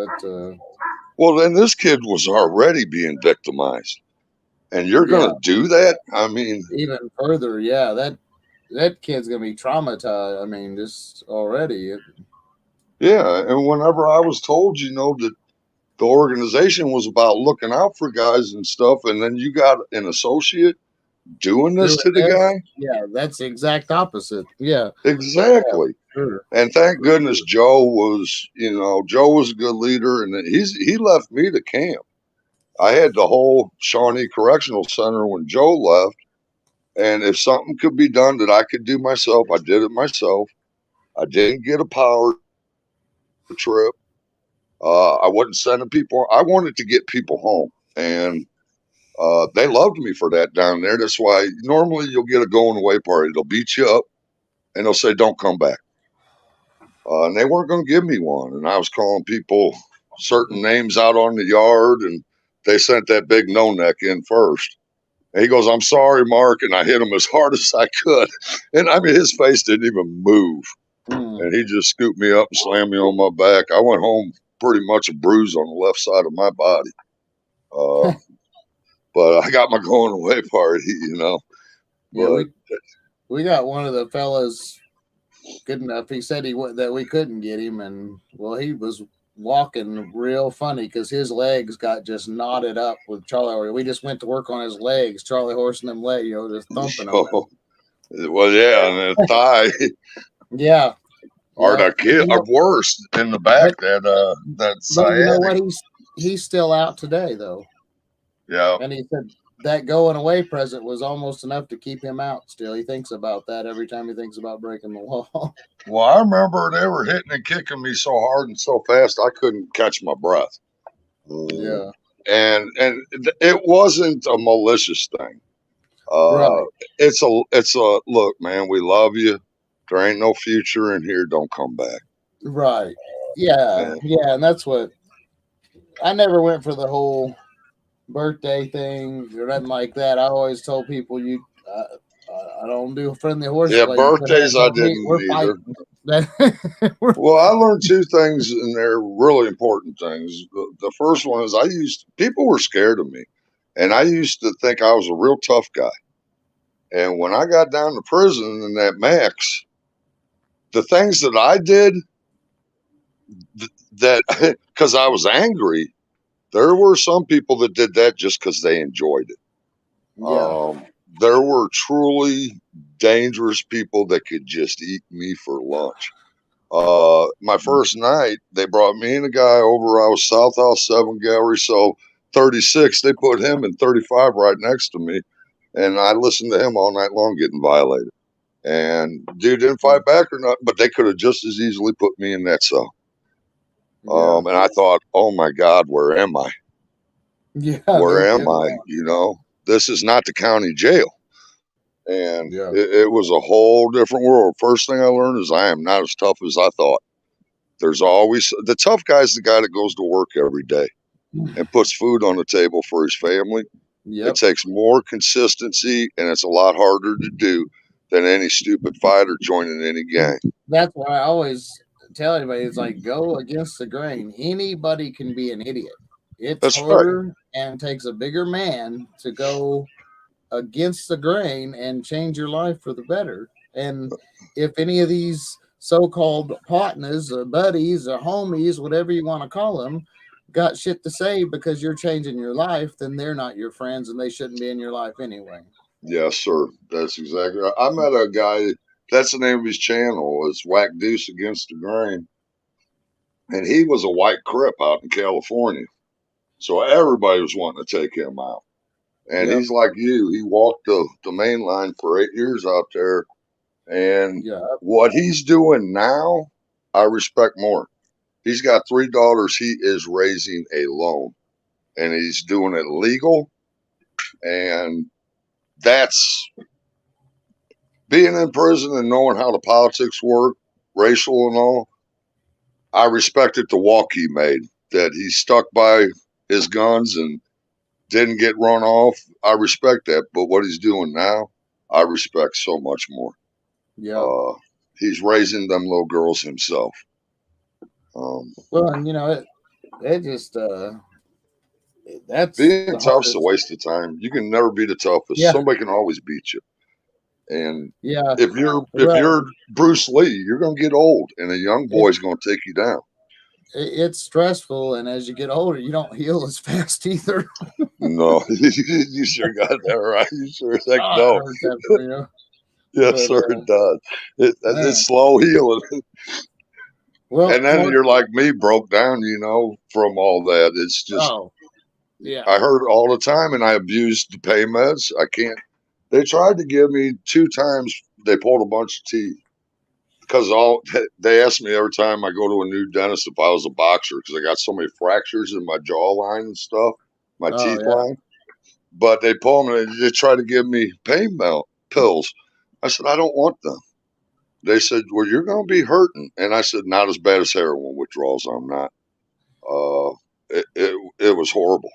Well, then this kid was already being victimized, and you're Yeah, going to do that? I mean, even further. Yeah, that kid's gonna be traumatized. I mean, just already. yeah. And whenever I was told, that the organization was about looking out for guys and stuff, and then you got an associate doing this Doing to the this, guy? yeah, that's the exact opposite. Yeah, yeah, Exactly. sure, And thank for goodness sure. Joe was a good leader, and he left me to camp. I had the whole Shawnee Correctional Center when Joe left, and if something could be done that I could do myself, I did it myself. I didn't get a power trip. I wasn't sending people. I wanted to get people home, and they loved me for that down there. That's why normally you'll get a going away party. They'll beat you up, and they'll say, "Don't come back." And they weren't going to give me one. And I was calling people certain names out on the yard, and they sent that big no neck in first. And he goes, "I'm sorry, Mark." And I hit him as hard as I could. And I mean, his face didn't even move. Mm. And he just scooped me up and slammed me on my back. I went home pretty much a bruise on the left side of my body. Uh, but I got my going away party. Yeah, But we got one of the fellas good enough. He said that we couldn't get him, and well, he was walking real funny because his legs got just knotted up with Charlie. We just went to work on his legs, Charlie horsing them legs, just thumping them. well, yeah, and the thigh Yeah, or yeah. the kid, or worse in the back, But that but you know what? sciatic. He's still out today though, Yeah. and he said that going away present was almost enough to keep him out. Still, he thinks about that every time he thinks about breaking the law. Well, I remember they were hitting and kicking me so hard and so fast I couldn't catch my breath. Mm. Yeah, And it wasn't a malicious thing. Uh, right, it's a look, man. We love you. There ain't no future in here. Don't come back. right. Yeah, And, yeah, and that's what I never went for the whole birthday thing or nothing like that. I always told people I don't do a friendly yeah, horseplay. You put birthdays hands I on me, didn't we're either. fighting. We're Well, I fighting. learned two things, and they're really important things. The first one is people were scared of me, and I used to think I was a real tough guy. And when I got down to prison in that max, the things that I did that because I was angry, there were some people that did that just because they enjoyed it. Yeah, There were truly dangerous people that could just eat me for lunch. My first night, they brought me and a guy over. I was South House 7 Gallery, so 36. They put him in 35 right next to me, and I listened to him all night long getting violated. And dude didn't fight back or nothing, but they could have just as easily put me in that cell. yeah, And I thought, oh my God, where am I? yeah. Where No am kidding. I? This is not the county jail. And Yeah. it was a whole different world. First thing I learned is I am not as tough as I thought. There's always the tough guy's the guy that goes to work every day and puts food on the table for his family. It Yep. takes more consistency and it's a lot harder to do than any stupid fighter joining any gang. That's why I always tell anybody it's like go against the grain. Anybody can be an idiot. It's That's right. harder and takes a bigger man to go against the grain and change your life for the better. And if any of these so-called partners or buddies or homies, whatever you want to call them, got shit to say because you're changing your life, then they're not your friends and they shouldn't be in your life anyway. Yes, sir. That's exactly right. I met a guy, that's the name of his channel, is Whack Deuce Against the Grain. And he was a white crip out in California. So everybody was wanting to take him out. And Yep. he's like you. He walked the main line for 8 years out there. And Yeah. what he's doing now, I respect more. He's got $3 he is raising alone. And he's doing it legal. And that's being in prison and knowing how the politics work, racial and all. I respected the walk he made, that he stuck by his guns and didn't get run off. I respect that. But what he's doing now, I respect so much more. Yeah. Uh, he's raising them little girls himself. Um, Well, and it just that's being the tough's a hardest. waste of time. You can never be the toughest. Yeah. Somebody can always beat you. And Yeah. if Well, you're Bruce Lee, you're gonna get old, and a young it, boy's gonna take you down. it's stressful, and as you get older, you don't heal as fast either. No, you sure got that right. You sure as heck Oh, it don't. hurts after Yes, but sir, it does. man, It's slow healing. well, And then Mark. you're like me, broke down, from all that. It's just, Oh, yeah. I heard it all the time and I abused the pain meds. I can't. They tried to give me 2 times, they pulled a bunch of teeth. Because they ask me every time I go to a new dentist if I was a boxer because I got so many fractures in my jawline and stuff, my Oh, teeth yeah. line. But they pull them and they try to give me pain pills. I said, I don't want them. They said, well, you're going to be hurting. And I said, not as bad as heroin withdrawals. I'm not. Uh, it was horrible.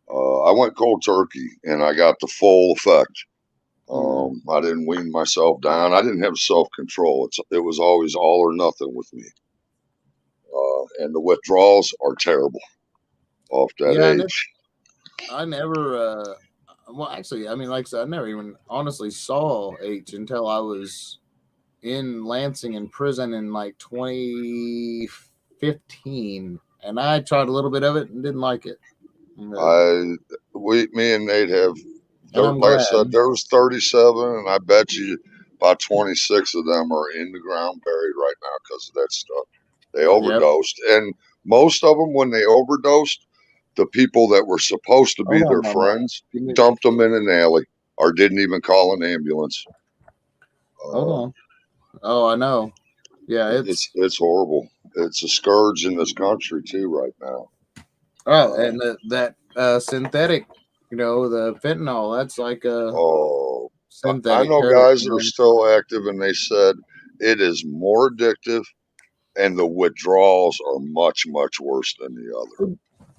I went cold turkey and I got the full effect. Mm. I didn't wean myself down. I didn't have self control. It was always all or nothing with me. And the withdrawals are terrible off that Yeah, and age. I never. Well, actually, I mean, like I said, I never even honestly saw H until I was in Lansing in prison in like 2015, and I tried a little bit of it and didn't like it. I, me and Nate have, And I'm like I glad. said, there was 37, and I bet you about 26 of them are in the ground buried right now because of that stuff. They Yep. overdosed, and most of them, when they overdosed, the people that were supposed to be Hold on, their Mama. friends Give me. dumped them in an alley or didn't even call an ambulance. Hold Uh, on. Oh, I know. Yeah, it's horrible. It's a scourge in this country too right now. oh, Uh, and that synthetic, the fentanyl. That's like a oh, I synthetic know guys that are heroin. still active, and they said it is more addictive, and the withdrawals are much much worse than the other.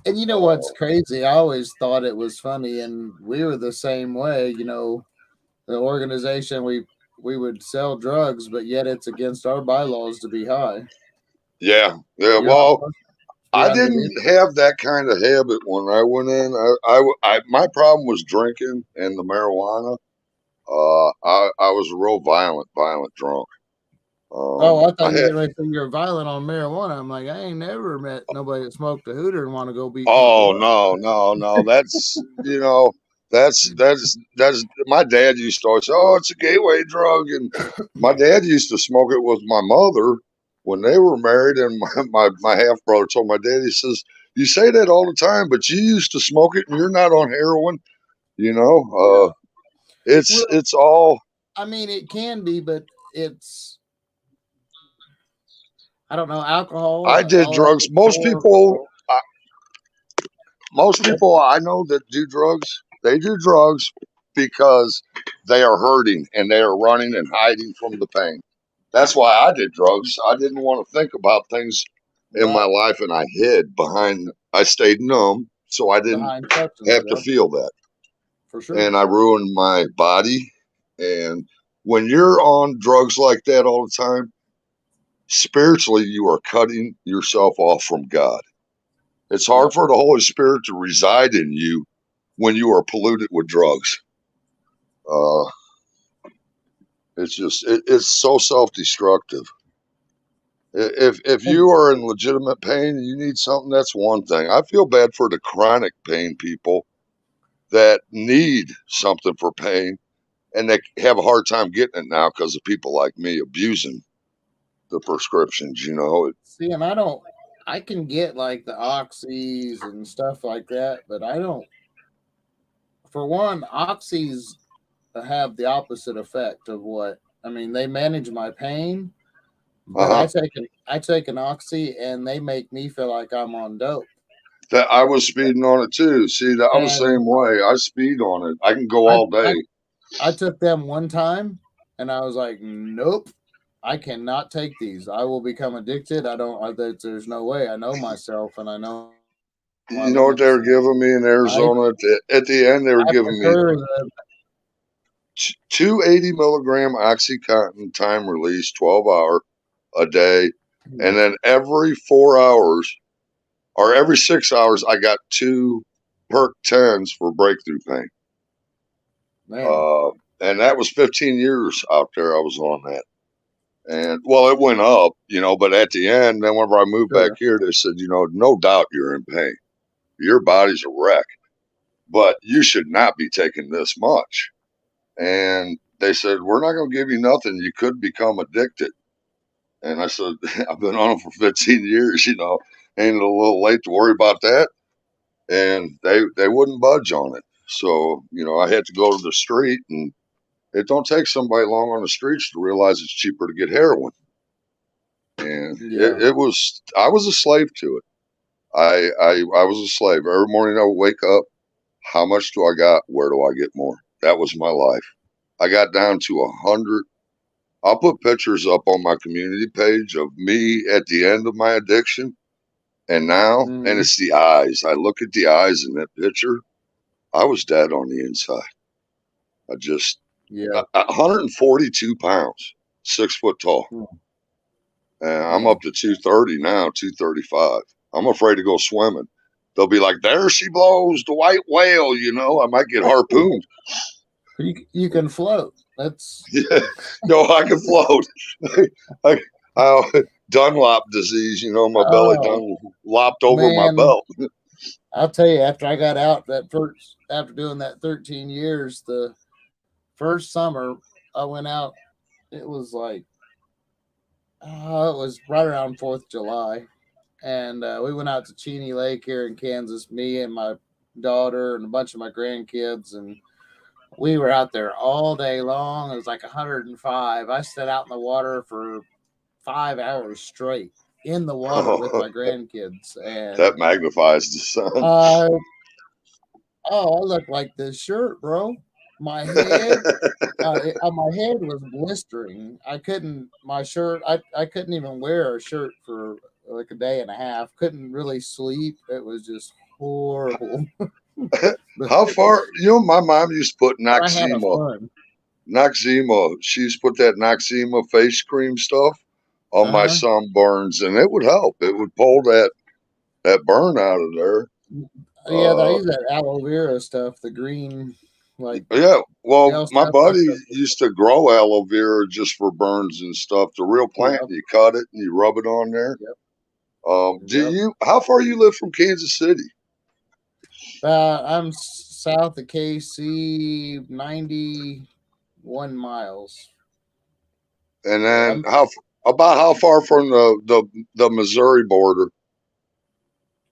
And you know what's Uh, crazy? I always thought it was funny, and we were the same way. The organization we would sell drugs, but yet it's against our bylaws to be high. yeah, yeah. You're not Well, supposed to be I underneath. didn't have that kind of habit when I went in. My problem was drinking and the marijuana. I was a real violent drunk. Oh, I thought I you were had, getting ready to say you're violent on marijuana. I'm like, I ain't never met nobody that smoked a hooter and want to go beat people oh up. no, no, no. That's my dad used to always say, oh, it's a gateway drug, and my dad used to smoke it with my mother when they were married, and my half brother told my dad, he says, you say that all the time, but you used to smoke it, and you're not on heroin, you know. Yeah. Well, It's all. I mean, it can be, but it's I don't know alcohol, I did all that drugs. before. Most people I know that do drugs, they do drugs because they are hurting and they are running and hiding from the pain. That's why I did drugs. I didn't want to think about things in my Right. life, and I hid behind. I stayed numb, so I didn't Behind substance, have to yep, feel that, for sure. and I ruined my body. And when you're on drugs like that all the time, spiritually, you are cutting yourself off from God. It's hard Yep. for the Holy Spirit to reside in you when you are polluted with drugs. Uh, it's so self destructive. If And you are in legitimate pain and you need something, that's one thing. I feel bad for the chronic pain people that need something for pain and they have a hard time getting it now because of people like me abusing the prescriptions. You know, see, and I don't. I can get like the oxys and stuff like that, but I don't. For one, oxys have the opposite effect of what I mean. They manage my pain, but uh huh. I take an oxy and they make me feel like I'm on dope. That I was speeding on it too. See, that I'm the And same way. I speed on it. I can go I all I, day. I took them one time, and I was like, nope. I cannot take these. I will become addicted. I don't. There's no way. I know myself, and I know my limits. You know what they were giving me in I Arizona? At the end, they I were giving me prefer the 280 milligram Oxycontin time release, 12-hour a day. And then every 4 hours or every 6 hours, I got two perk 10s for breakthrough pain. man. Uh, and that was 15 years out there. I was on that. And well, it went up, but at the end, then whenever I moved back Sure. here, they said, no doubt you're in pain. Your body's a wreck, but you should not be taking this much. And they said, we're not going to give you nothing. You could become addicted. And I said, I've been on them for 15 years, ain't it a little late to worry about that? And they wouldn't budge on it. So, I had to go to the street, and it don't take somebody long on the streets to realize it's cheaper to get heroin. And Yeah. I was a slave to it. I was a slave. Every morning I would wake up, how much do I got? Where do I get more? That was my life. I got down to 100. I'll put pictures up on my community page of me at the end of my addiction and now, and Hmm. it's the eyes. I look at the eyes in that picture. I was dead on the inside. I just, Yeah. 142 pounds, 6 foot tall. Hmm. And I'm up Man. to 230 now, 235. I'm afraid to go swimming. They'll be like, there she blows, the white whale, I might get harpooned. You can float. That's Yeah, no, I can float. I, Dunlop disease, my belly oh done lopped over my man. belt. I'll tell you. After I got out after doing that 13 years, the first summer I went out, it was like it was right around 4th of July, and we went out to Cheney Lake here in Kansas. Me and my daughter and a bunch of my grandkids, and we were out there all day long. It was like 105. I sat out in the water for 5 hours straight in the water with Oh, my grandkids, and that magnifies the sun. uh, I looked like this shirt, bro. My head, my head was blistering. I couldn't my shirt. I couldn't even wear a shirt for like a day and a half. Couldn't really sleep. It was just horrible. but, How far? My mom used to put but I had a Noxzema. fun. Noxzema. She used to put that Noxzema face cream stuff on Uh my huh. sunburns, and it would help. It would pull that burn out of there. Yeah, I Uh, use that aloe vera stuff, the green, like yeah. they Well, also my have like buddy the used to grow aloe vera just for burns and stuff. The real plant, yep, you cut it and you rub it on there. yep, Do yep. you? How far you live from Kansas City? I'm south of KC, 91 miles. And Yeah, then I'm how far from the Missouri border?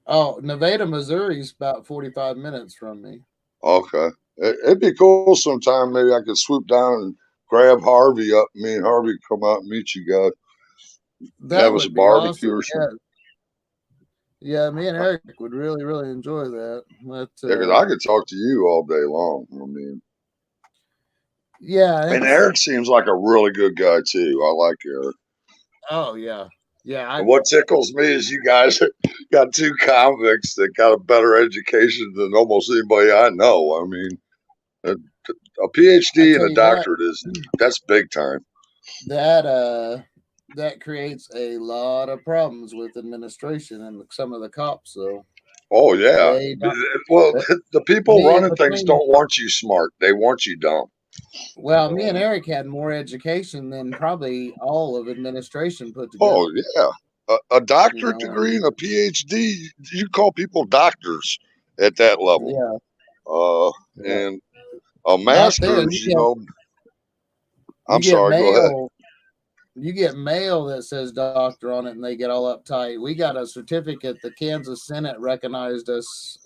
oh Nevada, Missouri is about 45 minutes from me. Okay, it'd be cool sometime. Maybe I could swoop down and grab Harvey up. Me and Harvey come out and meet you guys. Have That us a would be barbecue awesome. or Yeah, something. yeah. Me and Eric would really, really enjoy that. But Yeah, 'cause I could talk to you all day long. I mean, Yeah, And it's Eric seems like a really good guy too. I like Eric. oh yeah, yeah. And what tickles me is you guys got two convicts that got a better education than almost anybody I know. I mean, a, a I PhD and tell a you what, doctorate that's big time. that that creates a lot of problems with administration and some of the cops. So Oh yeah. they don't. Well, But the people me running things between don't want you smart. They want you dumb. well, me and Uh, Eric had more education than probably all of administration put oh together. yeah. A You doctorate know, and degree and a PhD, you call people doctors at that level. yeah, Uh, yeah. and a Out there, master's, you know, you I'm get sorry, go ahead. mail you get mail that says doctor on it and they get all uptight. We got a certificate. The Kansas Senate recognized us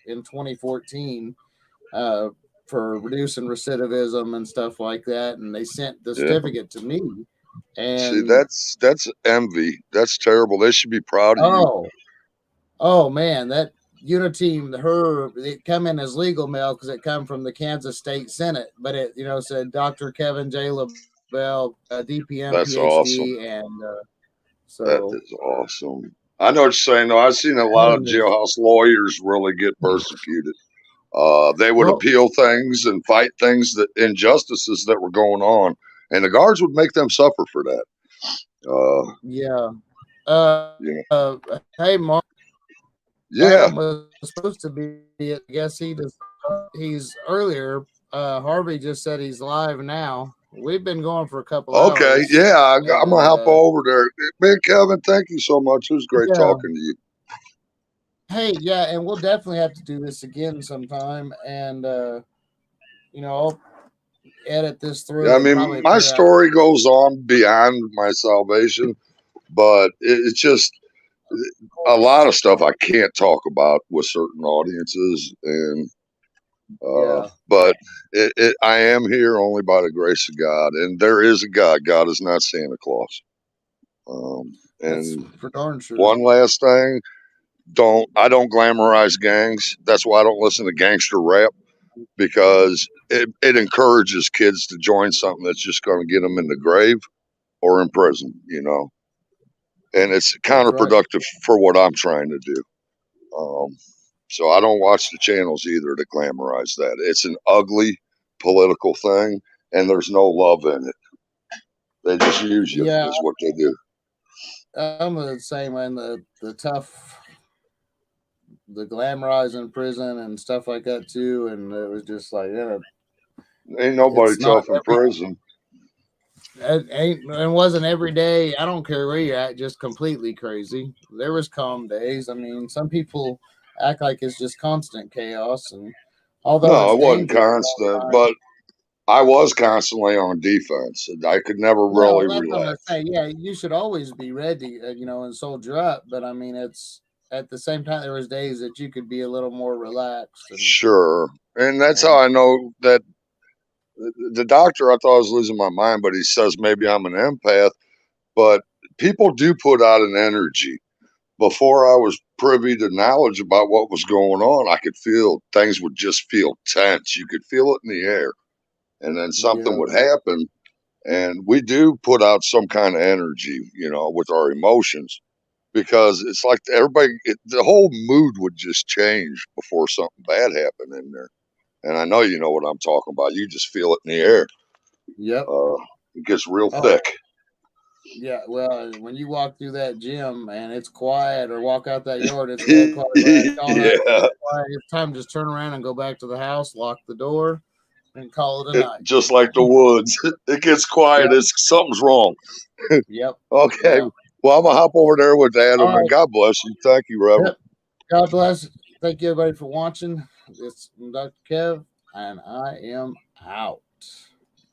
in 2014 uh, for reducing recidivism and stuff like that. And they sent the Yeah. certificate to me. See, And that's envy. That's terrible. They should be proud of you. oh, oh man, that Uniteam, it come in as legal mail because it come from the Kansas State Senate, but it said Dr. Kevin J. LaBelle, DPM, That's awesome. PhD, and That so is awesome. I know what you're saying though. I've seen a that lot of is jailhouse lawyers really get persecuted. They would well, appeal things and fight things that injustices that were going on, and the guards would make them suffer for that. yeah. Uh, Yeah, hey, Mark, yeah. Adam was supposed to be. I guess he's earlier. Harvey just said he's live now. We've been going for a couple Okay, hours, yeah. I'm gonna and hop over there. Man, Kevin, thank you so much. It was great yeah. talking to you. Hey, yeah, and we'll definitely have to do this again sometime. And I'll edit this Yeah, through I and mean, probably my put it out. story goes on beyond my salvation, but it's just a lot of stuff I can't talk about with certain audiences, and Yeah, but I am here only by the grace of God, and there is a God. God is not Santa Claus. that's And for darn sure. one last thing, I don't glamorize gangs. That's why I don't listen to gangster rap because it encourages kids to join something that's just going to get them in the grave or in prison, you know, and it's That's right. counterproductive for what I'm trying to do. Um, so I don't watch the channels either to glamorize that. It's an ugly political thing, and there's no love in it. They just use you, Yeah, is what they do. I'm the same way. The tough, the glamorizing prison and stuff like that too. And it was just like, Ain't nobody it's not tough in every. prison. It wasn't every day. I don't care where you're at. Just completely crazy. There was calm days. I mean, some people act like it's just constant chaos, and although No, it's it wasn't dangerous, constant, but I was constantly on defense. I could never well, really that's what I'm gonna relax. say. Yeah, you should always be ready, and soldier up. But I mean, it's at the same time there was days that you could be a little more relaxed, and Sure. And that's how and I know that the doctor, I thought I was losing my mind, but he says maybe I'm an empath. But people do put out an energy. Before I was privy to knowledge about what was going on, I could feel things would just feel tense. You could feel it in the air. And then something yeah, would happen. And we do put out some kind of energy, you know, with our emotions because it's like the whole mood would just change before something bad happened in there. And I know you know what I'm talking about. You just feel it in the air. yep. Uh, it gets real Oh, thick. yeah, well, when you walk through that gym and it's quiet, or walk out that yard, it's dead quiet. Like, y'all have Yeah, quiet. It's time to just turn around and go back to the house, lock the door, and call it a night. just like the woods, it gets quiet. Yep, It's something's wrong. yep, Okay, yeah. well, I'm gonna hop over there with All Adam, and right. God bless you. Thank you, Reverend. Yep. God bless. Thank you, everybody, for watching. It's Dr. Kev, and I am out.